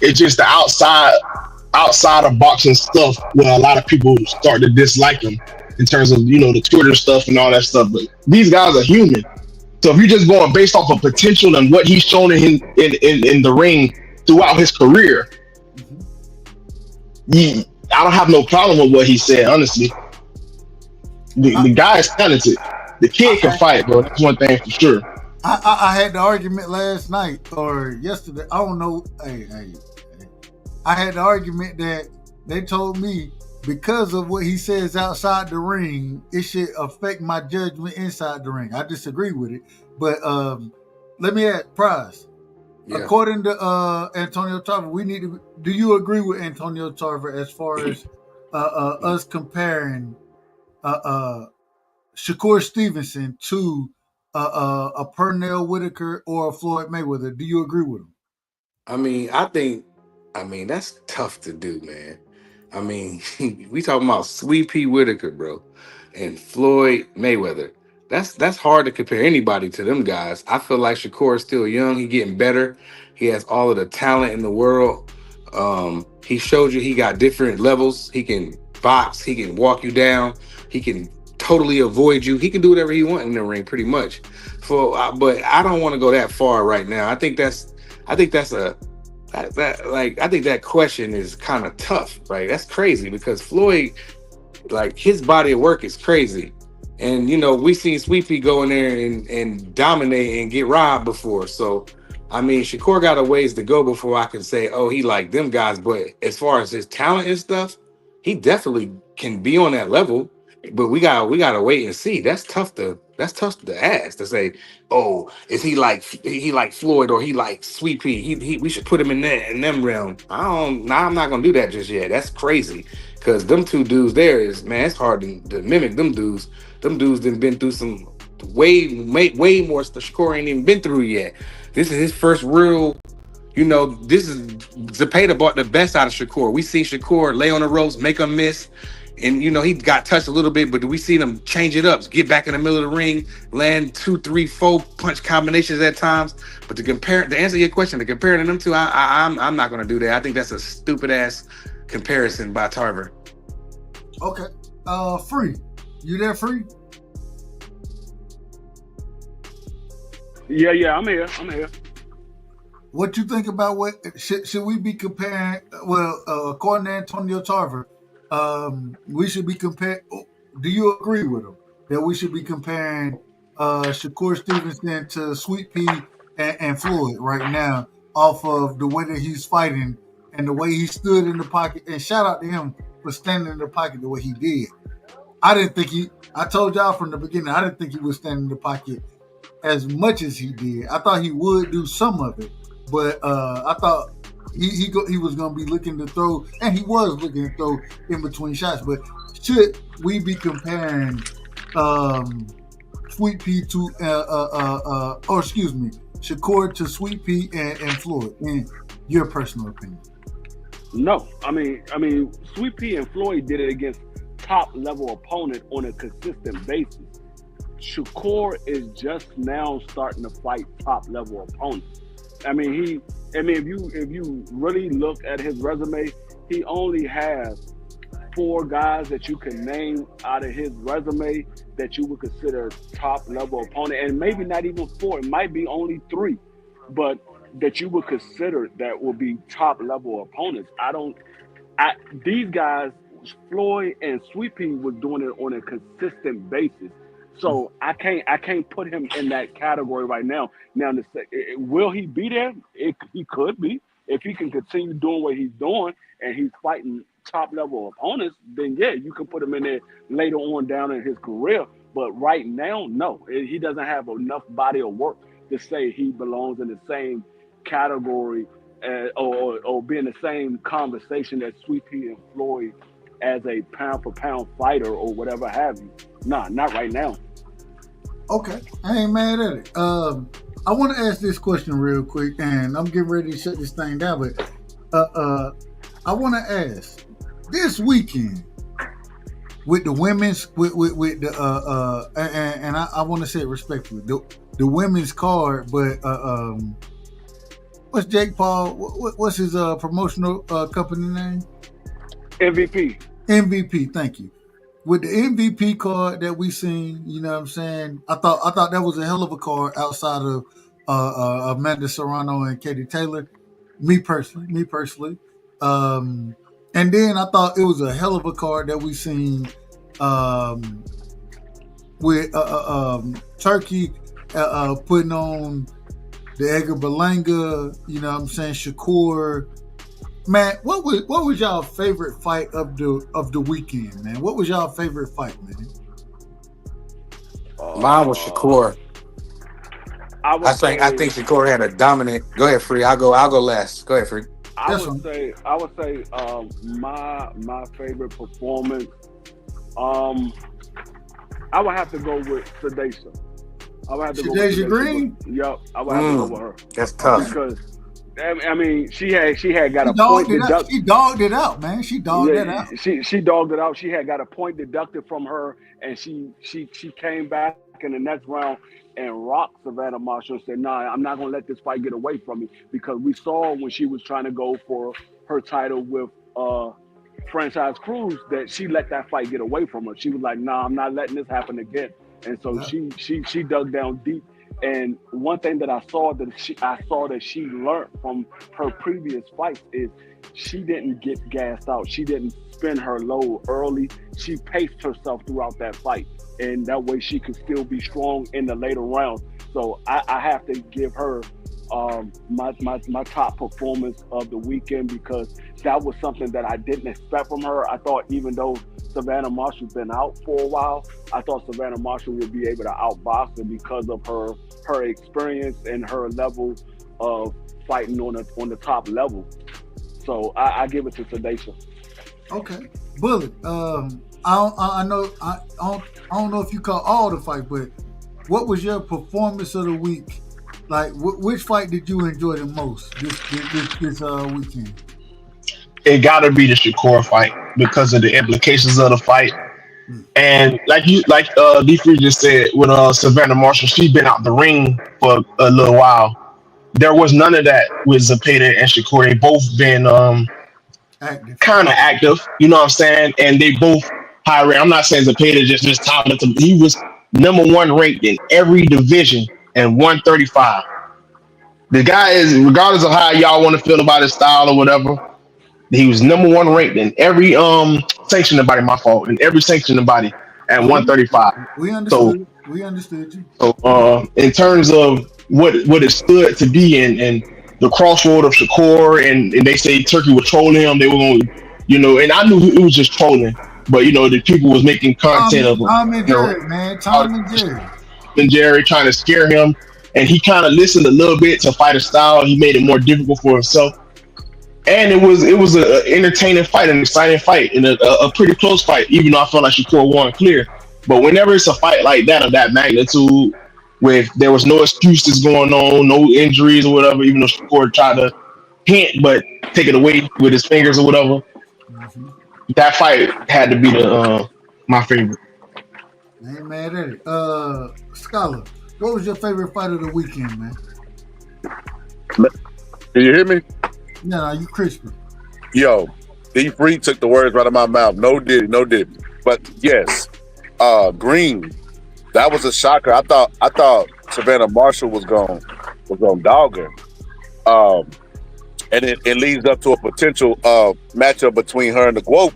It's just the outside of boxing stuff where a lot of people start to dislike him in terms of, the Twitter stuff and all that stuff. But these guys are human. So if you're just going based off of potential and what he's shown in the ring throughout his career, I don't have no problem with what he said, honestly. The guy is talented. The kid can fight, bro. That's one thing for sure. I had the argument last night or yesterday. I don't know. Hey. I had the argument that they told me because of what he says outside the ring, it should affect my judgment inside the ring. I disagree with it. But let me add, Prize. Yeah. According to Antonio Tarver, do you agree with Antonio Tarver as far as us comparing Shakur Stevenson to a Pernell Whitaker or a Floyd Mayweather? Do you agree with him? I mean, that's tough to do, man. I mean, we talking about Sweet Pea Whitaker, bro, and Floyd Mayweather. That's hard to compare anybody to them guys. I feel like Shakur is still young. He getting better. He has all of the talent in the world. He showed you he got different levels. He can box. He can walk you down. He can totally avoid you. He can do whatever he wants in the ring, pretty much. But I don't want to go that far right now. I think that question is kind of tough, right? That's crazy because Floyd, like, his body of work is crazy. And, we seen Sweet Pea go in there and dominate and get robbed before. So, I mean, Shakur got a ways to go before I can say, oh, he like them guys. But as far as his talent and stuff, he definitely can be on that level. But we gotta wait and see. That's tough to ask, to say, oh, is he like Floyd or he like Sweet Pea? We should put him in them realm. I'm not gonna do that just yet. That's crazy. Cause them two dudes there is, man, it's hard to mimic them dudes. Them dudes done been through some way more stuff Shakur ain't even been through yet. This is his first real, this is Zepeda brought the best out of Shakur. We see Shakur lay on the ropes, make him miss. And, he got touched a little bit, but we see them change it up, get back in the middle of the ring, land 2, 3, 4 punch combinations at times. But to answer your question, to compare to them two, I'm not going to do that. I think that's a stupid ass comparison by Tarver. Okay. Free. You there, Free? Yeah, I'm here. what you think about what should we be comparing? Well, according to Antonio Tarver, we should be comparing. Do you agree with him that we should be comparing Shakur Stevenson to Sweet Pea and Floyd right now off of the way that he's fighting and the way he stood in the pocket? And shout out to him for standing in the pocket the way he did. I told y'all from the beginning, I didn't think he was standing in the pocket as much as he did. I thought he would do some of it, but I thought he was going to be looking to throw, and he was looking to throw in between shots. But should we be comparing Sweet Pea to, Shakur to Sweet Pea and Floyd, in your personal opinion? No, I mean, Sweet Pea and Floyd did it against top level opponent on a consistent basis. Shakur is just now starting to fight top level opponents. If you really look at his resume, he only has 4 guys that you can name out of his resume that you would consider top level opponent, and maybe not even 4. It might be only 3, but that you would consider that will be top level opponents. These guys, Floyd and Sweet Pea, was doing it on a consistent basis. So I can't put him in that category right now. Now, will he be there? He could be. If he can continue doing what he's doing and he's fighting top level opponents, then yeah, you can put him in there later on down in his career. But right now, no, he doesn't have enough body of work to say he belongs in the same category or be in the same conversation as Sweet Pea and Floyd as a pound for pound fighter or whatever have you. Nah, not right now. Okay, I ain't mad at it. I want to ask this question real quick, and I'm getting ready to shut this thing down. But I want to ask, this weekend with the women's, with the and I want to say it respectfully, the women's card. But what's Jake Paul? What's his promotional company name? MVP. Thank you. With the MVP card that we seen, you know what I'm saying? I thought that was a hell of a card outside of Amanda Serrano and Katie Taylor. Me personally. And then I thought it was a hell of a card that we seen with Turkey putting on the Edgar Berlanga, you know what I'm saying, Shakur. Man, what was y'all favorite fight of the weekend, man? What was y'all favorite fight, man? Mine was Shakur. I think Shakur had a dominant. Go ahead, Free. I'll go last. Go ahead, Free. I would say my favorite performance. I would have to go with Sedation. I would have to go with Sedation Green. Yep, I would have to go with her. That's tough because she had got a point deducted. She dogged it out, man. She dogged it out. She dogged it out. She had got a point deducted from her, and she came back in the next round and rocked Savannah Marshall and said, "Nah, I'm not gonna let this fight get away from me," because we saw when she was trying to go for her title with Franchise Cruz that she let that fight get away from her. She was like, "Nah, I'm not letting this happen again," and so she dug down deep. And one thing that I saw that she learned from her previous fights is she didn't get gassed out. She didn't spin her load early. She paced herself throughout that fight, and that way she could still be strong in the later rounds. So I have to give her my top performance of the weekend, because that was something that I didn't expect from her. I thought even though Savannah Marshall's been out for a while, I thought Savannah Marshall would be able to outbox her because of her experience and her level of fighting on the top level. So I give it to Sedation. Okay, Bullet. I don't know if you caught all the fight, but what was your performance of the week? Like, which fight did you enjoy the most this weekend? It got to be the Shakur fight because of the implications of the fight. And like D3 just said, with Savannah Marshall, she's been out the ring for a little while. There was none of that with Zepeda and Shakur. They both been kind of active, you know what I'm saying? And they both high ranked. I'm not saying Zepeda just top. He was number 1 ranked in every division and 135. The guy is, regardless of how y'all want to feel about his style or whatever, he was #1 ranked in every sanctioning body. My fault, in every sanctioning body at 135. We understood. We understood you. So, in terms of what it stood to be, and the crossroad of Shakur, and they say Turkey would troll him. They were going, and I knew it was just trolling, but the people was making content of Tom and Jerry, man. Tom and Jerry. And Jerry trying to scare him, and he kind of listened a little bit to fighter style. He made it more difficult for himself, and it was an entertaining fight, an exciting fight, and a pretty close fight. Even though I felt like Shakur won clear, but whenever it's a fight like that of that magnitude, with there was no excuses going on, no injuries or whatever, even though Shakur tried to hint but take it away with his fingers or whatever, that fight had to be my favorite. I ain't mad at it. Scholar, what was your favorite fight of the weekend, man? Can you hear me? No, you crispy. Yo, D-Free took the words right out of my mouth. No diddy. But yes, Green, that was a shocker. I thought Savannah Marshall was going dog her. And it leads up to a potential matchup between her and the Guope.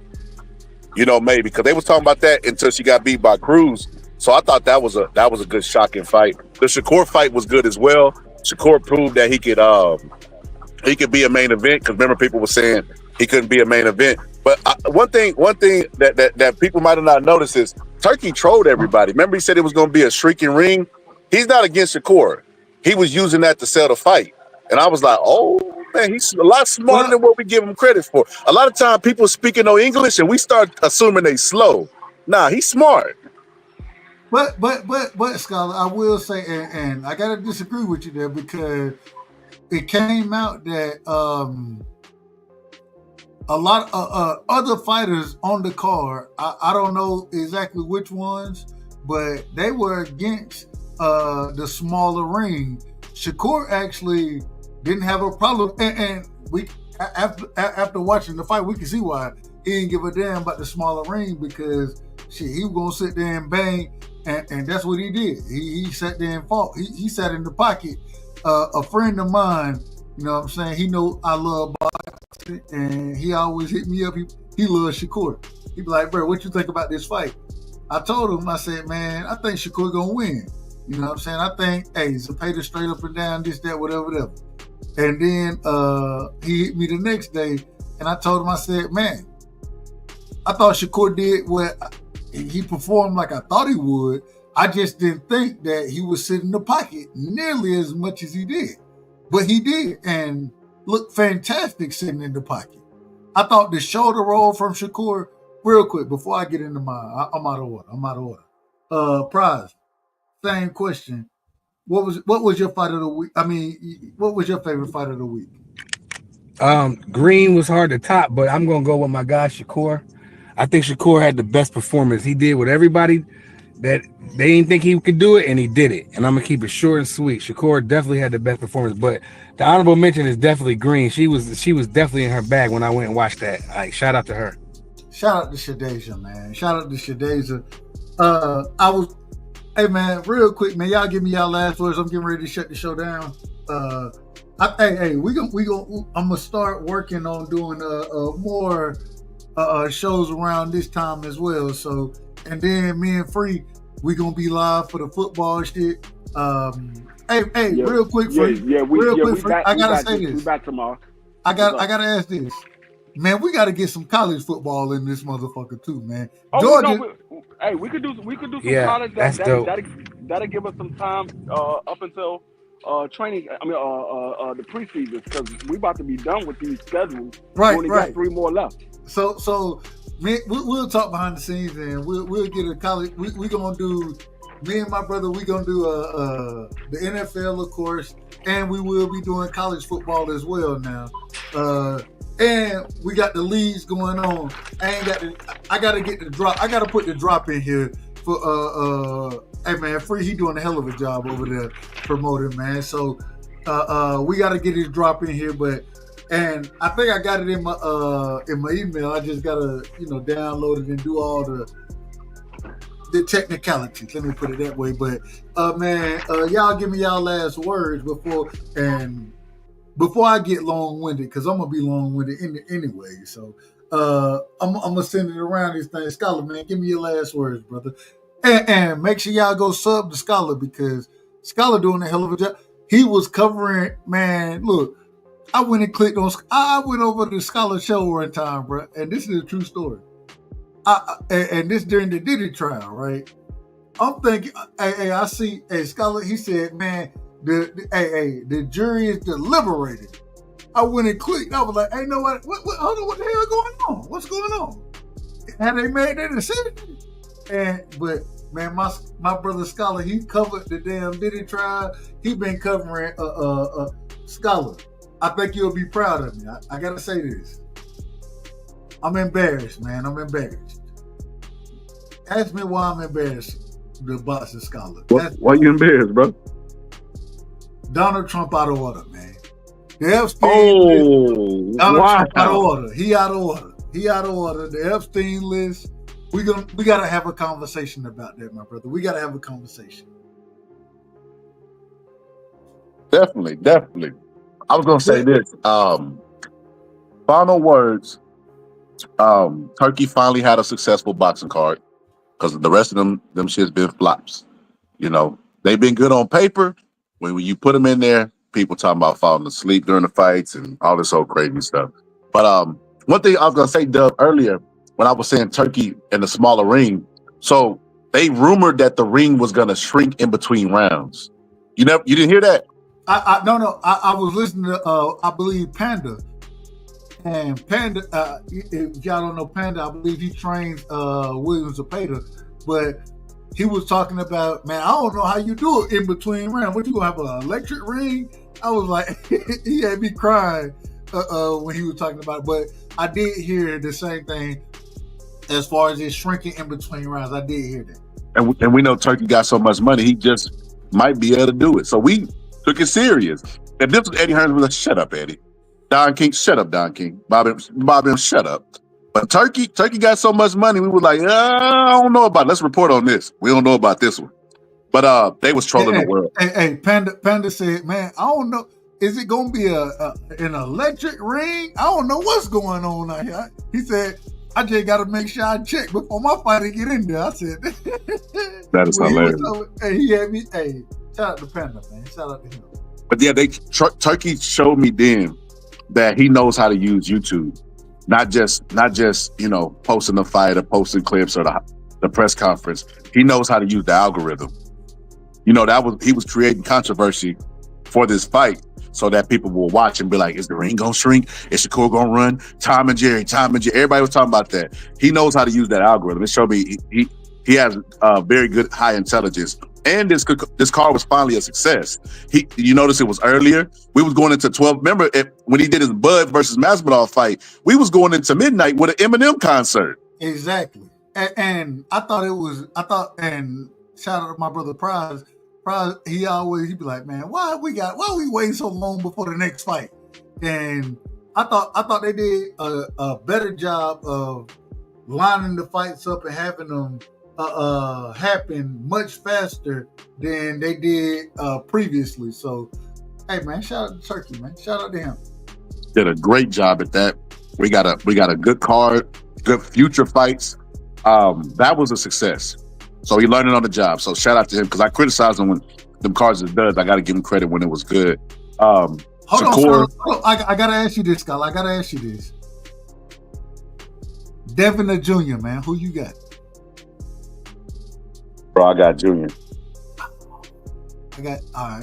Maybe because they was talking about that until she got beat by Cruz. So I thought that was a good shocking fight. The Shakur fight was good as well. Shakur proved that he could be a main event, because remember people were saying he couldn't be a main event. But one thing that people might have not noticed is Turkey trolled everybody. Remember he said it was going to be a shrieking ring. He's not against Shakur. He was using that to sell the fight, and I was like, oh. Man, he's a lot smarter than what we give him credit for. A lot of time people speaking no English and we start assuming they slow. Nah, he's smart. But Scholar, I will say, and I gotta disagree with you there, because it came out that a lot of other fighters on the card, I don't know exactly which ones, but they were against the smaller ring. Shakur actually didn't have a problem, and we after watching the fight, we can see why he didn't give a damn about the smaller ring, because he was gonna sit there and bang, and that's what he did. He sat there and fought. He sat in the pocket. A friend of mine, you know what I'm saying, he know I love boxing, and he always hit me up. He loves Shakur. He be like, bro, what you think about this fight? I told him, I said, man, I think Shakur gonna win. You know what I'm saying? I think, hey, Zepeda straight up and down, this, that, whatever. And then he hit me the next day, and I told him, I said, man, I thought Shakur did what he performed like I thought he would. I just didn't think that he would sit in the pocket nearly as much as he did. But he did, and looked fantastic sitting in the pocket. I thought the shoulder roll from Shakur, real quick, before I get into mine, I'm out of order. Prize, same question. What was your fight of the week? I mean, what was your favorite fight of the week? Green was hard to top, but I'm gonna go with my guy Shakur. I think Shakur had the best performance. He did with everybody that they didn't think he could do it, and he did it. And I'm gonna keep it short and sweet. Shakur definitely had the best performance, but the honorable mention is definitely Green. She was definitely in her bag when I went and watched that. Like, shout out to her. Shout out to Shadeja, man. Shout out to Shadeja. Hey man, real quick, man. Y'all give me y'all last words. I'm getting ready to shut the show down. I'm gonna start working on doing more shows around this time as well. So, and then me and Free, we gonna be live for the football shit. Real quick, Free. I gotta say this. We back tomorrow. I gotta ask this. Man, we gotta get some college football in this motherfucker too, man. Georgia. We could do some college. That's dope. That'll give us some time up until training. I mean, the preseason, because we about to be done with these schedules. Right, we only got 3 more left. So we'll talk behind the scenes, and we'll get a college. We gonna do. Me and my brother, we gonna do the NFL, of course, and we will be doing college football as well now. And we got the leagues going on. I gotta get the drop. I gotta put the drop in here for hey man, Free, he doing a hell of a job over there promoting, man. So we gotta get his drop in here, and I think I got it in my email. I just gotta download it and do all the the technicalities. Let me put it that way. But man, y'all give me y'all last words before I get long-winded, because I'm gonna be long-winded anyway. So I'm gonna send it around this thing. Scholar, man, give me your last words, brother. And make sure y'all go sub to Scholar, because Scholar doing a hell of a job. He was covering, man. Look, I went and clicked on. I went over to the Scholar show one time, bro, and this is a true story. And this during the Diddy trial, right? I'm thinking, I see a Scholar. He said, man, the jury is deliberated. I went and clicked. I was like, hey, no, what? Hold on, what the hell going on? What's going on? Had they made that decision? But man, my brother Scholar, he covered the damn Diddy trial. He been covering Scholar. I think you'll be proud of me. I gotta say this. I'm embarrassed, man. I'm embarrassed. Ask me why I'm embarrassed. The boxing Scholar. Why you embarrassed, bro? Donald Trump out of order, man. The Epstein list, Donald Trump out of order. He out of order. He out of order. The Epstein list. We gotta have a conversation about that, my brother. We gotta have a conversation. Definitely. I was gonna say this. Final words. Turkey finally had a successful boxing card, because the rest of them shit's been flops. You know, they've been good on paper. When you put them in there, people talking about falling asleep during the fights and all this old crazy stuff. But one thing I was gonna say, Dub, earlier when I was saying Turkey in the smaller ring, so they rumored that the ring was gonna shrink in between rounds. You didn't hear that? No. I was listening to I believe Panda. And Panda, if y'all don't know Panda, I believe he trains Williams Zepeda, but he was talking about, man, I don't know how you do it in between rounds. What, you gonna have an electric ring? I was like, he had me crying when he was talking about it. But I did hear the same thing as far as it shrinking in between rounds. I did hear that. And we know Turkey got so much money, he just might be able to do it. So we took it serious. If this was Eddie Hearn, we'd be like, shut up, Eddie. Don King, shut up, Don King. Bob, shut up. But Turkey got so much money, we were like, I don't know about it. Let's report on this. We don't know about this one. But they was trolling the world. Hey, Panda said, man, I don't know. Is it gonna be an electric ring? I don't know what's going on out here. He said, I just gotta make sure I check before my fighter get in there. I said, that is hilarious. He had me. Hey, shout out to Panda, man. Shout out to him. But yeah, Turkey showed me then that he knows how to use YouTube, not just posting the fight or posting clips or the press conference. He knows how to use the algorithm. He was creating controversy for this fight so that people will watch and be like, is the ring gonna shrink? Is Shakur gonna run? Tom and Jerry. Everybody was talking about that. He knows how to use that algorithm. It showed me he has very good high intelligence. And this card was finally a success. You notice it was earlier. We was going into 12. Remember when he did his Bud versus Masvidal fight? We was going into midnight with an Eminem concert. Exactly. And I thought, and shout out to my brother Prize. Prize, he'd be like, man, why we waiting so long before the next fight? And I thought they did a better job of lining the fights up and having them happen much faster than they did previously. So, hey man, shout out to Turkey, man. Shout out to him. Did a great job at that. We got a good card, good future fights. That was a success. So he learned it on the job. So shout out to him, because I criticized him when them cards it does. I got to give him credit when it was good. Hold on. I gotta ask you this, Kyle. I gotta ask you this. Devin the Jr., man, who you got? Bro, I got Junior. All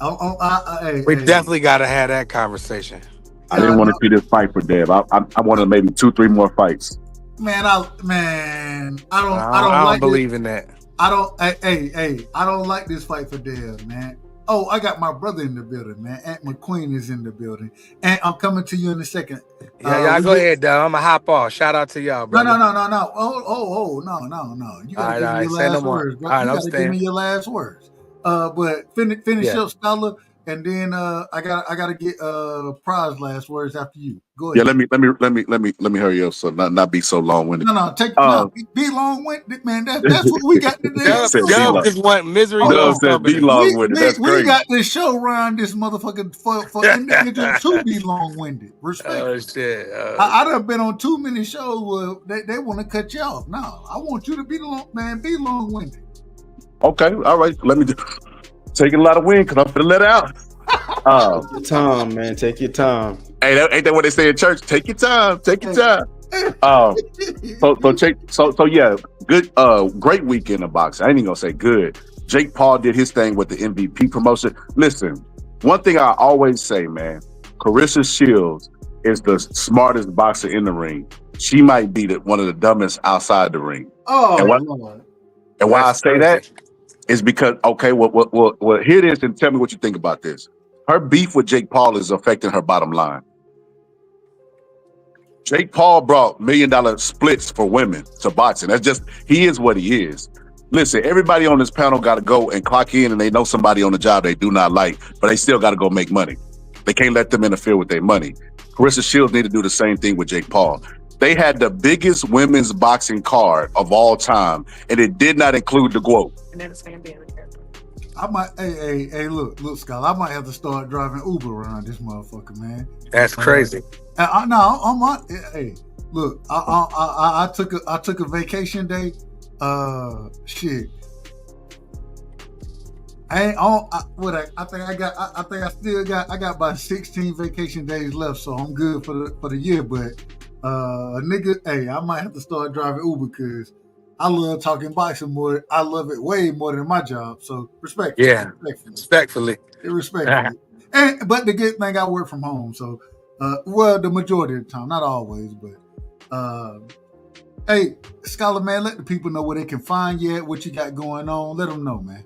right. We definitely got to have that conversation. I didn't want to see this fight for Dev. I wanted maybe 2-3 more fights. Man, I don't believe in that. I don't like this fight for Dev, man. Oh, I got my brother in the building, man. Aunt McQueen is in the building. And I'm coming to you in a second. Y'all go ahead, Doug. I'm going to hop off. Shout out to y'all, bro. No. Oh, no. You got to give me your last words, bro. You got to give me your last words. But finish up, Scholar, and then I gotta get Prize last words after you. Go Yeah, ahead. let me hurry up so not be so long winded. No, be long winded, man. That's what we got today. Dub just want misery. Dub said be long winded. That's we crazy. got this show around this motherfucker for individuals to be long winded. Respect. Oh shit! I done been on too many shows where they want to cut you off. No, I want you to be be long winded. Okay, all right. Let me just taking a lot of wind because I'm finna let it out. Take your time, man. Take your time. Hey, ain't that what they say in church? Take your time. Take your time. So yeah, good. Great weekend of boxing. I ain't even gonna say good. Jake Paul did his thing with the MVP promotion. Listen, one thing I always say, man, Clarissa Shields is the smartest boxer in the ring. She might be one of the dumbest outside the ring. Oh, and why I say that is because, okay, well, hear this and tell me what you think about this. Her beef with Jake Paul is affecting her bottom line. Jake Paul brought $1 million splits for women to boxing. He is what he is. Listen, everybody on this panel got to go and clock in, and they know somebody on the job they do not like, but they still got to go make money. They can't let them interfere with their money. Clarissa Shields need to do the same thing with Jake Paul. They had the biggest women's boxing card of all time, and it did not include the GOAT. I might, hey, look, Scott, I might have to start driving Uber around this motherfucker, man. That's crazy. Hey, look, I took a vacation day. Shit. I got about 16 vacation days left, so I'm good for the year. But nigga, hey, I might have to start driving Uber because I love talking boxing more. I love it way more than my job. So respectfully. Yeah, respectfully. But the good thing, I work from home, so the majority of the time, not always, but hey, Scholar, man, let the people know where they can find you at, what you got going on. Let them know, man.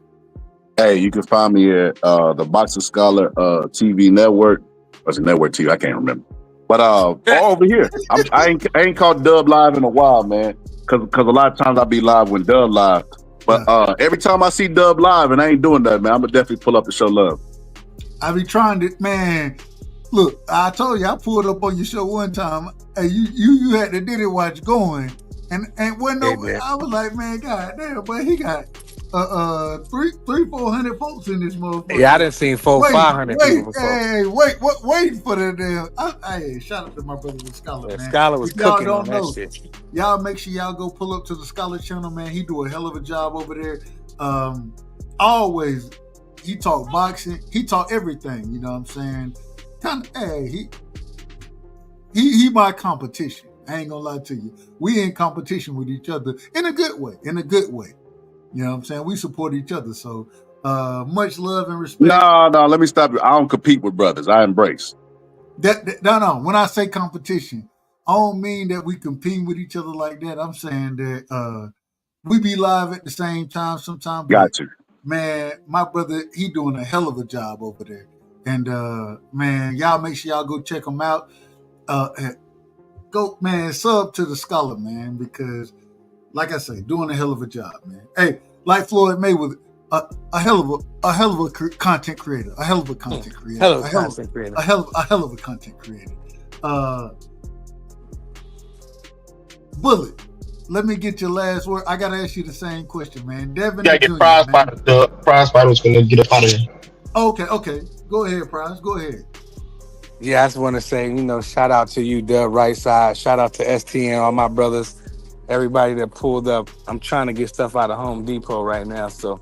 Hey, you can find me at the Boxing Scholar TV network. What's the network TV? I can't remember. But over here, I ain't called Dub live in a while, man. Cause a lot of times I be live when Dub live. But every time I see Dub live and I ain't doing that, man, I'm gonna definitely pull up and show love. I be trying to, man. Look, I told you I pulled up on your show one time. Hey, you had the Diddy watch going, and when I was like, man, god damn, but he got 400 folks in this motherfucker. Yeah, I done seen 500 people before. Hey, wait for the damn. Hey, shout out to my brother with Scholar, man. Scholar was cooking on that shit. Y'all make sure y'all go pull up to the Scholar channel, man. He do a hell of a job over there. Always, he talk boxing. He talk everything. You know what I'm saying? Hey, he my competition. I ain't gonna lie to you. We in competition with each other in a good way. You know what I'm saying? We support each other. So much love and respect. No, let me stop you. I don't compete with brothers. I embrace. No. When I say competition, I don't mean that we compete with each other like that. I'm saying that we be live at the same time sometimes. Got you. Man, my brother, he doing a hell of a job over there. And man, y'all make sure y'all go check him out. Go, man, sub to the Scholar, man, because like I say, doing a hell of a job, man. Hey, like Floyd Mayweather, a hell of a content creator. A hell of a content creator. A hell of a content creator. Bullet, let me get your last word. I gotta ask you the same question, man. Devin, yeah, get prize fighter. The prize fighter was gonna get up out of here. Okay. Go ahead, Prize. Go ahead. Yeah, I just want to say, shout out to you, Dub Rightside. Shout out to STN, all my brothers, everybody that pulled up. I'm trying to get stuff out of Home Depot right now, so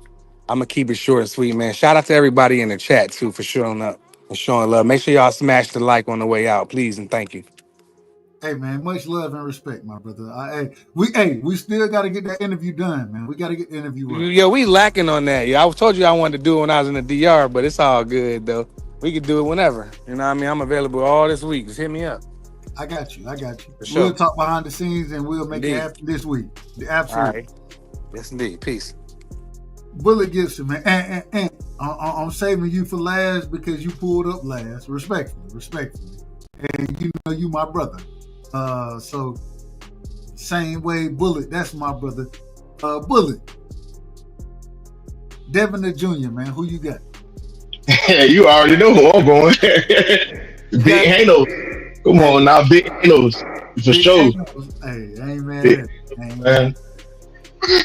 I'm going to keep it short and sweet, man. Shout out to everybody in the chat, too, for showing up and showing love. Make sure y'all smash the like on the way out, please, and thank you. Hey, man, much love and respect, my brother. We still got to get that interview done, man. We got to get the interview right. Yo, we lacking on that. I told you I wanted to do it when I was in the DR, but it's all good, though. We could do it whenever. You know what I mean? I'm available all this week. Just hit me up. I got you. For sure. We'll talk behind the scenes and we'll make it happen this week. Absolutely. All right. Yes, indeed. Peace. Bullet Gibson, man. And I'm saving you for last because you pulled up last. Respectfully. And you my brother. So same way, Bullet, that's my brother. Bullet. Devin the Jr., man, who you got? Yeah, you already know who I'm going. Big Hanos. Come on now, Big Hanos. For sure. Hey, I ain't mad at it.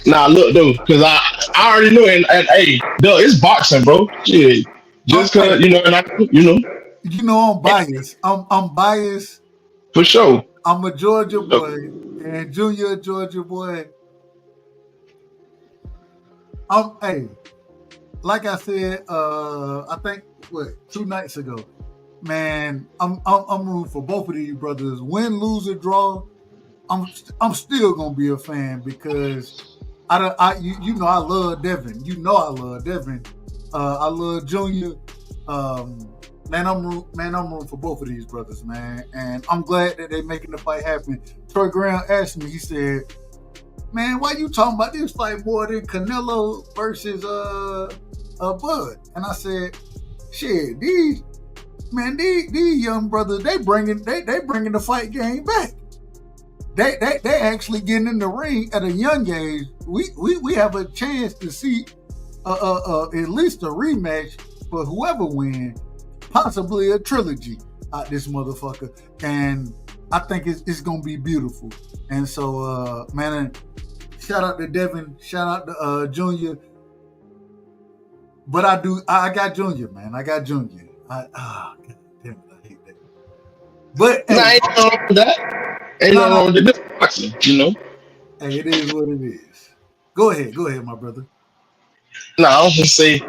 Nah, look, though, because I already know, and hey, duh, it's boxing, bro. Shit. Just because, you know, and You know I'm biased. I'm biased. For sure. I'm a Georgia boy, and Junior a Georgia boy. Hey, like I said, I think 2 nights ago, man, I'm rooting for both of these brothers. Win, lose, or draw, I'm still gonna be a fan because you know I love Devin. You know I love Devin. I love Junior. Man, I'm rooting for both of these brothers, man, and I'm glad that they're making the fight happen. Troy Graham asked me, he said, "Man, why you talking about this fight more than Canelo versus Bud?" And I said, "Shit, these young brothers, they bringing the fight game back. They actually getting in the ring at a young age. We have a chance to see at least a rematch for whoever wins, possibly a trilogy out this motherfucker. And I think it's gonna be beautiful. And so, man, shout out to Devin, shout out to Junior. But I got Junior, man. I got Junior. God damn it, I hate that. But hey, ain't nothing wrong with that. Ain't nothing wrong with this boxing, you know. Hey, it is what it is. Go ahead, my brother. No, I was just say,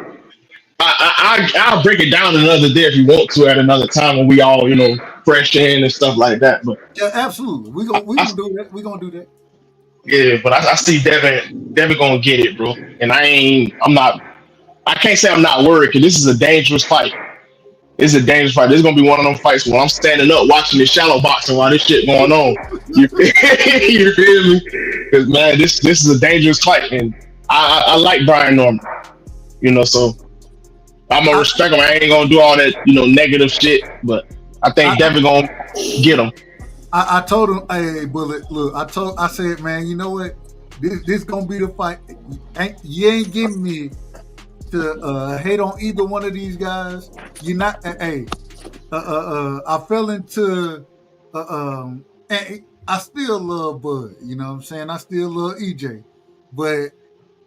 I'll break it down another day if you want to at another time when we all, you know, fresh in and stuff like that. But yeah, absolutely, we gonna do that. We gonna do that. Yeah, but I see Devin gonna get it, bro. And I can't say I'm not worried because this is a dangerous fight. This is a dangerous fight. This is gonna be one of them fights where I'm standing up watching the shallow boxing while this shit going on. You feel me? Because man, this is a dangerous fight, and I like Brian Norman. You know, so I'm gonna respect him. I ain't gonna do all that, you know, negative shit. But I think Devin gonna get him. I told him, hey, Bullet, look, I said, man, you know what? This gonna be the fight. You ain't getting me to hate on either one of these guys. You're not. Hey, I fell into, and I still love Bud. You know what I'm saying? I still love EJ, but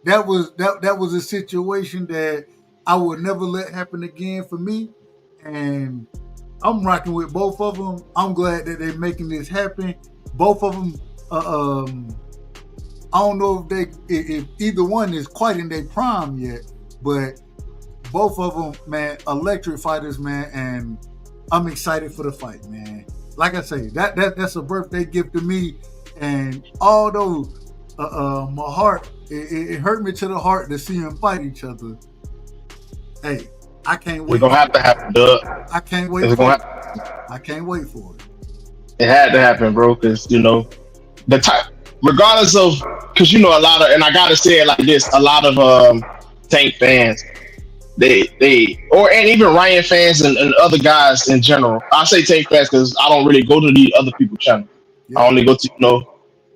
that was a situation that I would never let happen again for me, and I'm rocking with both of them. I'm glad that they're making this happen. Both of them. I don't know if either one is quite in their prime yet, but both of them, man, electric fighters, man, and I'm excited for the fight, man. Like I say, that's a birthday gift to me, and although my heart, it hurt me to the heart to see them fight each other. Hey, I can't wait. It's gonna have to happen, Doug. I can't wait for it. I can't wait for it. It had to happen, bro, because, you know, the type, regardless of, because, you know, a lot of, and I gotta say it like this, a lot of Tank fans, and even Ryan fans and other guys in general. I say Tank fans because I don't really go to the other people's channel. Yeah. I only go to, you know,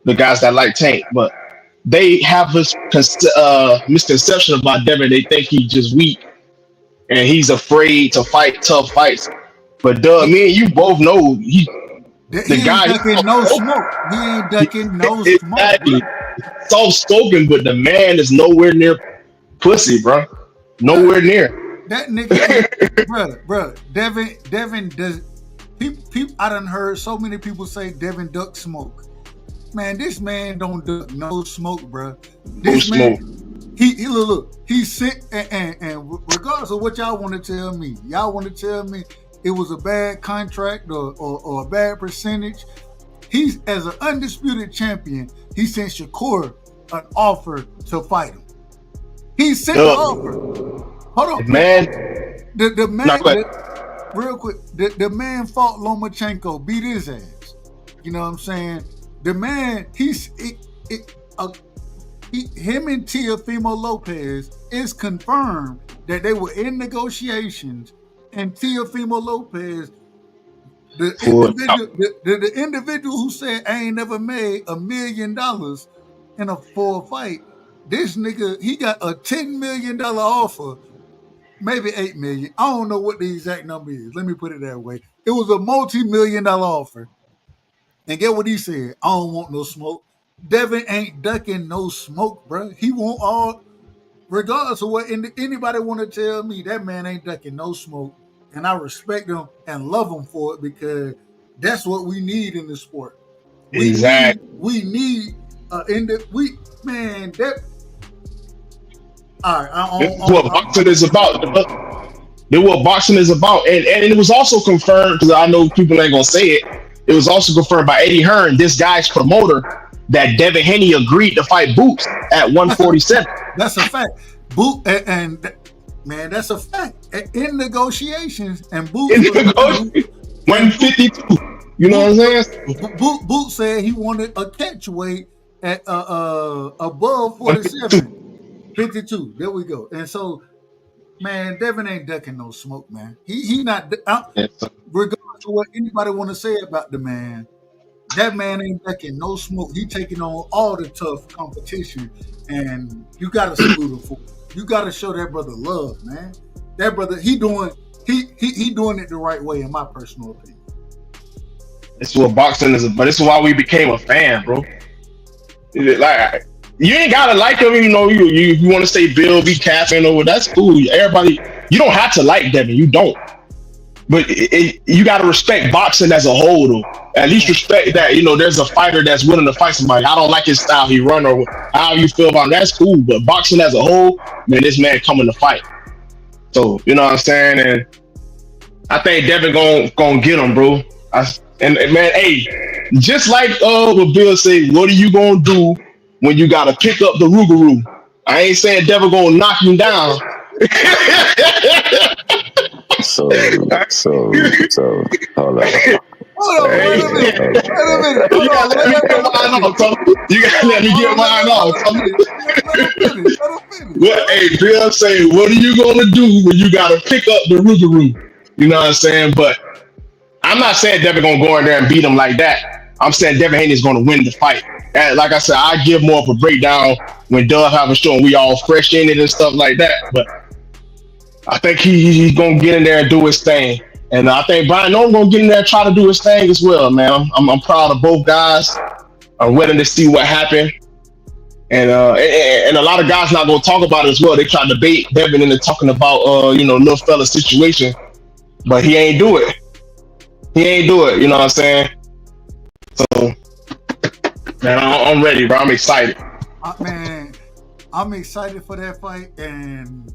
the guys that like Tank, but they have this misconception about Devin. They think he's just weak and he's afraid to fight tough fights. But Doug, me and you both know the guy ain't ducking no smoke. He ain't ducking no smoke. Exactly. Soft spoken, but the man is nowhere near pussy, bro. Nowhere near. That nigga, bro. Devin does. People, I done heard so many people say Devin duck smoke. Man, this man don't duck no smoke, bro. This man, he look. He's sick, and regardless of what y'all want to tell me, it was a bad contract or a bad percentage. He's, as an undisputed champion, he sent Shakur an offer to fight him. He sent an offer. Hold on, man. The man, real quick, the man fought Lomachenko, beat his ass. You know what I'm saying? The man, him and Teofimo Lopez is confirmed that they were in negotiations, and Teofimo Lopez, the individual who said I ain't never made $1 million for a fight, this nigga, he got a $10 million offer maybe 8 million. I don't know what the exact number is. Let me put it that way. It was a multi-million-dollar offer. And get what he said. I don't want no smoke. Devin ain't ducking no smoke, bro. He want all, regardless of what anybody want to tell me, that man ain't ducking no smoke. And I respect him and love him for it because that's what we need in the sport. Exactly. We need man, that. All right, This is what boxing is about. This is what boxing is about, and it was also confirmed because I know people ain't gonna say it. It was also confirmed by Eddie Hearn, this guy's promoter, that Devin Haney agreed to fight Boots at 147. That's a fact. And man, that's a fact. In negotiations, and Boots 152. You know what I'm saying? Boots said he wanted a catch weight at above 47, 52. There we go. And so, man, Devin ain't ducking no smoke, man. He not. Regardless of what anybody want to say about the man, that man ain't ducking no smoke. He taking on all the tough competition, and you got to salute him for it. You got to show that brother love, man. That brother, he doing it the right way, in my personal opinion. This is what boxing is, but this is why we became a fan, bro. Like, you ain't gotta like him, you know. You want to say Bill be capping over, that's cool. Everybody, you don't have to like Devin, you don't. But you got to respect boxing as a whole, though. At least respect that, you know, there's a fighter that's willing to fight somebody. I don't like his style he run or how you feel about him. That's cool. But boxing as a whole, man, this man coming to fight. So, you know what I'm saying? And I think Devin gonna get him, bro. And man, hey, just like what Bill said, what are you gonna do when you gotta pick up the Rougarou? I ain't saying Devin gonna knock him down. So hold on. Hold on, wait a minute. You gotta let me get mine off. You gotta let me get mine off. Well, hey, Bill say, what are you gonna do when you gotta pick up the Rougarou? You know what I'm saying? But I'm not saying Devin gonna go in there and beat him like that. I'm saying Devin Haney is gonna win the fight. And like I said, I give more of a breakdown when Doug have a show and we all fresh in it and stuff like that. But I think he's gonna get in there and do his thing. And I think Brian Norman gonna get in there and try to do his thing as well, man. I'm proud of both guys. I'm waiting to see what happened. And a lot of guys not gonna talk about it as well. They try to bait Devin into talking about little fella situation, but he ain't do it. He ain't do it. You know what I'm saying? So, man, I'm ready, bro. I'm excited. Man, I'm excited for that fight, and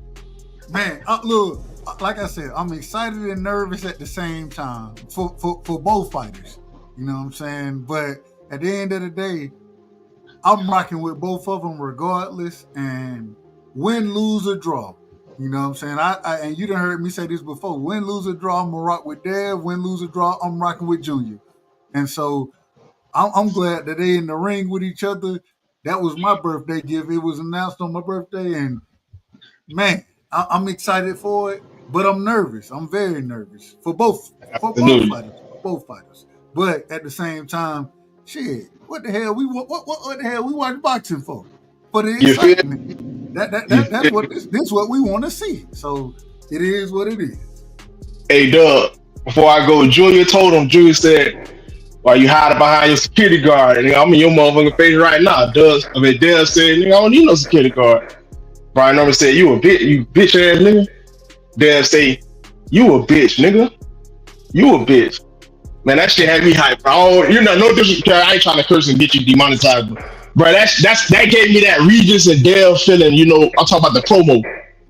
man, look, like I said, I'm excited and nervous at the same time for both fighters. You know what I'm saying? But at the end of the day, I'm rocking with both of them regardless, and win, lose, or draw. You know what I'm saying? I and you done heard me say this before. Win, lose, or draw, I'm gonna rock with Dev. Win, lose, or draw, I'm rocking with Junior. And so I'm glad that they in the ring with each other. That was my birthday gift. It was announced on my birthday, and man, I'm excited for it, but I'm nervous. I'm very nervous for both fighters. But at the same time, shit, what the hell what the hell we watch boxing for? For the excitement. That's what this what we want to see. So it is what it is. Hey Doug, before I go, Junior said, "Why you hiding behind your security guard?" And I'm in your motherfucking face right now. Dev said, "Nigga, I don't need no security guard." Brian Norman said, "You a bitch, you bitch ass nigga." Dev say, "You a bitch, nigga. You a bitch." Man, that shit had me hyped, bro. No disrespect. I ain't trying to curse and get you demonetized, bro. That gave me that Regis and Dale feeling. I'm talking about the promo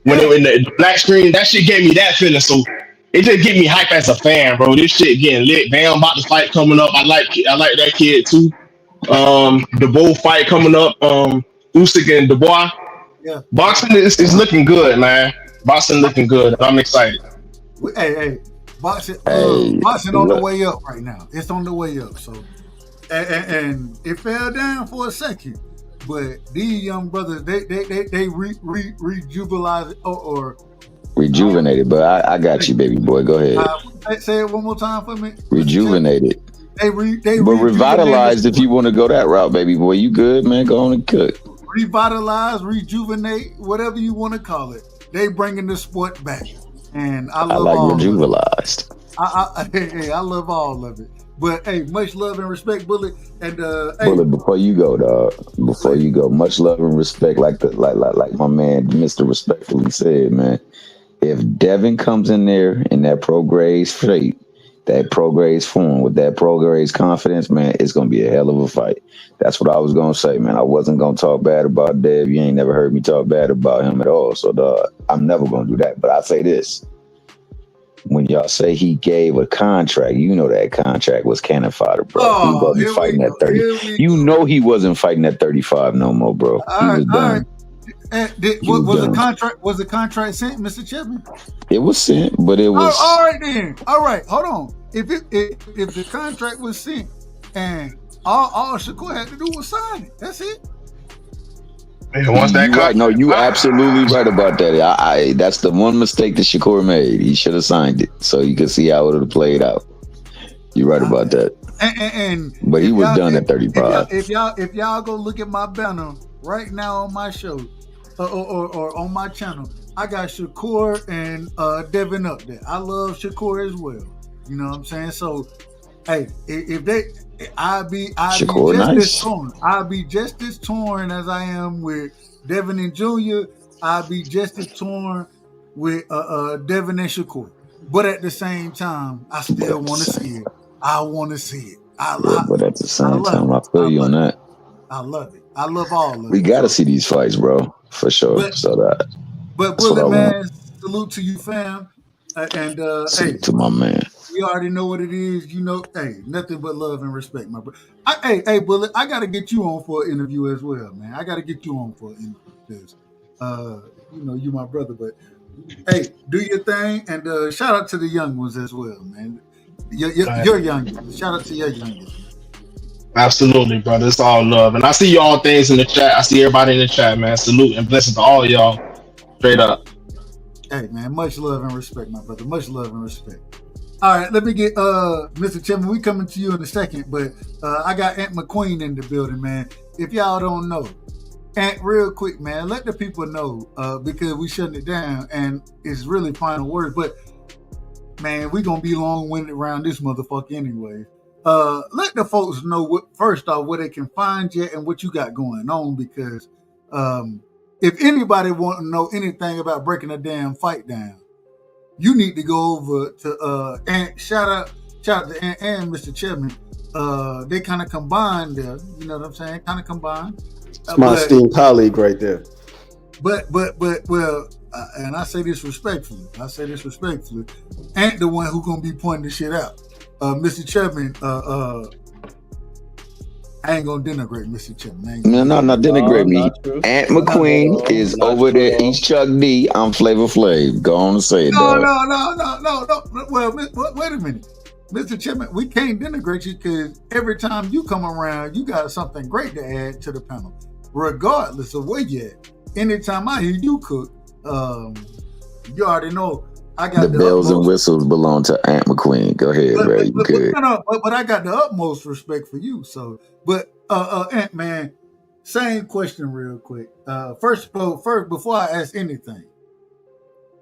when they were in the black screen. That shit gave me that feeling. So it just get me hype as a fan, bro. This shit getting lit. Bam, about the fight coming up. I like that kid too. The Bull fight coming up. Usyk and Dubois. Yeah. Boxing is looking good, man. Boxing looking good. I'm excited. Hey. Boxing on the way up right now. It's on the way up. So, and it fell down for a second, but these young brothers, they rejuvenated or rejuvenated. But I got you, baby boy. Go ahead. Say it one more time for me. Rejuvenated. But revitalized if you want to go that route, baby boy. You good, man? Go on and cook. Revitalize, rejuvenate, whatever you want to call it. they bringing the sport back, and I love like all rejuvenized. of it. I love all of it. But hey, much love and respect, Bullet. And Bullet, before you go, dog. Before you go, much love and respect, like my man Mr. Respectfully said, man. If Devin comes in there in that pro grade straight, that pro grades form with that pro grades confidence, man, it's gonna be a hell of a fight. That's what I was gonna say, man. I wasn't gonna talk bad about Dev. You ain't never heard me talk bad about him at all. So dog, I'm never gonna do that. But I say this. When y'all say he gave a contract, you know that contract was cannon fodder, bro. He wasn't fighting at 30. You know he wasn't fighting at 35 no more, bro. He was done. Was the contract sent, Mr. Chipman? It was sent, but it was all right then. All right, hold on. If the contract was sent and all Shakur had to do was sign it, that's it. And once that right, no, you absolutely right about that. I that's the one mistake that Shakur made. He should have signed it so you could see how it would have played out. You're right about that. But he was done at 35. If y'all go look at my banner right now on my show or on my channel, I got Shakur and Devin up there. I love Shakur as well. You know what I'm saying? So, hey, I'll be just as torn. I'll be just as torn as I am with Devin and Junior. I'll be just as torn with Devin and Shakur. But at the same time, I still want to see it. I want to see it. But at the same time, I feel you on that. I love it. I love all of it. We got to see these fights, bro, for sure. But Bullet, man, salute to you, fam. And salute to my man. You already know what it is. You know, hey, nothing but love and respect, my bro. Hey, Bullet, I got to get you on for an interview as well, man. I got to get you on for an interview because, you know, you my brother. But, hey, do your thing. And shout out to the young ones as well, man. Your youngest. Shout out to your youngest. Absolutely, brother. It's all love. And I see y'all things in the chat. I see everybody in the chat, man. Salute and blessings to all of y'all. Straight up. Hey, man, much love and respect, my brother. Much love and respect. All right, let me get Mr. Chipman. We coming to you in a second, but I got Ant McQueen in the building, man. If y'all don't know, Ant, real quick, man, let the people know because we shutting it down and it's really final words. But man, we gonna be long-winded around this motherfucker anyway. Let the folks know first off where they can find you and what you got going on because if anybody want to know anything about breaking a damn fight down, you need to go over to Ant. Shout out to Ant and Mr. Chipman. They kind of combined there. You know what I'm saying? Kind of combined. It's my esteemed colleague right there. But well, and I say this respectfully. Ant the one who gonna be pointing this shit out. Mr. Chipman, I ain't gonna denigrate Mr. Chipman. No, not denigrate me. Ant McQueen is over there. He's Chuck D. I'm Flavor Flav. Go on and say it, dog. No. Well, wait a minute. Mr. Chipman, we can't denigrate you because every time you come around, you got something great to add to the panel, regardless of where you at. Anytime I hear you cook, you already know I got the bells and whistles belong to Ant McQueen. Go ahead, Ray. You good. But I got the utmost respect for you. So, but Ant, man, same question real quick. First, before I ask anything,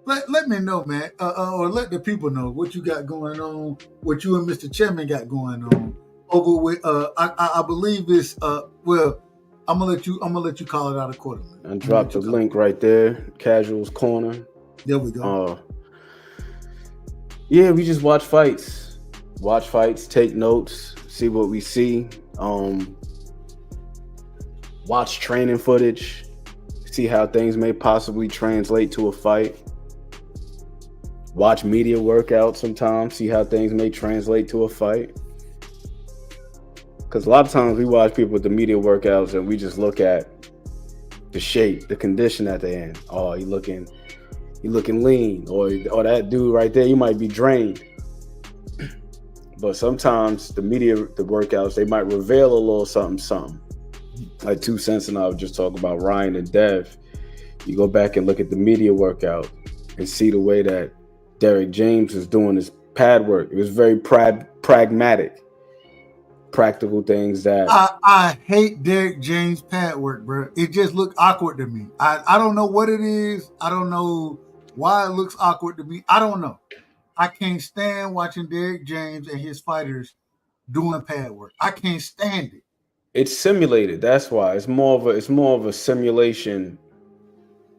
let me know, man, or let the people know what you got going on, what you and Mr. Chipman got going on over with. I believe it's well. I'm gonna let you call it out accordingly. And drop the link right there, Casuals Corner. There we go. Yeah, we just watch fights, take notes, see what we see. Watch training footage, see how things may possibly translate to a fight. Watch media workouts sometimes, see how things may translate to a fight. Because a lot of times we watch people with the media workouts and we just look at the shape, the condition that they're in. Oh, you looking lean, or that dude right there, you might be drained. But sometimes the workouts, they might reveal a little something. Like 2 Cents and I was just talking about Ryan and Dev. You go back and look at the media workout and see the way that Derek James was doing his pad work. It was very pragmatic. practical things that I hate Derrick James' pad work, bro. It just looked awkward to me. I don't know what it is. I don't know why it looks awkward to me. I don't know. I can't stand watching Derrick James and his fighters doing pad work. I can't stand it. it's simulated. That's why it's more of a simulation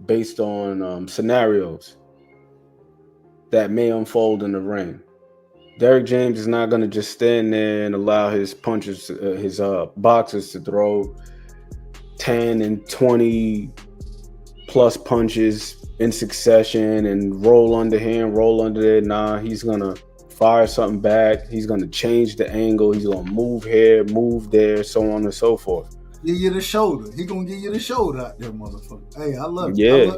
based on scenarios that may unfold in the ring. Derrick James is not going to just stand there and allow his punches, his boxers to throw 10 and 20 plus punches in succession and roll underhand, roll under there. Nah, he's going to fire something back. He's going to change the angle. He's going to move here, move there, so on and so forth. Give you the shoulder. He going to give you the shoulder out there, motherfucker. Hey, I love it. Yeah.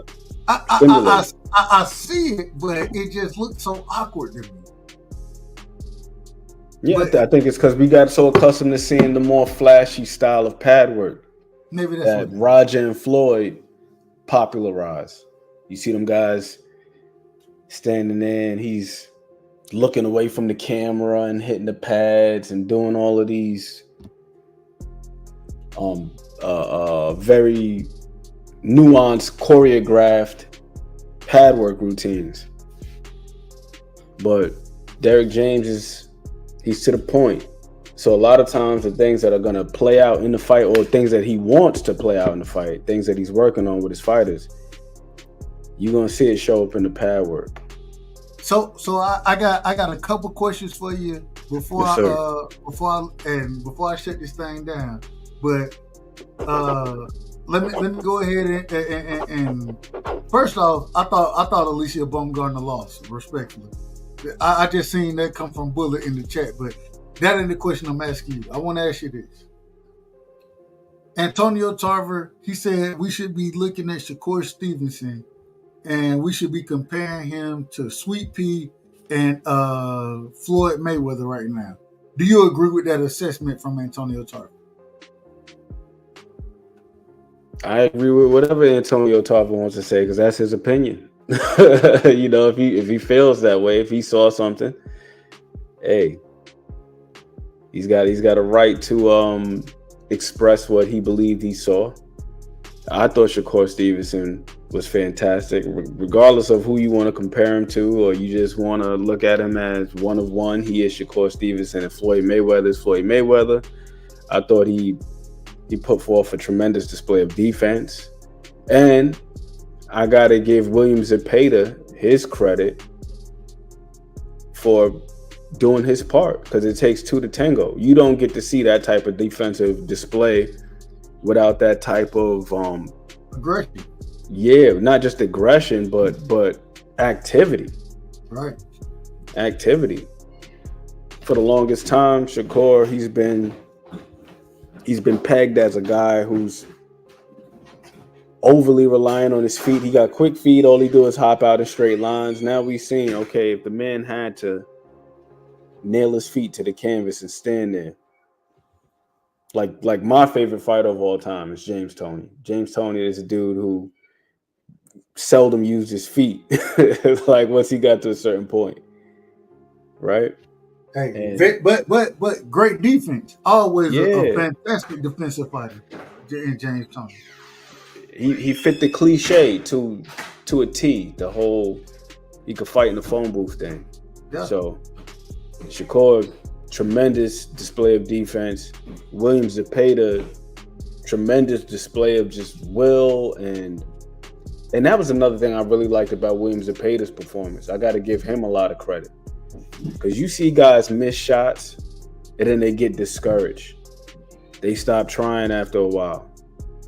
I see it, but it just looks so awkward to me. Yeah, I think it's because we got so accustomed to seeing the more flashy style of pad work Maybe that's that Roger and Floyd popularized. You see them guys standing there and he's looking away from the camera and hitting the pads and doing all of these very nuanced, choreographed pad work routines. But Derrick James he's to the point. So a lot of times the things that are going to play out in the fight, or things that he wants to play out in the fight, things that he's working on with his fighters, you're going to see it show up in the pad work. So I got a couple questions for you before I shut this thing down. But let me go ahead and first off, I thought Alicia Baumgartner lost, respectfully. I just seen that come from Bullet in the chat, but that ain't the question I'm asking you. I want to ask you this. Antonio Tarver, he said we should be looking at Shakur Stevenson and we should be comparing him to Sweet Pea and Floyd Mayweather right now. Do you agree with that assessment from Antonio Tarver? I agree with whatever Antonio Tarver wants to say because that's his opinion. You know, if he feels that way, if he saw something, hey, he's got a right to express what he believed he saw. I thought Shakur Stevenson was fantastic, regardless of who you want to compare him to, or you just want to look at him as one of one. He is Shakur Stevenson, and Floyd Mayweather is Floyd Mayweather. I thought he put forth a tremendous display of defense, and I gotta give William Zepeda his credit for doing his part, because it takes two to tango. You don't get to see that type of defensive display without that type of aggression. Yeah, not just aggression, but activity. Right. Activity. For the longest time, Shakur, he's been pegged as a guy who's overly reliant on his feet. He got quick feet. All he do is hop out in straight lines. Now we've seen, okay, if the man had to nail his feet to the canvas and stand there. Like my favorite fighter of all time is James Toney. James Toney is a dude who seldom used his feet. Like once he got to a certain point. Right? Hey, but great defense. Always a fantastic defensive fighter in James Toney. He fit the cliche to a T. The whole he could fight in the phone booth thing. Yeah. So Shakur, tremendous display of defense. William Zepeda, tremendous display of just will, and that was another thing I really liked about William Zepeda's performance. I got to give him a lot of credit, because you see guys miss shots and then they get discouraged. They stop trying after a while.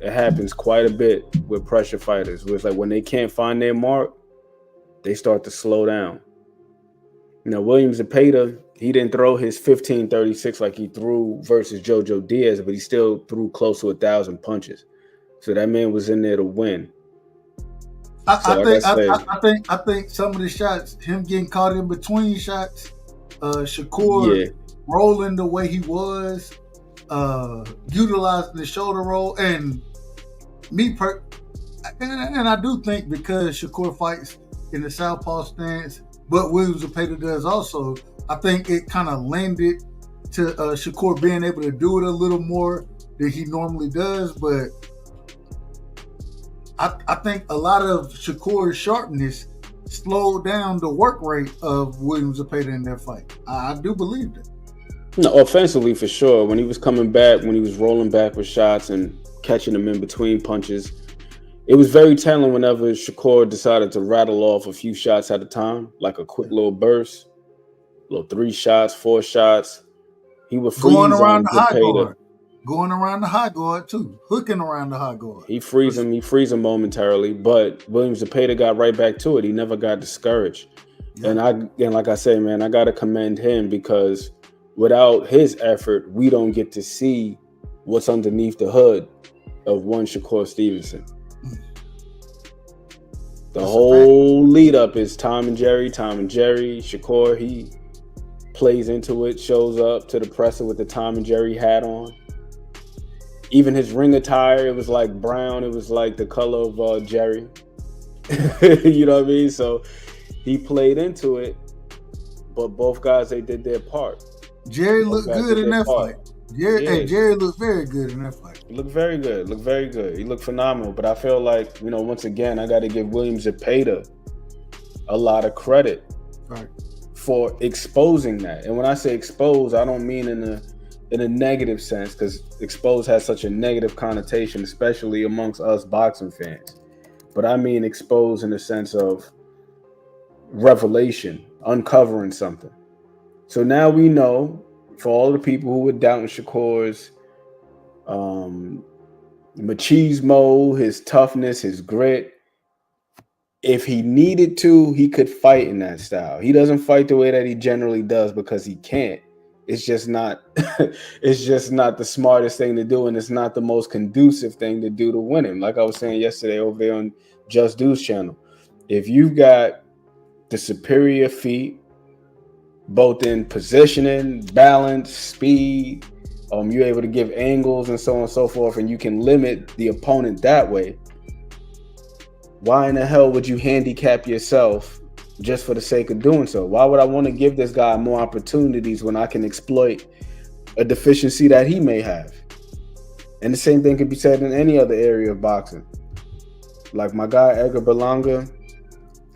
It happens quite a bit with pressure fighters, where it's like when they can't find their mark, they start to slow down. You know, William Zepeda, he didn't throw his 1536 like he threw versus Jojo Diaz, but he still threw close to 1,000 punches. So that man was in there to win. I think some of the shots, him getting caught in between shots, Shakur rolling the way he was, utilizing the shoulder roll, and I do think because Shakur fights in the southpaw stance, but William Zepeda does also, I think it kind of lended to Shakur being able to do it a little more than he normally does, but I think a lot of Shakur's sharpness slowed down the work rate of Williams Zepeda in their fight. I do believe that. No, offensively for sure. When he was coming back, when he was rolling back with shots and catching them in between punches, it was very telling whenever Shakur decided to rattle off a few shots at a time, like a quick little burst, little 3 shots, 4 shots. He would freeze going around the high Zepeda. guard, going around the high guard too, hooking around the high guard. He frees him momentarily, but Williams Zepeda got right back to it. He never got discouraged. Yeah. And like I say, man, I gotta commend him because without his effort, we don't get to see what's underneath the hood of one Shakur Stevenson. The whole lead up is Tom and Jerry. Shakur, he plays into it, shows up to the presser with the Tom and Jerry hat on. Even his ring attire, it was like brown. It was like the color of Jerry. You know what I mean? So he played into it, but both guys, they did their part. Jerry looked good in that fight. Jerry looked very good in that fight. He looked very good. He looked phenomenal. But I feel like, once again, I got to give Williams Zepeda a lot of credit for exposing that. And when I say expose, I don't mean in a negative sense, because expose has such a negative connotation, especially amongst us boxing fans. But I mean expose in the sense of revelation, uncovering something. So now we know, for all the people who were doubting Shakur's machismo, his toughness, his grit, if he needed to, he could fight in that style. He doesn't fight the way that he generally does because he can't. It's just not it's just not the smartest thing to do, and it's not the most conducive thing to do to win him. Like I was saying yesterday over there on Just Dude's channel, if you've got the superior feet, both in positioning, balance, speed, you're able to give angles and so on and so forth, and you can limit the opponent that way, why in the hell would you handicap yourself just for the sake of doing so? Why would I want to give this guy more opportunities when I can exploit a deficiency that he may have? And the same thing could be said in any other area of boxing. Like my guy Edgar Berlanga,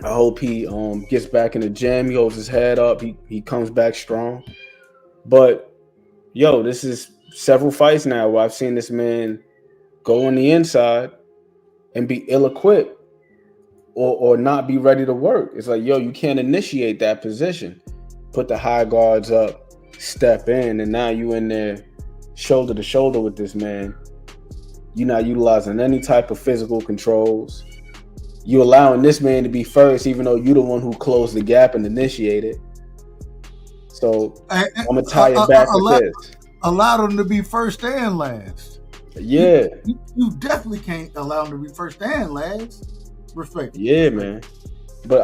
I hope he gets back in the gym. He holds his head up. He comes back strong. But, this is several fights now where I've seen this man go on the inside and be ill-equipped or not be ready to work. It's like, you can't initiate that position. Put the high guards up, step in, and now you in there shoulder to shoulder with this man. You're not utilizing any type of physical controls. You allowing this man to be first, even though you're the one who closed the gap and initiated. So I'm gonna tie it back with this. Allow them to be first and last. Yeah, you definitely can't allow them to be first and last. Respect. Yeah, man. But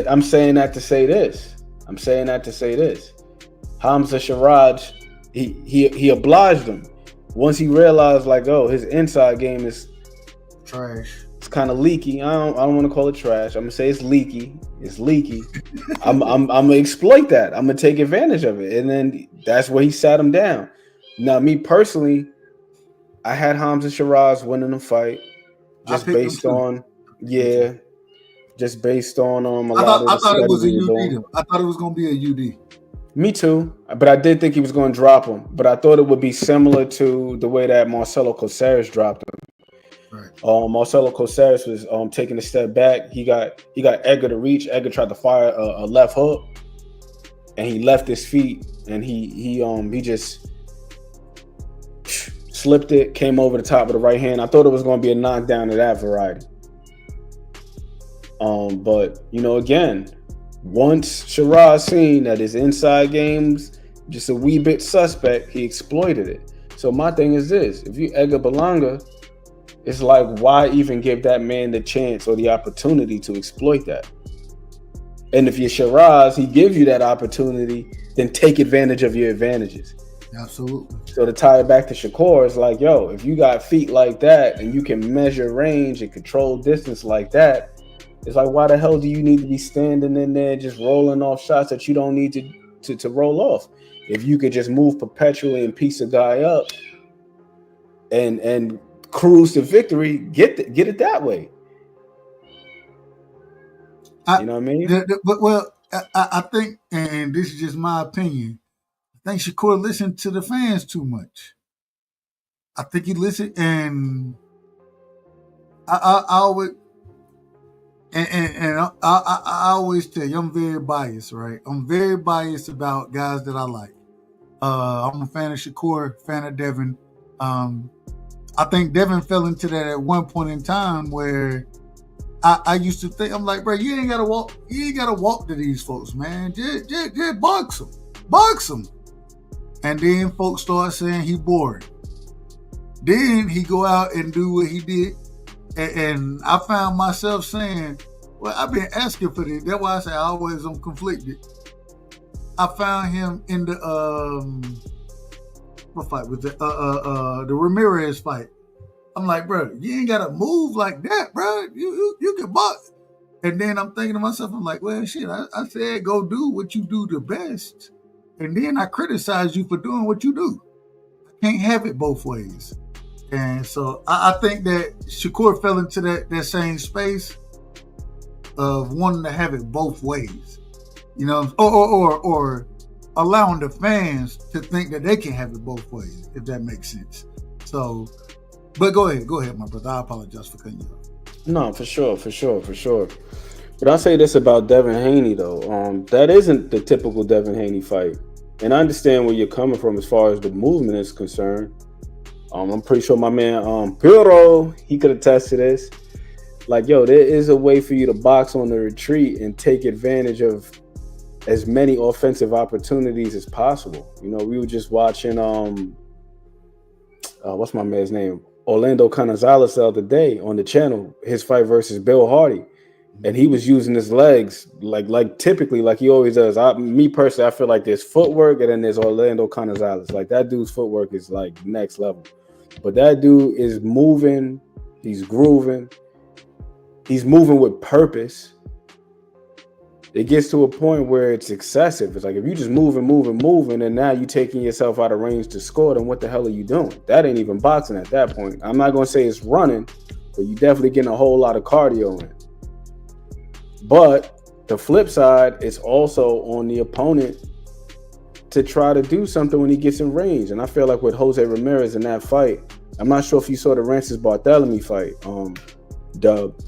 I'm saying that to say this. Hamza Sharaj, he obliged him once he realized his inside game is trash. It's kind of leaky. I don't want to call it trash. I'm gonna say it's leaky. I'm gonna exploit that. I'm gonna take advantage of it, and then that's where he sat him down. Now, me personally, I had Hamza Shiraz winning the fight just based on a lot of. I thought it was a UD. I thought it was gonna be a UD. Me too, but I did think he was going to drop him. But I thought it would be similar to the way that Marcelo Caceres dropped him. Right. Marcelo Caceres was taking a step back. He got Edgar to reach. Edgar tried to fire a left hook, and he left his feet, and he just slipped it, came over the top of the right hand. I thought it was going to be a knockdown of that variety. But again, once Shiraz seen that his inside game's just a wee bit suspect, he exploited it. So my thing is this: if you Edgar Berlanga, it's like, why even give that man the chance or the opportunity to exploit that? And if you're Shiraz, he gives you that opportunity, then take advantage of your advantages. Absolutely. So to tie it back to Shakur, it's like, if you got feet like that and you can measure range and control distance like that, it's like, why the hell do you need to be standing in there just rolling off shots that you don't need to roll off? if you could just move perpetually and piece a guy up and cruise to victory, get it that way. You know what I mean? I think, and this is just my opinion, I think Shakur listened to the fans too much. I think he listened, and I always, and I always tell you, I'm very biased, right? I'm very biased about guys that I like. I'm a fan of Shakur, fan of Devin. I think Devin fell into that at one point in time where I used to think, I'm like, bro, you ain't gotta walk to these folks, man. Just box them. And then folks start saying he boring. Then he go out and do what he did, and I found myself saying, well, I've been asking for this. That's why I say I always am conflicted. I found him in the what fight was it? The Ramirez fight. I'm like, bro, you ain't gotta move like that, bro. You can box. And then I'm thinking to myself, I'm like, well, shit, I said go do what you do the best. And then I criticize you for doing what you do. I can't have it both ways. And so I think that Shakur fell into that same space of wanting to have it both ways. You know, or allowing the fans to think that they can have it both ways, if that makes sense. So, but go ahead, my brother. I apologize for cutting you off. No, for sure. But I'll say this about Devin Haney though. That isn't the typical Devin Haney fight. And I understand where you're coming from as far as the movement is concerned. I'm pretty sure my man Piro, he could attest to this. Like, yo, there is a way for you to box on the retreat and take advantage of as many offensive opportunities as possible. You know, we were just watching what's my man's name? Orlando Canizales the other day on the channel, his fight versus Bill Hardy. And he was using his legs like typically like he always does. Me personally, I feel like there's footwork and then there's Orlando Canizales. Like that dude's footwork is like next level. But that dude is moving, he's grooving, he's moving with purpose. It gets to a point where it's excessive. It's like if you just moving, and now you taking yourself out of range to score, then what the hell are you doing? That ain't even boxing at that point. I'm not gonna say it's running, but you definitely getting a whole lot of cardio in. But the flip side is also on the opponent to try to do something when he gets in range. And I feel like with Jose Ramirez in that fight, I'm not sure if you saw the Rancis Barthélemy fight, Dub.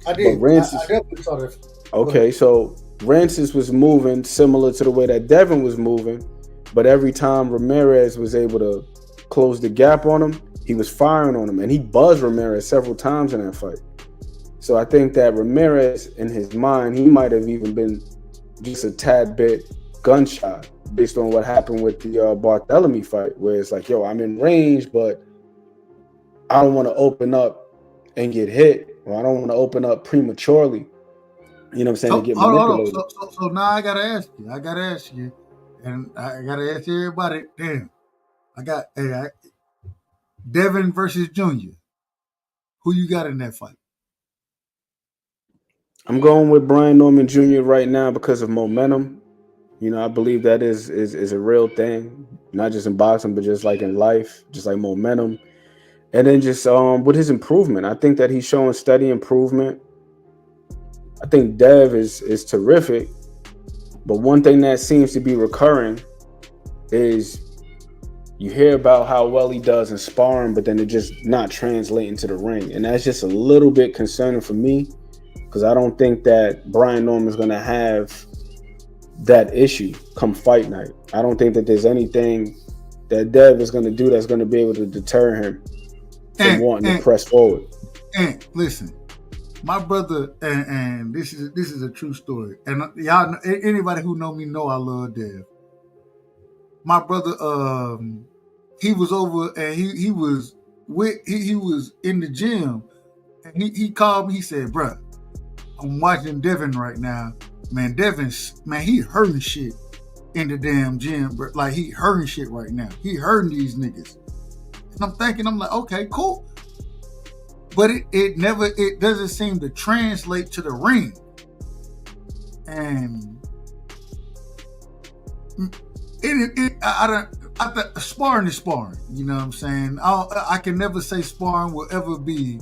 I did. I definitely saw that. Okay, so Rancis was moving similar to the way that Devin was moving, but every time Ramirez was able to close the gap on him, he was firing on him, and he buzzed Ramirez several times in that fight. So I think that Ramirez, in his mind, he might have even been just a tad bit gunshot based on what happened with the Barthélemy fight, where it's like, yo, I'm in range, but I don't want to open up and get hit, or I don't want to open up prematurely. You know what I'm saying? To get manipulated. So now I gotta ask you, and I gotta ask everybody. Damn, Devin versus Junior. Who you got in that fight? I'm going with Brian Norman Jr. right now because of momentum. You know, I believe that is a real thing, not just in boxing, but just like in life, just like momentum. And then just with his improvement, I think that he's showing steady improvement. I think Dev is terrific, but one thing that seems to be recurring is you hear about how well he does in sparring, but then it just not translating to the ring. And that's just a little bit concerning for me, because I don't think that Brian Norman is going to have that issue come fight night. I don't think that there's anything that Dev is going to do that's going to be able to deter him from wanting to press forward. And listen, my brother, and this is a true story. And y'all know, anybody who know me know I love Dev. My brother, he was over and he was in the gym, and he called me. He said, "Bruh, I'm watching Devin right now. Man, he hurting shit in the damn gym, bro. Like he hurting shit right now. He hurting these niggas." And I'm like, okay, cool. But it doesn't seem to translate to the ring. And Sparring is sparring. You know what I'm saying? I can never say sparring will ever be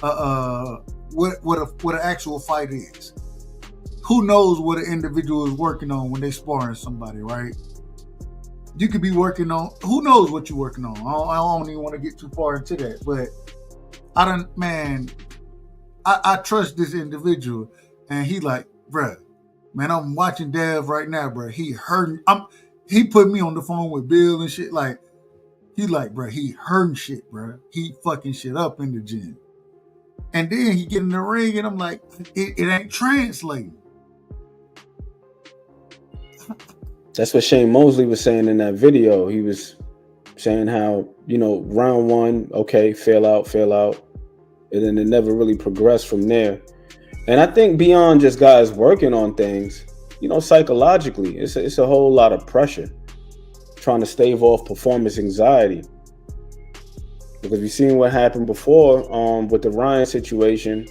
what an actual fight is. Who knows what an individual is working on when they sparring somebody, right? You could be working on, who knows what you're working on. I don't even want to get too far into that, but I trust this individual, and he like, bruh, man, I'm watching Dev right now, bruh. He hurting. He put me on the phone with Bill and shit. Like, he like, bruh, he hurting shit, bruh. He fucking shit up in the gym. And then he get in the ring, and I'm like, it ain't translating. That's what Shane Mosley was saying in that video. He was saying how, round one, okay, fail out. And then it never really progressed from there. And I think beyond just guys working on things, psychologically, it's a whole lot of pressure trying to stave off performance anxiety. Because we've seen what happened before with the Ryan situation.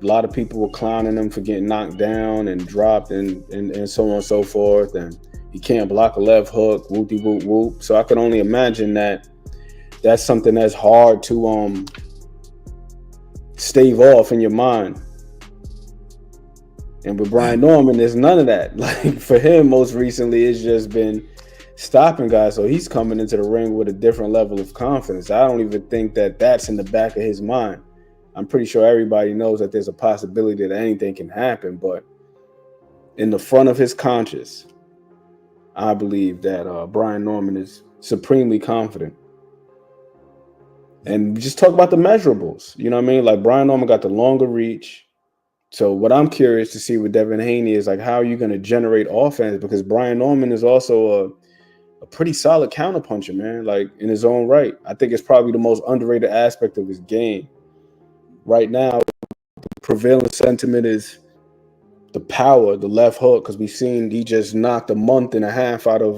A lot of people were clowning him for getting knocked down and dropped and so on and so forth. And he can't block a left hook, whoopty whoop whoop. So I can only imagine that that's something that's hard to stave off in your mind. And with Brian Norman, there's none of that. Like, for him, most recently, it's just been stopping guys. So he's coming into the ring with a different level of confidence. I don't even think that that's in the back of his mind. I'm pretty sure everybody knows that there's a possibility that anything can happen. But in the front of his conscience, I believe that Brian Norman is supremely confident. And just talk about the measurables. You know what I mean? Like, Brian Norman got the longer reach. So what I'm curious to see with Devin Haney is, like, how are you going to generate offense? Because Brian Norman is also a pretty solid counterpuncher, man, like, in his own right. I think it's probably the most underrated aspect of his game. Right now, the prevailing sentiment is the power, the left hook, because we've seen he just knocked a month and a half out of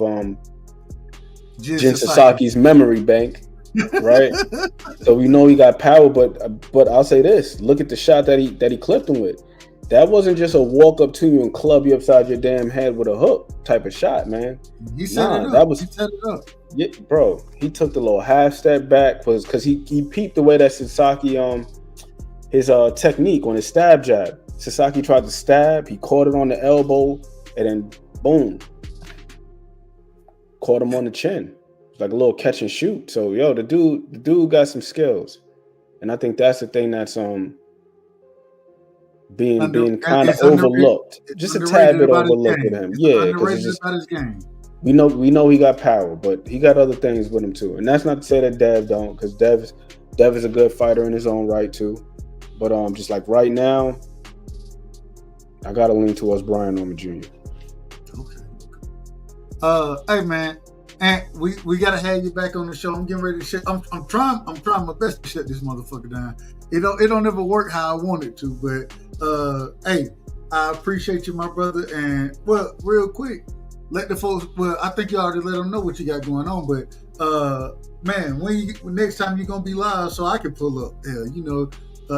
Jin Sasaki's memory bank, right? So we know he got power, but I'll say this: look at the shot that he clipped him with. That wasn't just a walk up to you and club you upside your damn head with a hook type of shot, man. He set it up. He set it up. Yeah, bro. He took the little half step back because he peeped the way that Sasaki his technique on his stab jab. Sasaki tried to stab, he caught it on the elbow, and then boom, caught him on the chin. Like a little catch and shoot. So the dude got some skills. And I think that's the thing that's being kind of overlooked. Just a tad bit overlooked with him. Yeah, underrated about his game. We know he got power, but he got other things with him too. And that's not to say that Dev don't, because Dev is a good fighter in his own right too. But just like right now, I gotta lean towards Brian Norman Jr. Okay. Hey man, and we gotta have you back on the show. I'm getting ready to shut. I'm trying my best to shut this motherfucker down. It don't ever work how I want it to, but hey, I appreciate you, my brother. And well, real quick, let the folks. Well, I think you already let them know what you got going on, but man, when next time you're gonna be live, so I can pull up.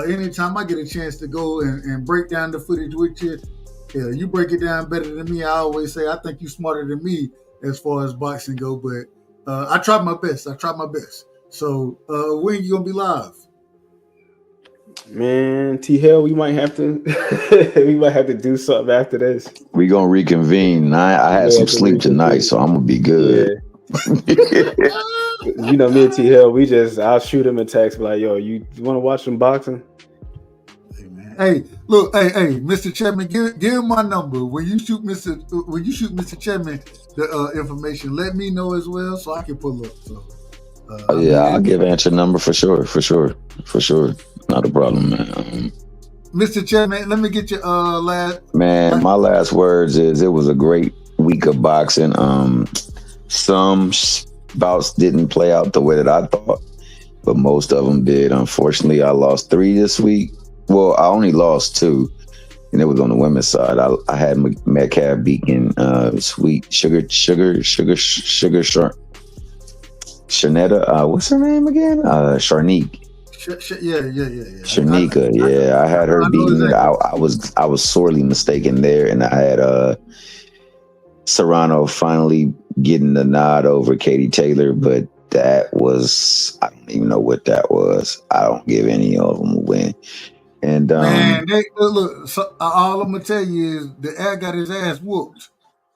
Anytime I get a chance to go and break down the footage with you, you break it down better than me. I always say I think you smarter than me as far as boxing go, but I tried my best. So when you gonna be live? Man, T Hill, we might have to do something after this. We gonna reconvene. I had some sleep tonight, so I'm gonna be good. Yeah. You know me and T Hill, I'll shoot him a text like, yo, you want to watch some boxing? Hey, look, hey, Mr. Chapman, give him my number. When you shoot Mr. Chapman the information, let me know as well so I can pull up. So I'll give Ant your number for sure. Not a problem, man. Mr. Chapman, let me get your last. Man, my last words is it was a great week of boxing. Some bouts didn't play out the way that I thought, but most of them did. Unfortunately, I lost 3 this week. Well, I only lost 2, and it was on the women's side. I had Metcalf beating Sweet Sugar Sharnetta. What's her name again? Sharnique. Yeah. Sharnika, I had her beating. Exactly. I was sorely mistaken there, and I had Serrano finally getting the nod over Katie Taylor, but that was, I don't even know what that was. I don't give any of them a win. And man, look. So, all I'm gonna tell you is the Air got his ass whooped.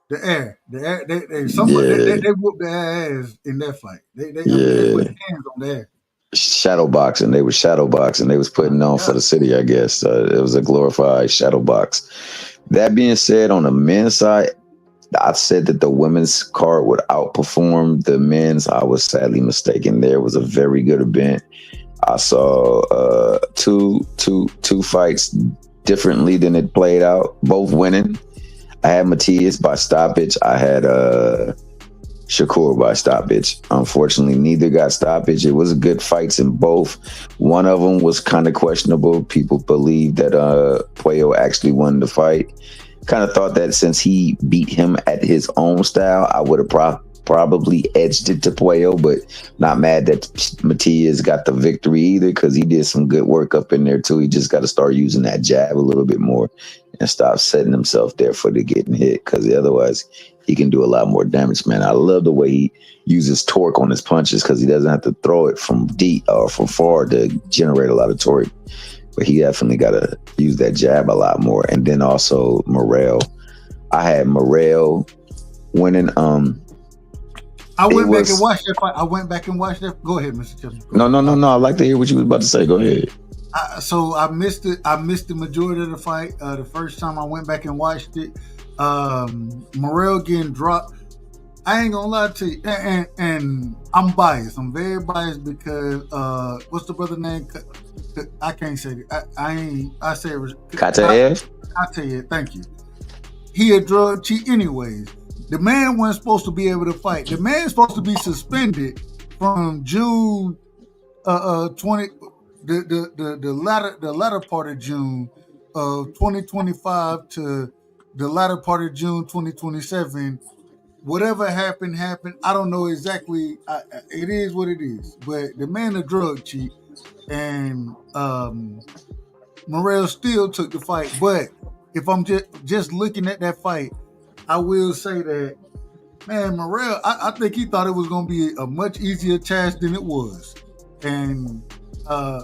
The Air, they whooped the ass in that fight. They put hands on the Air. Shadow boxing. They were shadow boxing. They was putting on for the city, I guess. It was a glorified shadow box. That being said, on the men's side, I said that the women's card would outperform the men's. I was sadly mistaken. There was a very good event. I saw two fights differently than it played out, both winning. I had Matias by stoppage. I had Shakur by stoppage. Unfortunately, neither got stoppage. It was good fights in both. One of them was kind of questionable. People believe that Puello actually won the fight. Kind of thought that since he beat him at his own style, I would have probably edged it to Puello, but not mad that Matias got the victory either, because he did some good work up in there too. He just got to start using that jab a little bit more and stop setting himself there for the getting hit, because otherwise he can do a lot more damage, man. I love the way he uses torque on his punches, because he doesn't have to throw it from deep or from far to generate a lot of torque. But he definitely got to use that jab a lot more. And then also Morrell. I had Morrell winning. I went back and watched that. Go ahead, Mr. Chipman. No. I'd like to hear what you was about to say. Go ahead. So I missed it. I missed the majority of the fight. The first time I went back and watched it, Morrell getting dropped. I ain't gonna lie to you, and I'm biased. I'm very biased because what's the brother name? I can't say it. I say Kataev. Kataev. Thank you. He a drug cheat anyways. The man wasn't supposed to be able to fight. The man's supposed to be suspended from June 20 the latter part of June of 2025 to the latter part of June 2027. Whatever happened. I don't know exactly. It is what it is. But the man a drug cheat, and Morrell still took the fight. But if I'm just looking at that fight, I will say that, man, Morrell, I think he thought it was going to be a much easier task than it was. And I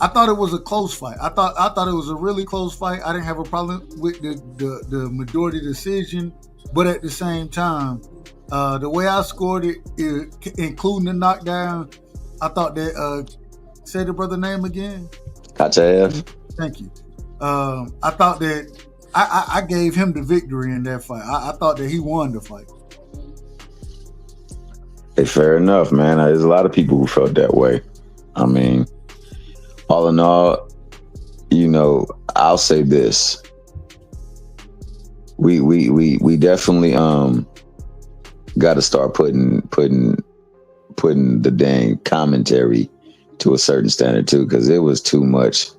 thought it was a close fight. I thought it was a really close fight. I didn't have a problem with the majority decision. But at the same time, the way I scored it, including the knockdown, I thought that, say the brother name again? Kachaev. Thank you. I thought that I gave him the victory in that fight. I thought that he won the fight. Hey, fair enough, man. There's a lot of people who felt that way. I mean, all in all, I'll say this. We definitely got to start putting the dang commentary to a certain standard too, because it was too much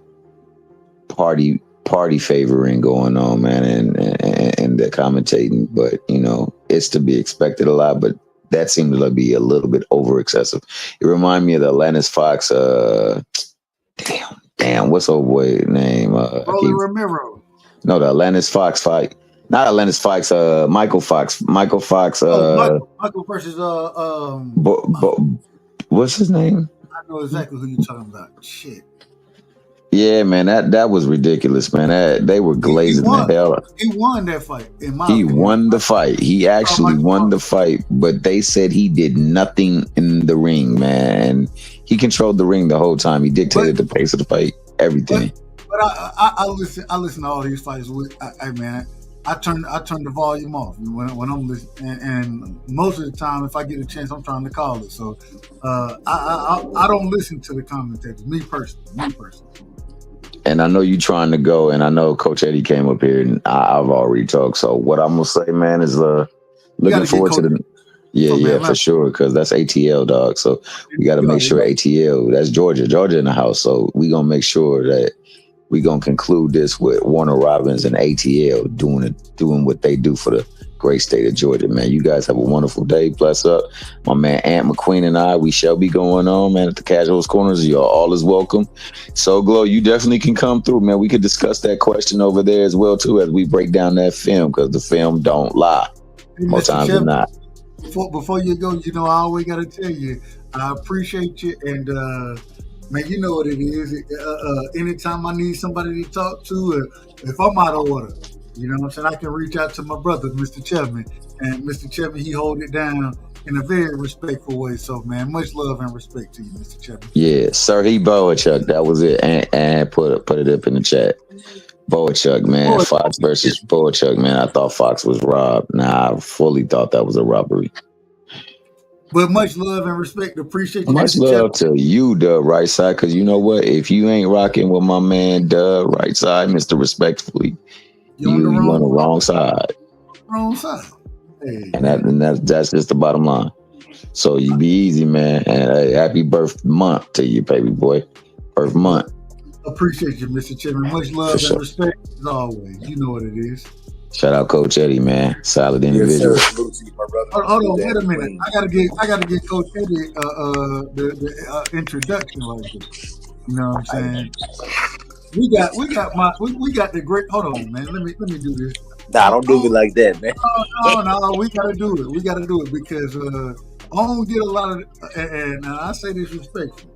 party favoring going on, man, and the commentating. But it's to be expected a lot, but that seemed to be a little bit over excessive. It reminded me of the Atlantis Fox. Damn, what's old boy name? Rolly Romero. No, the Atlantis Fox fight. Not Atlantis Fox. Michael Fox. Michael Fox. Michael versus what's his name? I know exactly who you're talking about. Shit. Yeah, man, that was ridiculous, man. They were glazing the hell out. He won that fight. He won the fight. He actually won the fight, but they said he did nothing in the ring, man. He controlled the ring the whole time. He dictated the pace of the fight, everything. But I listen to all these fights. I turn the volume off when I'm listening, and most of the time, if I get a chance, I'm trying to call it. So I don't listen to the commentators. Me personally. And I know you trying to go, and I know Coach Eddie came up here, and I've already talked. So what I'm gonna say, man, is looking forward to the. Yeah, for sure, because that's ATL, dog. So we got to make sure ATL. That's Georgia in the house. So we gonna make sure that we gonna conclude this with Warner Robins and ATL doing what they do for the great state of Georgia, man. You guys have a wonderful day. Bless up. My man Ant McQueen and I, we shall be going on, man, at the Casuals Corners. Y'all all is welcome. So Glow, you definitely can come through, man. We could discuss that question over there as well too, as we break down that film, because the film don't lie. more times than not. Before you go, you know, I always got to tell you, I appreciate you. And, man, you know what it is. Anytime I need somebody to talk to, if I'm out of order, you know what I'm saying, I can reach out to my brother, Mr. Chapman. And Mr. Chapman, he hold it down in a very respectful way. So, man, much love and respect to you, Mr. Chapman. Yeah, Sir, he Boachuk. That was it. And put it up in the chat. Boachuk, man. Fox versus Boachuk, man. I thought Fox was robbed. Nah, I fully thought that was a robbery. But much love and respect. Appreciate you. Much Mr. love Chapman. to you, Dub Rightside, because you know what? If you ain't rocking with my man Dub Rightside, Mr. Respectfully, you on the wrong side. Wrong side. Hey. And that's just the bottom line. So you be easy, man. And happy birth month to you, baby boy. Birth month. Appreciate you, Mr. Chapman. Much love and respect as always. You know what it is. Shout out Coach Eddie, man. Solid individual. Hold on, wait a minute. I gotta get Coach Eddie the introduction right there. You know what I'm saying? We got the great. Hold on, man. Let me do this. Nah, don't do me like that, man. No, we gotta do it. We gotta do it because I don't get a lot of, and I say this respectfully,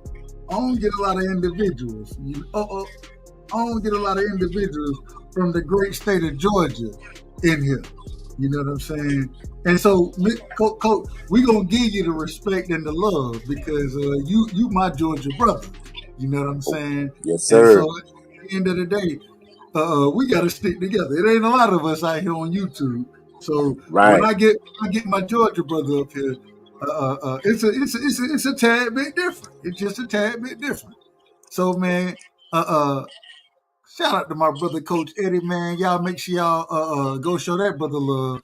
I don't get a lot of individuals. I don't get a lot of individuals from the great state of Georgia in here. You know what I'm saying? And so, Coach, we gonna give you the respect and the love because you my Georgia brother. You know what I'm saying? Yes, sir. And so at the end of the day, we gotta stick together. It ain't a lot of us out here on YouTube. So when I get my Georgia brother up here, it's a tad bit different. It's just a tad bit different. So man, shout out to my brother Coach Eddie, man. Y'all make sure y'all go show that brother love.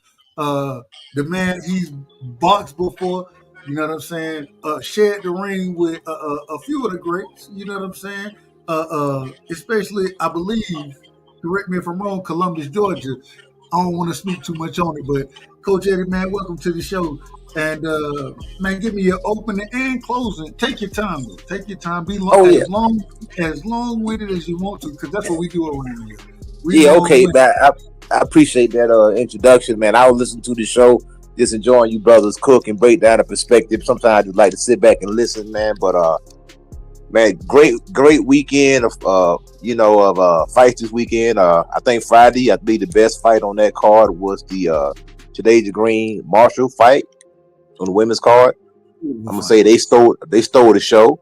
The man, he's boxed before, you know what I'm saying? Shared the ring with a few of the greats, you know what I'm saying? Especially, I believe, correct me if I'm wrong, Columbus, Georgia. I don't want to speak too much on it, but Coach Eddie, man, welcome to the show. And man, give me your opening and closing. Take your time, though. Take your time. Be long, as long-winded as you want to, because that's what we do around here. Okay, man. I appreciate that introduction, man. I was listening to the show, just enjoying you brothers cook and break down the perspective. Sometimes I just like to sit back and listen, man. But man, great weekend of fights this weekend. I think Friday, I believe the best fight on that card was the CRUSHDALEGEnd Green Marshall fight on the women's card. I'm gonna say they stole the show.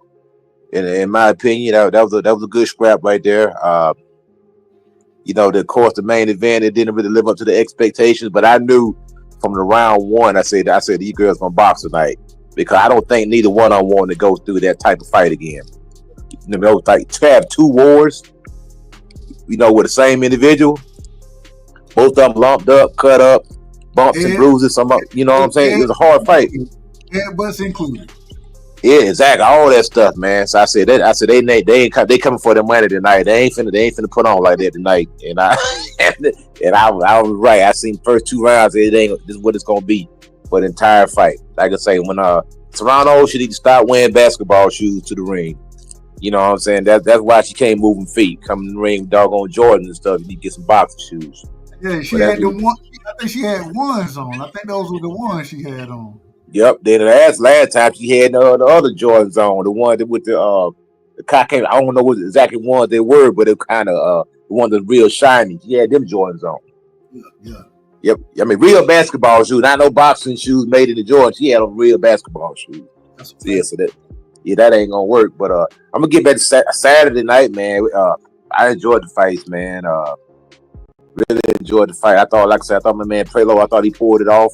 In my opinion, that was a good scrap right there. Of course, the main event, it didn't really live up to the expectations, but I knew from the round one, I said these girls gonna box tonight because I don't think neither one on one to go through that type of fight again. Like to have two wars, with the same individual, both of them lumped up, cut up, bumps and bruises. You know what I'm saying? It was a hard fight. Headbutts included. Yeah, exactly. All that stuff, man. So I said they coming for their money tonight. They ain't finna put on like that tonight. And I was right. I seen the first 2 rounds. This is what it's gonna be for the entire fight. Like I say, when Serrano should need to start wearing basketball shoes to the ring. You know what I'm saying? That's why she can't move her feet. Coming in the ring with doggone Jordan and stuff. You need to get some boxing shoes. Yeah, she had the one. I think she had ones on. I think those were the ones she had on. Yep. Then the last time she had the other Jordans on, the one that with the cockade. I don't know what exactly ones they were, but it kind of the one that's real shiny. She had them Jordans on. Yeah. Yep. I mean, real basketball shoes, not no boxing shoes made in the Jordan. She had on real basketball shoes. That ain't gonna work. But I'm gonna get back to Saturday night, man. I enjoyed the fights, man. Really enjoyed the fight. I thought my man Prelo, I thought he pulled it off.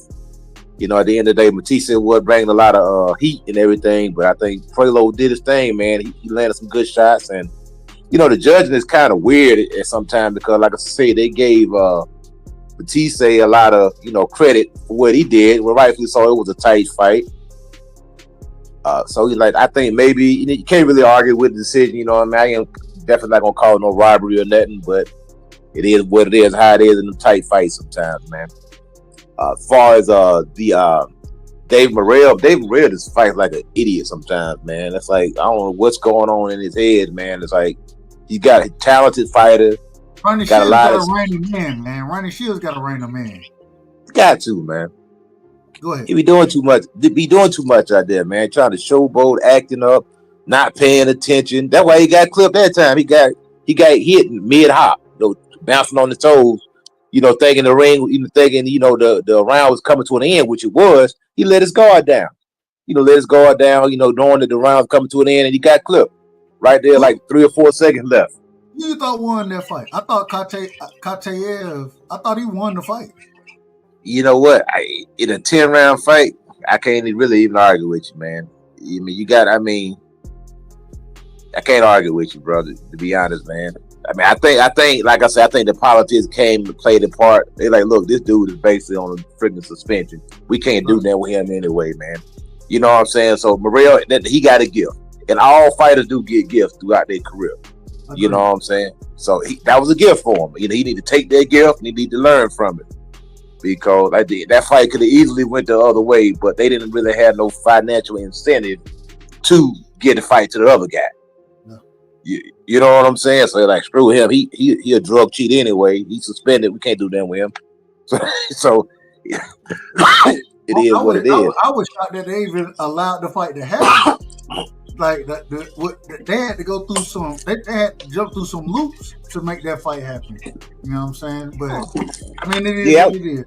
At the end of the day, Matisse was bringing a lot of heat and everything, but I think Prelo did his thing, man. He landed some good shots, and the judging is kind of weird at sometimes because, like I say, they gave Matisse a lot of credit for what he did. Well, rightfully so, it was a tight fight. So I think maybe you can't really argue with the decision. I ain't definitely not gonna call it no robbery or nothing, but it is what it is, how it is in the tight fights sometimes, man. As far as Dave Morrell just fights like an idiot sometimes, man. It's like I don't know what's going on in his head, man. It's like he got a talented fighter. Ronnie Shields got to rein him in, man. Ronnie Shields got to rein him in. Got to, man. Go ahead. He be doing too much. Be doing too much out there, man. Trying to showboat, acting up, not paying attention. That's why he got clipped that time. He got hit mid hop, bouncing on the toes. Thinking the ring, thinking the round was coming to an end, which it was. He let his guard down. Let his guard down. Knowing that the round was coming to an end, and he got clipped right there, like 3 or 4 seconds left. Who you thought won that fight? I thought Katayev. I thought he won the fight. You know what? In a 10-round fight, I can't really even argue with you, man. I can't argue with you, brother. To be honest, man. I think, like I said, I think the politics came to play the part. They're like, look, this dude is basically on a freaking suspension. We can't do that with him anyway, man. You know what I'm saying? So Morrell, he got a gift, and all fighters do get gifts throughout their career. You know what I'm saying? So that was a gift for him. He need to take that gift and he need to learn from it, because that fight could have easily went the other way, but they didn't really have no financial incentive to get the fight to the other guy. You know what I'm saying? So like, screw him. He a drug cheat anyway. He's suspended. We can't do that with him. So it is what it is. I was shocked that they even allowed the fight to happen. Like they had to go through they had to jump through some loops to make that fight happen. You know what I'm saying? But it is what it is.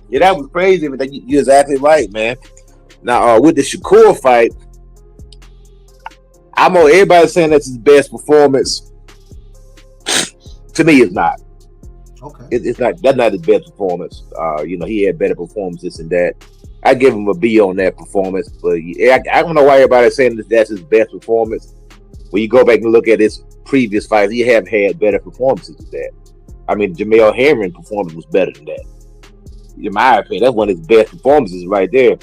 Yeah, that was crazy. But you're exactly right, man. Now with the Shakur fight, everybody's saying that's his best performance. To me, it's not. Okay. It's not. That's not his best performance. He had better performances than that. I give him a B on that performance, but I don't know why everybody's saying that's his best performance. When you go back and look at his previous fights, he have had better performances than that. Jamel Herring performance was better than that. In my opinion, that's one of his best performances right there.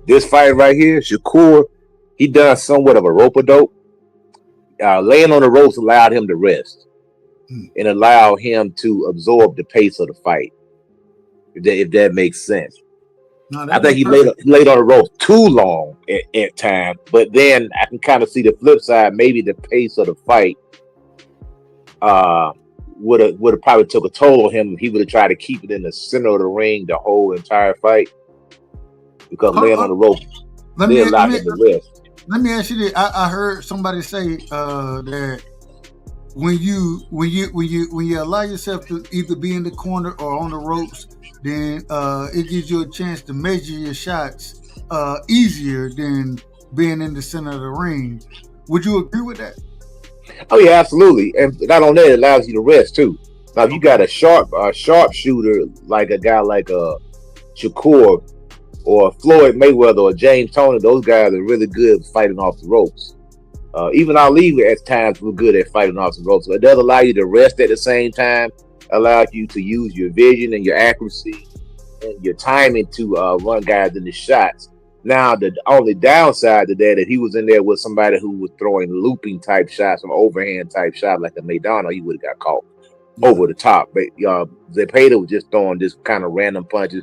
This fight right here, Shakur, he done somewhat of a rope-a-dope. Laying on the ropes allowed him to rest and allow him to absorb the pace of the fight, if that makes sense. No, I think he laid on the ropes too long at times, but then I can kind of see the flip side. Maybe the pace of the fight would have probably took a toll on him if he would have tried to keep it in the center of the ring the whole entire fight, because laying on the ropes they allowed him to rest. Let me ask you this. I heard somebody say that when you allow yourself to either be in the corner or on the ropes, then it gives you a chance to measure your shots easier than being in the center of the ring. Would you agree with that? Oh yeah, absolutely. And not only that, it allows you to rest too. Now, if you got a sharp shooter like a guy like Shakur or Floyd Mayweather or James Toney, those guys are really good fighting off the ropes. Even Ali at times was good at fighting off the ropes. So it does allow you to rest at the same time, allows you to use your vision and your accuracy and your timing to run guys in the shots. Now, the only downside to that, if he was in there with somebody who was throwing looping type shots, some overhand type shot like a Maidana, he would have got caught over the top. But Zepeda was just throwing this kind of random punches,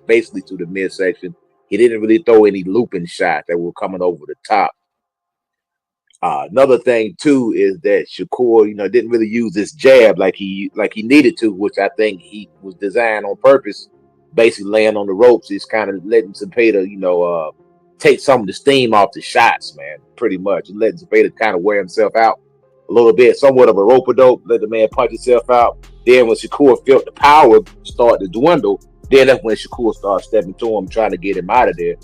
basically to the midsection. He didn't really throw any looping shots that were coming over the top. Another thing too is that Shakur, didn't really use this jab like he needed to, which I think he was designed on purpose. Basically, laying on the ropes is kind of letting Zepeda, take some of the steam off the shots, man. Pretty much, and letting Zepeda kind of wear himself out a little bit, somewhat of a rope-a-dope. Let the man punch himself out. Then when Shakur felt the power start to dwindle, then that's when Shakur started stepping to him, trying to get him out of there.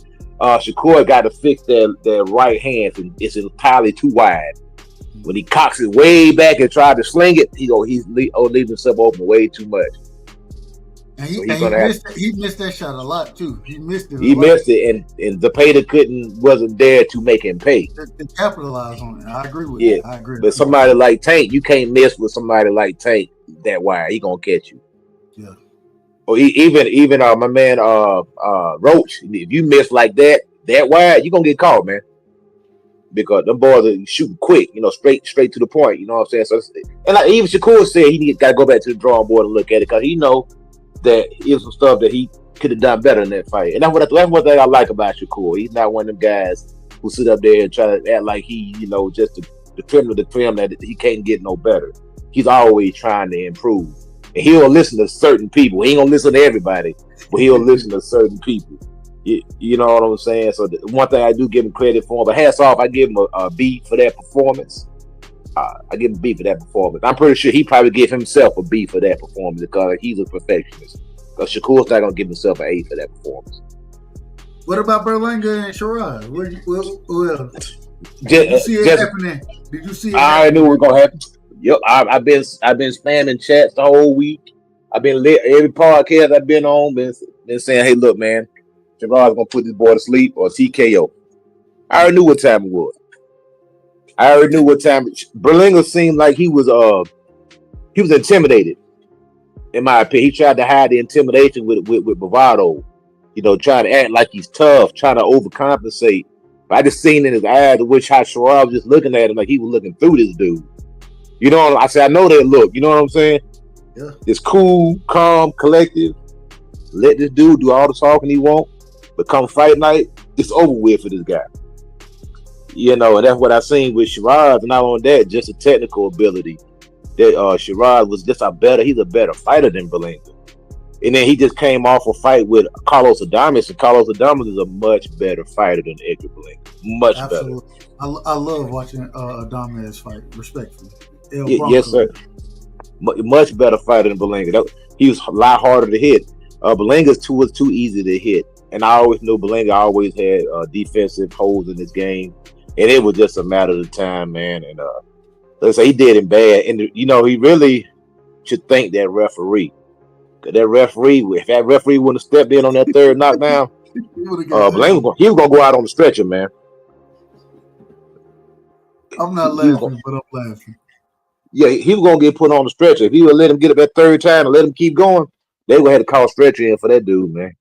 Shakur got to fix their right hand, and it's entirely too wide. When he cocks it way back and tried to sling it, he's leaving himself open way too much. And he missed that shot a lot too. He missed it. He missed it, and Zepeda wasn't there to make him pay. To capitalize on it. I agree with you. I agree. But somebody like Tank, you can't miss with somebody like Tank that wide. He gonna catch you. Yeah. Or even my man Roach, if you miss like that wide, you're gonna get caught, man. Because them boys are shooting quick, straight to the point. You know what I'm saying? So, and like even Shakur said, he got to go back to the drawing board and look at it, because he know that it was some stuff that he could have done better in that fight. And that's one thing I like about Shakur. He's not one of them guys who sit up there and try to act like he, just the trim of the trim, that he can't get no better. He's always trying to improve. And he'll listen to certain people. He ain't gonna listen to everybody, but he'll listen to certain people. You know what I'm saying? So the one thing I do give him credit for, but hats off, I give him a B for that performance. I give him a B for that performance. I'm pretty sure he probably give himself a B for that performance because he's a perfectionist. Because Shakur's not gonna give himself an A for that performance. What about Berlanga and Sherrod? Did you see it happening? Did you see it? I knew it was gonna happen. Yep, I've been spamming chats the whole week. I've been lit every podcast I've been on. Been saying, hey, look, man, Sherrod's gonna put this boy to sleep or TKO. I already knew what time it was. Berlanga seemed like he was intimidated. In my opinion, he tried to hide the intimidation with bravado. You know, trying to act like he's tough, trying to overcompensate. But I just seen in his eyes which how Sherrod was just looking at him like he was looking through this dude. You know, I said, I know that look. You know what I'm saying? Yeah. It's cool, calm, collective. Let this dude do all the talking he want. But come fight night, it's over with for this guy. You know, and that's what I seen with Sherrod. And not only that, just a technical ability. That Sherrod was just he's a better fighter than Berlanga. And then he just came off a fight with Carlos Adames, and Carlos Adames is a much better fighter than Edgar Berlanga. Much better. I love watching Adames fight, respectfully. Yes, sir. Much better fighter than Berlanga. He was a lot harder to hit. Berlanga's was too easy to hit. And I always knew Berlanga always had defensive holes in his game. And it was just a matter of time, man. And let's say he did him bad. And, you know, he really should thank that referee. That referee, if that referee wouldn't have stepped in on that third knockdown, Berlanga, he was going to go out on the stretcher, man. I'm not laughing, but I'm laughing. Yeah, he was going to get put on the stretcher. If he would let him get up that third time and let him keep going, they would have to call stretcher in for that dude, man.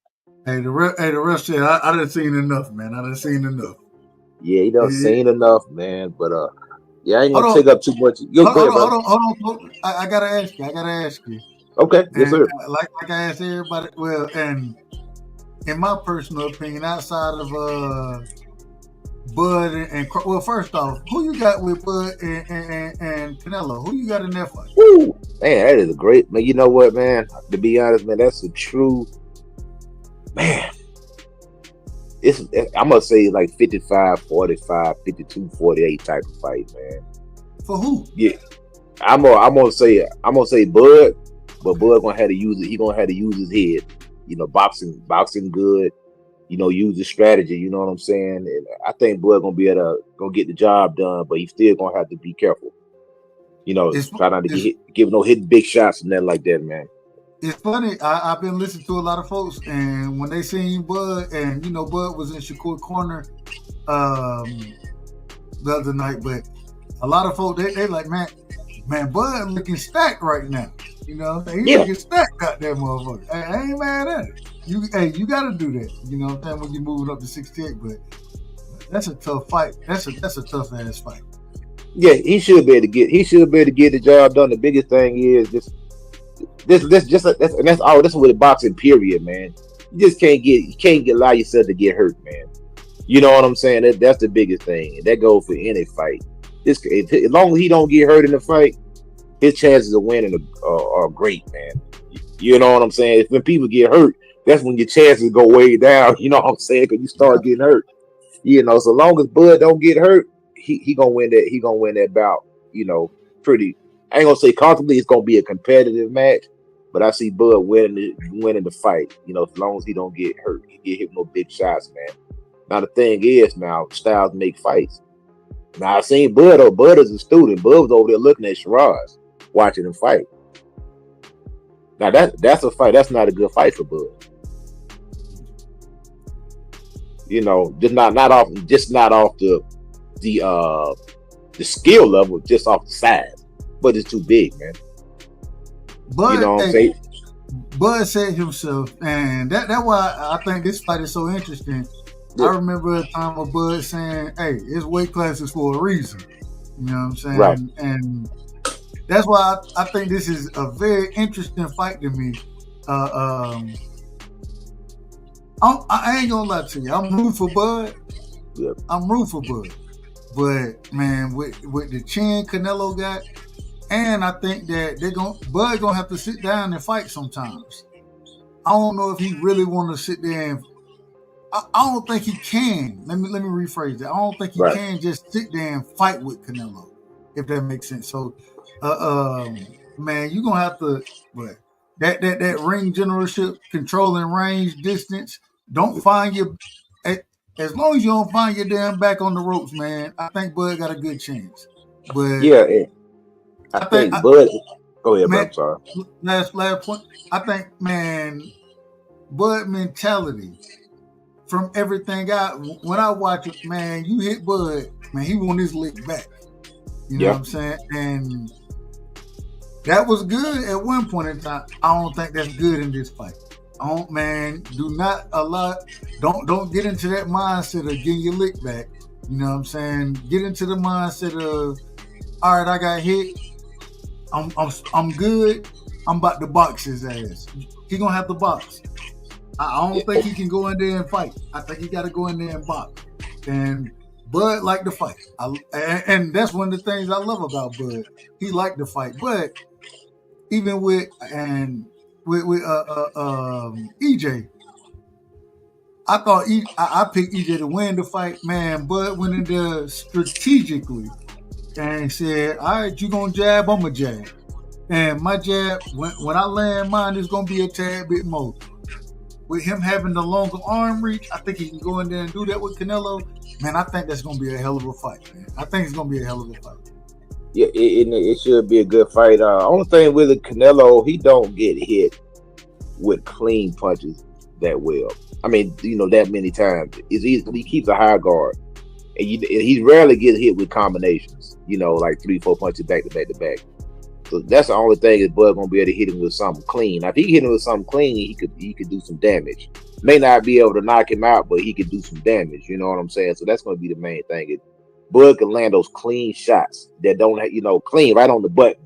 Hey, the ref said, I done seen enough, man. I done seen enough. Yeah, he done seen enough, man. But, yeah, I ain't going to take up too much. Hold on. I got to ask you. Okay, yes, sir. Like I asked everybody, well, and in my personal opinion, outside of Bud and well, first off, who you got with Bud and Canelo? Who you got in that fight? Woo! Man, that is a great, man. You know what, man? To be honest, man, that's a true, man. I'm going to say like 55-45, 52-48 type of fight, man. For who? Yeah. I'm gonna say Bud. But Bud gonna have to use it. He gonna have to use his head. You know, boxing good. You know, use the strategy. You know what I'm saying? And I think Bud gonna be able to get the job done, but he's still gonna have to be careful. You know, try not to give no hitting big shots and nothing like that, man. It's funny. I've been listening to a lot of folks, and when they seen Bud, and you know, Bud was in Shakur corner the other night, but a lot of folks they like, man, Bud looking stacked right now. You know, he looking stacked, goddamn motherfucker. I ain't mad at it. You got to do that. You know what I'm saying? When you're moving up to 68, but that's a tough fight. That's a tough ass fight. Yeah, he should be able to get the job done. The biggest thing is that's all. That's with the boxing period, man. You just can't allow yourself to get hurt, man. You know what I'm saying? That's the biggest thing, and that goes for any fight. As long as he don't get hurt in the fight, his chances of winning are great, man. You know what I'm saying? When people get hurt, that's when your chances go way down. You know what I'm saying? Because you start getting hurt. You know, so long as Bud don't get hurt, he gonna win that. He gonna win that bout. You know, pretty. I ain't gonna say comfortably. It's gonna be a competitive match, but I see Bud winning the fight. You know, as long as he don't get hurt, he get hit with no big shots, man. Now the thing is, now styles make fights. Now I seen Bud. Oh, Bud is a student. Bud was over there looking at Shiraz, watching him fight. Now that's a fight. That's not a good fight for Bud. You know, just not off the skill level, just off the size. But it's too big, man. Bud, you know what I'm saying? Bud said himself, and that's why I think this fight is so interesting. Yeah. I remember a time of Bud saying, "Hey, it's weight classes for a reason." You know what I'm saying? Right. And that's why I think this is a very interesting fight to me. I ain't gonna lie to you. I'm rooting for Bud. Yep. I'm rooting for Bud. But man, with the chin Canelo got, And I think that Bud gonna have to sit down and fight sometimes. I don't know if he really want to sit there and. I don't think he can. Let me rephrase that. I don't think he can just sit there and fight with Canelo, if that makes sense. So, man, you're gonna have to. But that ring generalship, controlling range, distance. Don't find your. As long as you don't find your damn back on the ropes, man, I think Bud got a good chance. But yeah, I think Bud. Go ahead, man. I'm sorry. Last point. I think, man, Bud mentality from everything when I watch it, man, you hit Bud, man, he want his lick back. You know what I'm saying? And that was good at one point in time. I don't think that's good in this fight. Don't get into that mindset of getting your lick back. You know what I'm saying? Get into the mindset of, all right, I got hit. I'm good. I'm about to box his ass. He gonna have to box. I don't think he can go in there and fight. I think he got to go in there and box. And Bud liked to fight. And that's one of the things I love about Bud. He liked to fight. But even with EJ, I thought I picked EJ to win the fight. Man, Bud went in there strategically and said, all right, you gonna jab, I'm gonna jab. And my jab, when I land mine, it's gonna be a tad bit more. With him having the longer arm reach, I think he can go in there and do that with Canelo. Man, I think that's going to be a hell of a fight, man. I think it's going to be a hell of a fight. Yeah, it should be a good fight. Only thing with Canelo, he don't get hit with clean punches that well. I mean, that many times. He keeps a high guard. And he rarely gets hit with combinations, like 3-4 punches back to back to back. So that's the only thing that Bud gonna be able to hit him with something clean. Now, if he hit him with something clean, he could do some damage. May not be able to knock him out, but he could do some damage. You know what I'm saying? So that's gonna be the main thing. If Bud can land those clean shots that don't have, clean right on the button.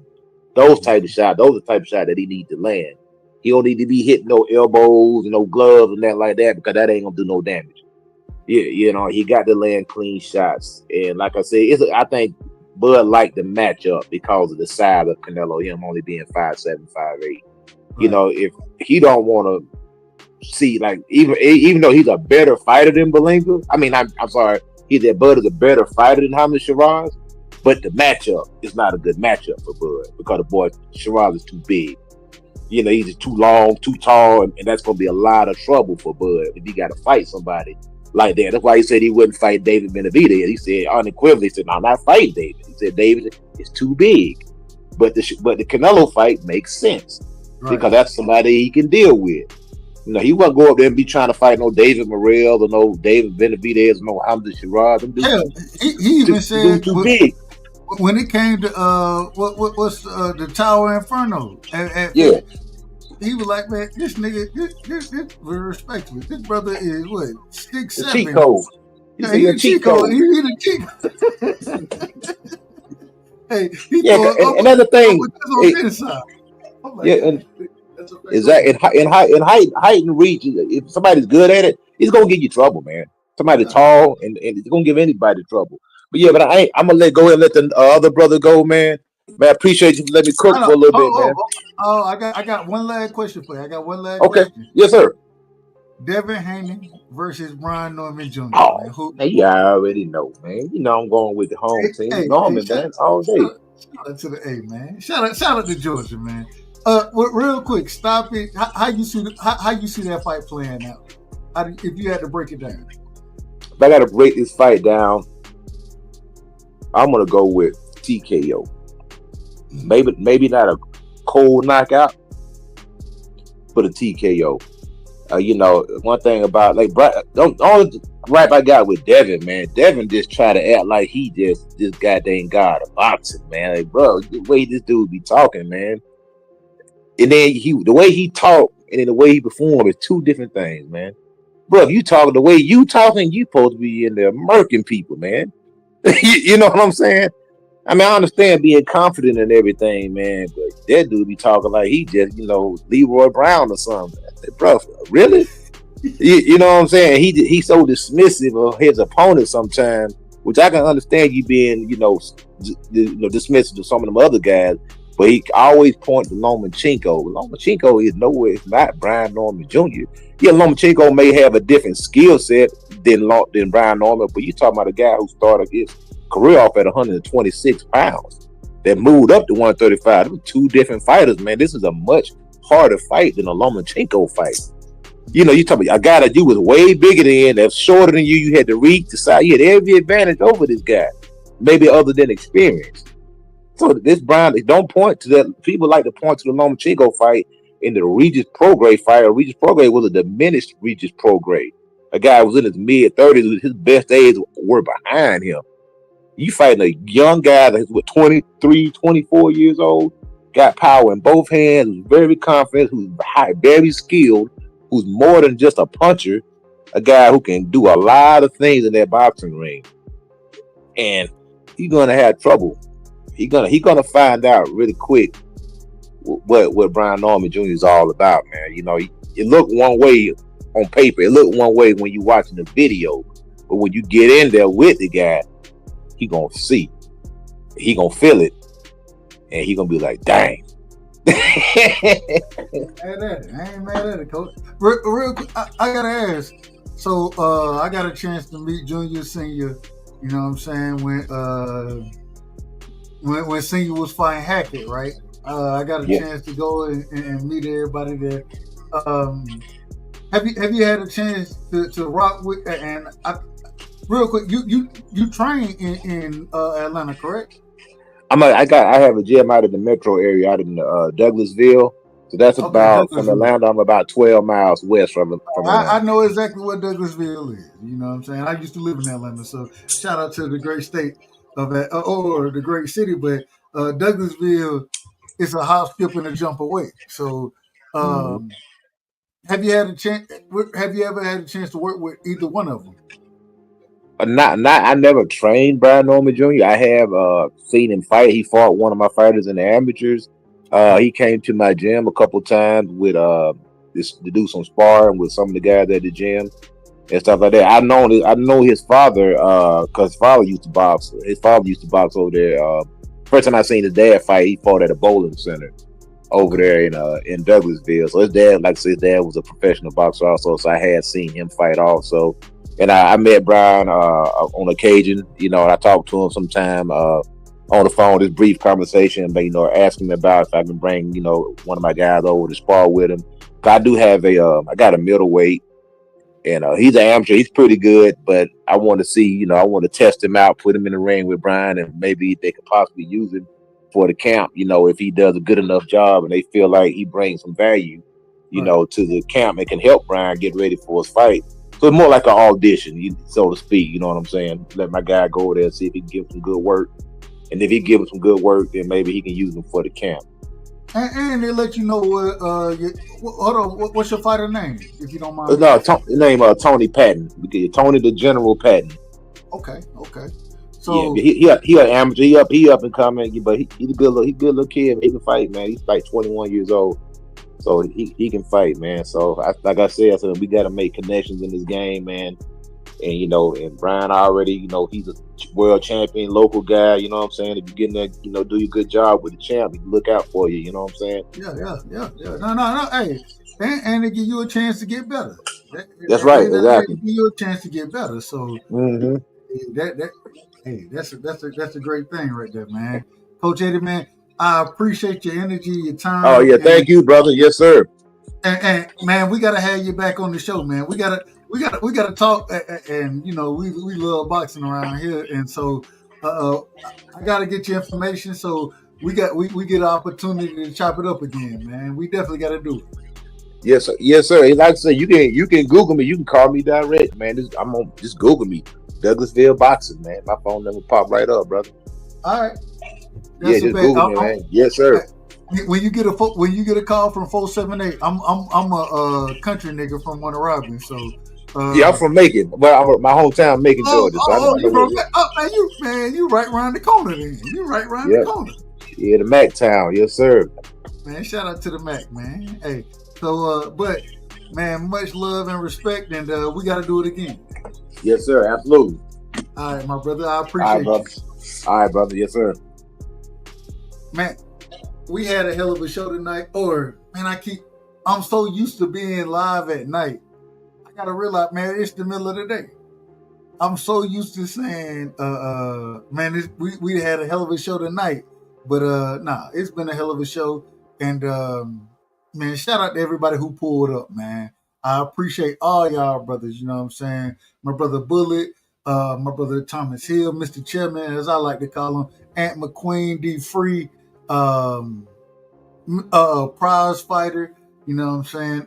Those type of shots, those are the type of shots that he needs to land. He don't need to be hitting no elbows and no gloves and that like that, because that ain't gonna do no damage. Yeah, he got to land clean shots. And like I said, I think Bud liked the matchup because of the size of Canelo, him only being 5'7", 5'8". Right. If he don't want to see, like, even though he's a better fighter than Berlanga, I'm sorry, Bud is a better fighter than Hamza Shiraz, but the matchup is not a good matchup for Bud because the boy Shiraz is too big. He's just too long, too tall, and that's going to be a lot of trouble for Bud if he got to fight somebody like that. That's why he said he wouldn't fight David Benavidez. He said unequivocally, he said, "No, I'm not fighting David." He said David is too big. But the Canelo fight makes sense because that's somebody he can deal with. He won't go up there and be trying to fight no David Morrell or no David Benavidez or no Hamza Shiraz. Hell, he even said too big. When it came to what's the Tower Inferno. Yeah. He was like, man, this nigga, this respectfully, this brother is what, 6'7". Cheat code. Yeah, he's a cheat code. He's a cheat code. Hey, another thing. In height and reach, if somebody's good at it, he's gonna give you trouble, man. Somebody tall and it's gonna give anybody trouble. But yeah, I'm gonna go ahead and let the other brother go, man. Man, I appreciate you for letting me cook for a little bit, man. I got one last question for you. Okay. Question. Yes, sir. Devin Haney versus Brian Norman Jr. You already know, man. I'm going with the home team. Norman, man, all day. Shout out to the A, man. Shout out to Georgia, man. Real quick, stop it. How you see that fight playing out? If you had to break it down. If I got to break this fight down, I'm gonna go with TKO. Maybe not a cold knockout, but a TKO. One thing about the only gripe I got with Devin, man, Devin just try to act like he just this goddamn god of boxing, man. Like, bro, the way this dude be talking, man, and then the way he talk and then the way he perform is two different things, man. Bro, if you talk the way you talking, you supposed to be in there murking people, man. You know what I'm saying? I understand being confident in everything, man, but that dude be talking like he just, Leroy Brown or something. I said, bro, really? You know what I'm saying? He's so dismissive of his opponent sometimes, which I can understand you being, dismissive to some of them other guys, but he always points to Lomachenko. Lomachenko is nowhere. It's not Brian Norman Jr. Yeah, Lomachenko may have a different skill set than Brian Norman, but you're talking about a guy who started his career off at 126 pounds, that moved up to 135. There were two different fighters, man. This is a much harder fight than a Lomachenko fight. You know, you talk about a guy that you was way bigger than, that's shorter than you. You had to reach the side. You had every advantage over this guy, maybe other than experience. So this Brian, don't point to that. People like to point to the Lomachenko fight in the Regis Prograis fight. Regis Prograis was a diminished Regis Prograis. A guy who was in his mid-30s. His best days were behind him. You fighting a young guy that's 23, 24 years old, got power in both hands, who's very confident, who's very skilled, who's more than just a puncher, a guy who can do a lot of things in that boxing ring. And he's gonna have trouble. He's gonna find out really quick what Brian Norman Jr. is all about, man. You know, it looked one way on paper, it looked one way when you watching the video, but when you get in there with the guy, he gonna see, he gonna feel it, and he gonna be like, dang. I ain't mad at it, Coach. Real quick, I gotta ask. So I got a chance to meet Junior Senior. You know what I'm saying, when Senior was fighting Hackett, right? I got a chance to go and meet everybody there. Have you had a chance to rock with? And real quick, you train in Atlanta, correct? I have a gym out in the metro area, out in Douglasville. So that's about from Atlanta. I'm about 12 miles west from Atlanta. I know exactly what Douglasville is. You know what I'm saying? I used to live in Atlanta, so shout out to the great state of or the great city. But Douglasville is a hop, skip, and a jump away. So, have you ever had a chance to work with either one of them? I never trained Brian Norman Jr. I have seen him fight. He fought one of my fighters in the amateurs. He came to my gym a couple times with to do some sparring with some of the guys at the gym and stuff like that. I know his father because his father used to box. His father used to box over there. First time I seen his dad fight, he fought at a bowling center over there in Douglasville. So his dad, like I said, his dad was a professional boxer also. So I had seen him fight also. And I met Brian on occasion, you know, and I talked to him sometime on the phone, this brief conversation, but, you know, asking him about if I can bring, you know, one of my guys over to spar with him. I do have I got a middleweight, and he's an amateur. He's pretty good, but I want to see, you know, I want to test him out, put him in the ring with Brian, and maybe they could possibly use him for the camp, you know, if he does a good enough job and they feel like he brings some value, you know, to the camp and can help Brian get ready for his fight. So it's more like an audition, so to speak. You know what I'm saying? Let my guy go over there and see if he can give him some good work. And if he gives him some good work, then maybe he can use him for the camp. And they let you know hold on, what's your fighter name, if you don't mind? No, his name Tony Patton. Tony the General Patton. Okay. So yeah, he an amateur. He up and coming, but he's a good little kid. He can fight, man. He's like 21 years old. So he can fight, man. So like I said, we got to make connections in this game, man. And, you know, and Brian already, you know, he's a world champion, local guy. You know what I'm saying? If you get in there, you know, do your good job with the champ, he can look out for you. You know what I'm saying? Yeah. No. Hey, and they give you a chance to get better. That's right. Exactly. They give you a chance to get better. So that's a great thing right there, man. Coach Eddie, man, I appreciate your energy, your time. Oh yeah, thank you, brother. Yes, sir. And man, we gotta have you back on the show, man. We gotta talk. And you know, we love boxing around here, and so I gotta get your information. So we get an opportunity to chop it up again, man. We definitely gotta do it. Yes, sir. Like I said, you can Google me. You can call me direct, man. Just Google me, Douglasville Boxing, man. My phone number pop right up, brother. All right. Just Google me, man. Yes, sir. When you get a call from 478, I'm a country nigga from Warner Robin, so I'm from Macon, but my hometown Macon, Georgia. You right around the corner then. You right around the corner. Yeah, the Mac town, yes, sir. Man, shout out to the Mac, man. Hey, so but man, much love and respect, and we got to do it again. Yes, sir. Absolutely. All right, my brother. I appreciate you. All right, brother. Yes, sir. Man, we had a hell of a show tonight. I'm so used to being live at night. I gotta realize, man, it's the middle of the day. I'm so used to saying, man, we had a hell of a show tonight. But it's been a hell of a show. And man, shout out to everybody who pulled up, man. I appreciate all y'all brothers, you know what I'm saying? My brother Bullet, my brother Thomas Hill, Mr. Chairman, as I like to call him, Aunt McQueen, D Free, prize fighter, you know what I'm saying?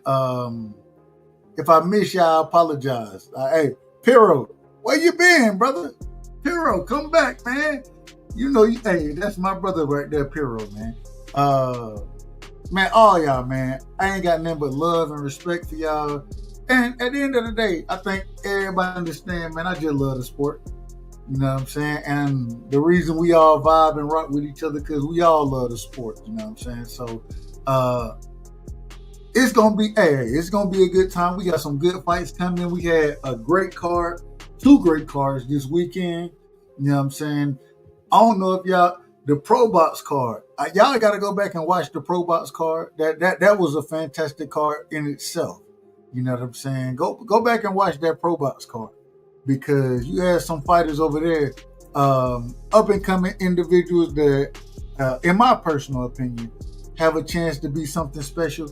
If I miss y'all, I apologize. Hey, Piro, where you been, brother? Piro, come back, man. You know, hey, that's my brother right there, Piro, man. Man, all y'all, man. I ain't got nothing but love and respect for y'all. And at the end of the day, I think everybody understand, man, I just love the sport. You know what I'm saying? And the reason we all vibe and rock with each other, because we all love the sport. You know what I'm saying? So, it's gonna be a good time. We got some good fights coming. We had a great card, 2 great cards this weekend. You know what I'm saying? I don't know if the Pro Box card. Y'all got to go back and watch the Pro Box card. That was a fantastic card in itself. You know what I'm saying? Go back and watch that Pro Box card, because you had some fighters over there, up and coming individuals that, in my personal opinion, have a chance to be something special.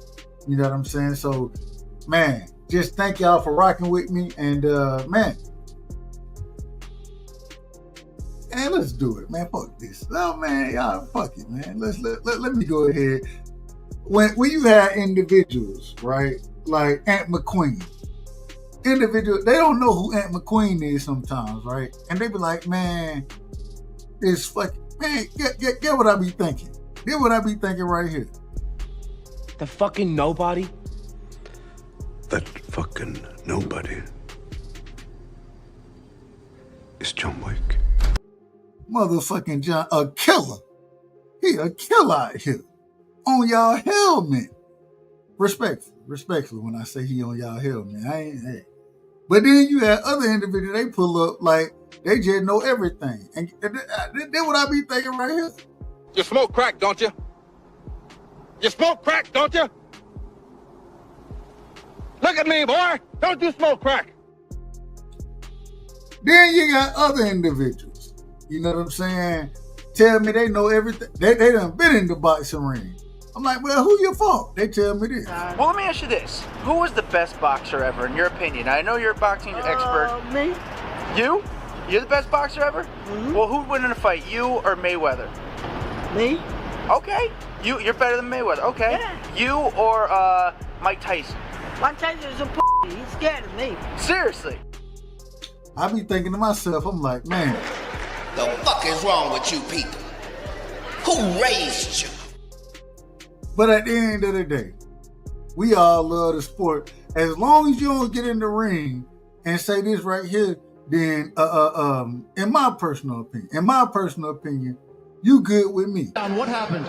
You know what I'm saying? So, man, just thank y'all for rocking with me, and man. And let's do it, man. Fuck this. No, man, y'all, fuck it, man. Let me go ahead. When you have individuals, right, like Aunt McQueen, individuals, they don't know who Aunt McQueen is sometimes, right? And they be like, man, this fucking, man, get what I be thinking. Get what I be thinking right here. The fucking nobody? That fucking nobody is John Wick. Motherfucking John, a killer. He a killer out here. On y'all helmet. Respectfully when I say he on y'all helmet. I ain't, hey. But then you had other individuals, they pull up like they just know everything. And that's what I be thinking right here. You smoke crack, don't you? You smoke crack, don't you? Look at me, boy. Don't you smoke crack. Then you got other individuals. You know what I'm saying? Tell me they know everything. They done been in the boxing ring. I'm like, well, who your fault? They tell me this. Well, let me ask you this. Who was the best boxer ever, in your opinion? I know you're a boxing expert. Me. You? You're the best boxer ever? Mm-hmm. Well, who'd win in a fight, you or Mayweather? Me. Okay. You're better than Mayweather. Okay. Yeah. You or Mike Tyson? Mike Tyson is a He's scared of me. Seriously. I be thinking to myself, I'm like, man. The fuck is wrong with you people? Who raised you? But at the end of the day, we all love the sport. As long as you don't get in the ring and say this right here, then in my personal opinion, you good with me. What happened?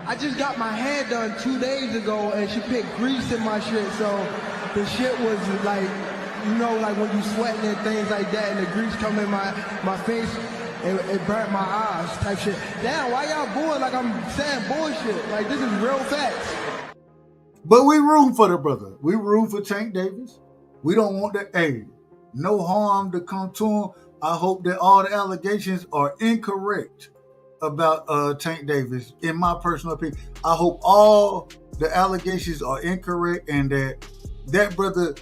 I just got my hair done 2 days ago and she put grease in my shit, so the shit was like, you know, like when you sweating and things like that and the grease come in my face, it burnt my eyes type shit. Damn, why y'all booing like I'm saying bullshit? Like, this is real facts. But we room for the brother. We room for Tank Davis. We don't want that, hey, no harm to come to him. I hope that all the allegations are incorrect about Tank Davis, in my personal opinion. I hope all the allegations are incorrect and that brother,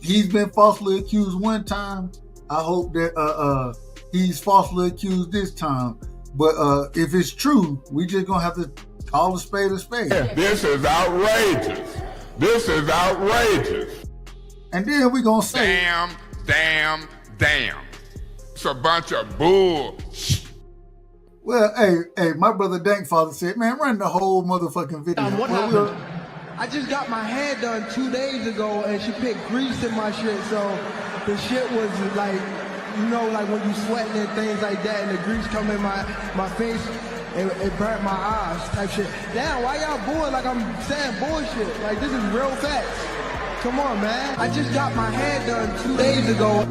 he's been falsely accused one time. I hope that he's falsely accused this time. But if it's true, we just gonna have to call a spade a spade. This is outrageous. This is outrageous. And then we gonna say, damn. It's a bunch of bull. Well, hey, my brother Dankfather said, man, run the whole motherfucking video. What happened? I just got my hair done 2 days ago and she put grease in my shit, so the shit was like, you know, like when you sweating and things like that and the grease come in my face, it burnt my eyes type shit. Damn, why y'all booing like I'm saying bullshit? Like, this is real facts. Come on, man. I just got my hair done 2 days ago.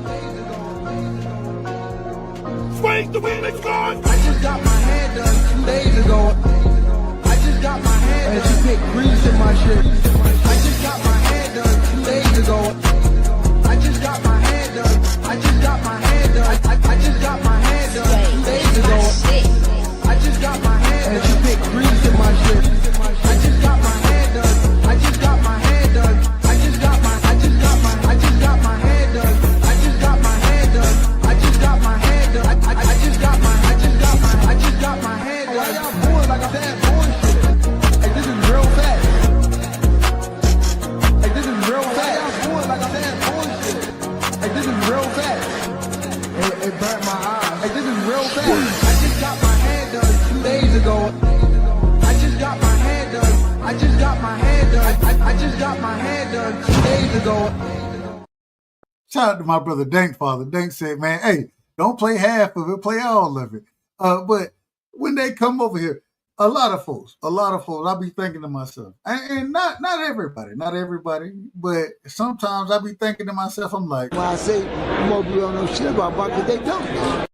wait, the wheel is gone. I just got my hair done 2 days ago. I just got my hair done. And she picked grease in my shit. I just got my hair done 2 days ago. I just got my hair done. I just got my hair done. I just got my hair done 2 days ago. I just got my hair done. And she picked grease in my shit. I just got my hair done. I just got my hair done. I just got my hair done. I just got my hair done. I just got my hair done. I just got my hair done. Why y'all bored like I'm that bullshit? Like this is real fast. Like this is real fast. Why y'all bored like I'm that bullshit? Like this is real fast. It burnt my eyes. Like this is real fast. I just got my hair done 2 days ago. I just got my hair done. I just got my hair done. I just got my hair done 2 days ago. Shout out to my brother Dank Father. Dank said, man, hey, don't play half of it, play all of it. But when they come over here, a lot of folks, I'll be thinking to myself, and not everybody, but sometimes I'll be thinking to myself, I'm like, When I say more people don't know shit about boxing, they don't.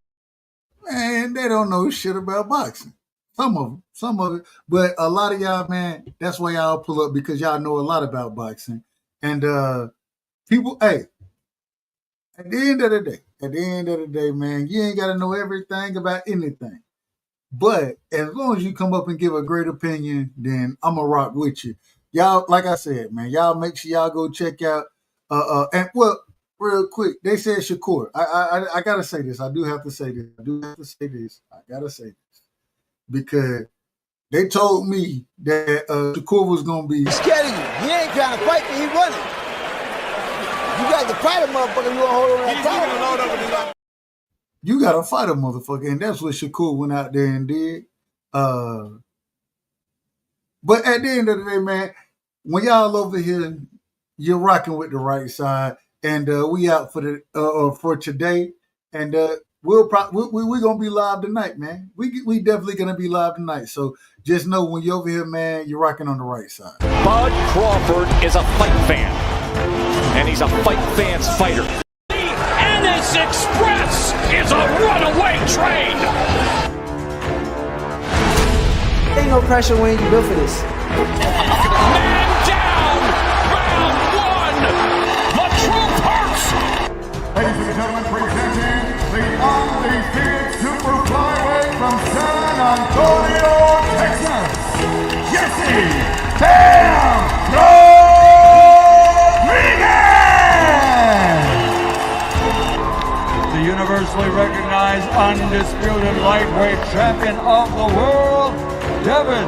Man, they don't know shit about boxing. Some of it. But a lot of y'all, man, that's why y'all pull up, because y'all know a lot about boxing. And people, hey, at the end of the day, man, you ain't got to know everything about anything. But as long as you come up and give a great opinion, then I'm going to rock with you. Y'all, like I said, man, y'all make sure y'all go check out, and well, real quick, they said Shakur. I got to say this. I do have to say this. I got to say this. Because they told me that Shakur was going to be... He's scared of you. He ain't trying to fight, but he running. You got to fight a motherfucker, you want to hold on that time. You got to fight a motherfucker, and that's what Shakur went out there and did. But at the end of the day, man, when y'all over here, you're rocking with the right side, and we out for the for today, and we're gonna be live tonight, man. We definitely gonna be live tonight. So just know when you're over here, man, you're rocking on the right side. Bud Crawford is a fight fan, and he's a fight fan's fighter. This Express is a runaway train. Ain't no pressure when you built for this. Man down, round one. The truth hurts. Ladies and gentlemen, presenting the undefeated super flyweight from San Antonio, Texas, Jesse Damn Rodriguez! The universally recognized undisputed lightweight champion of the world, Devin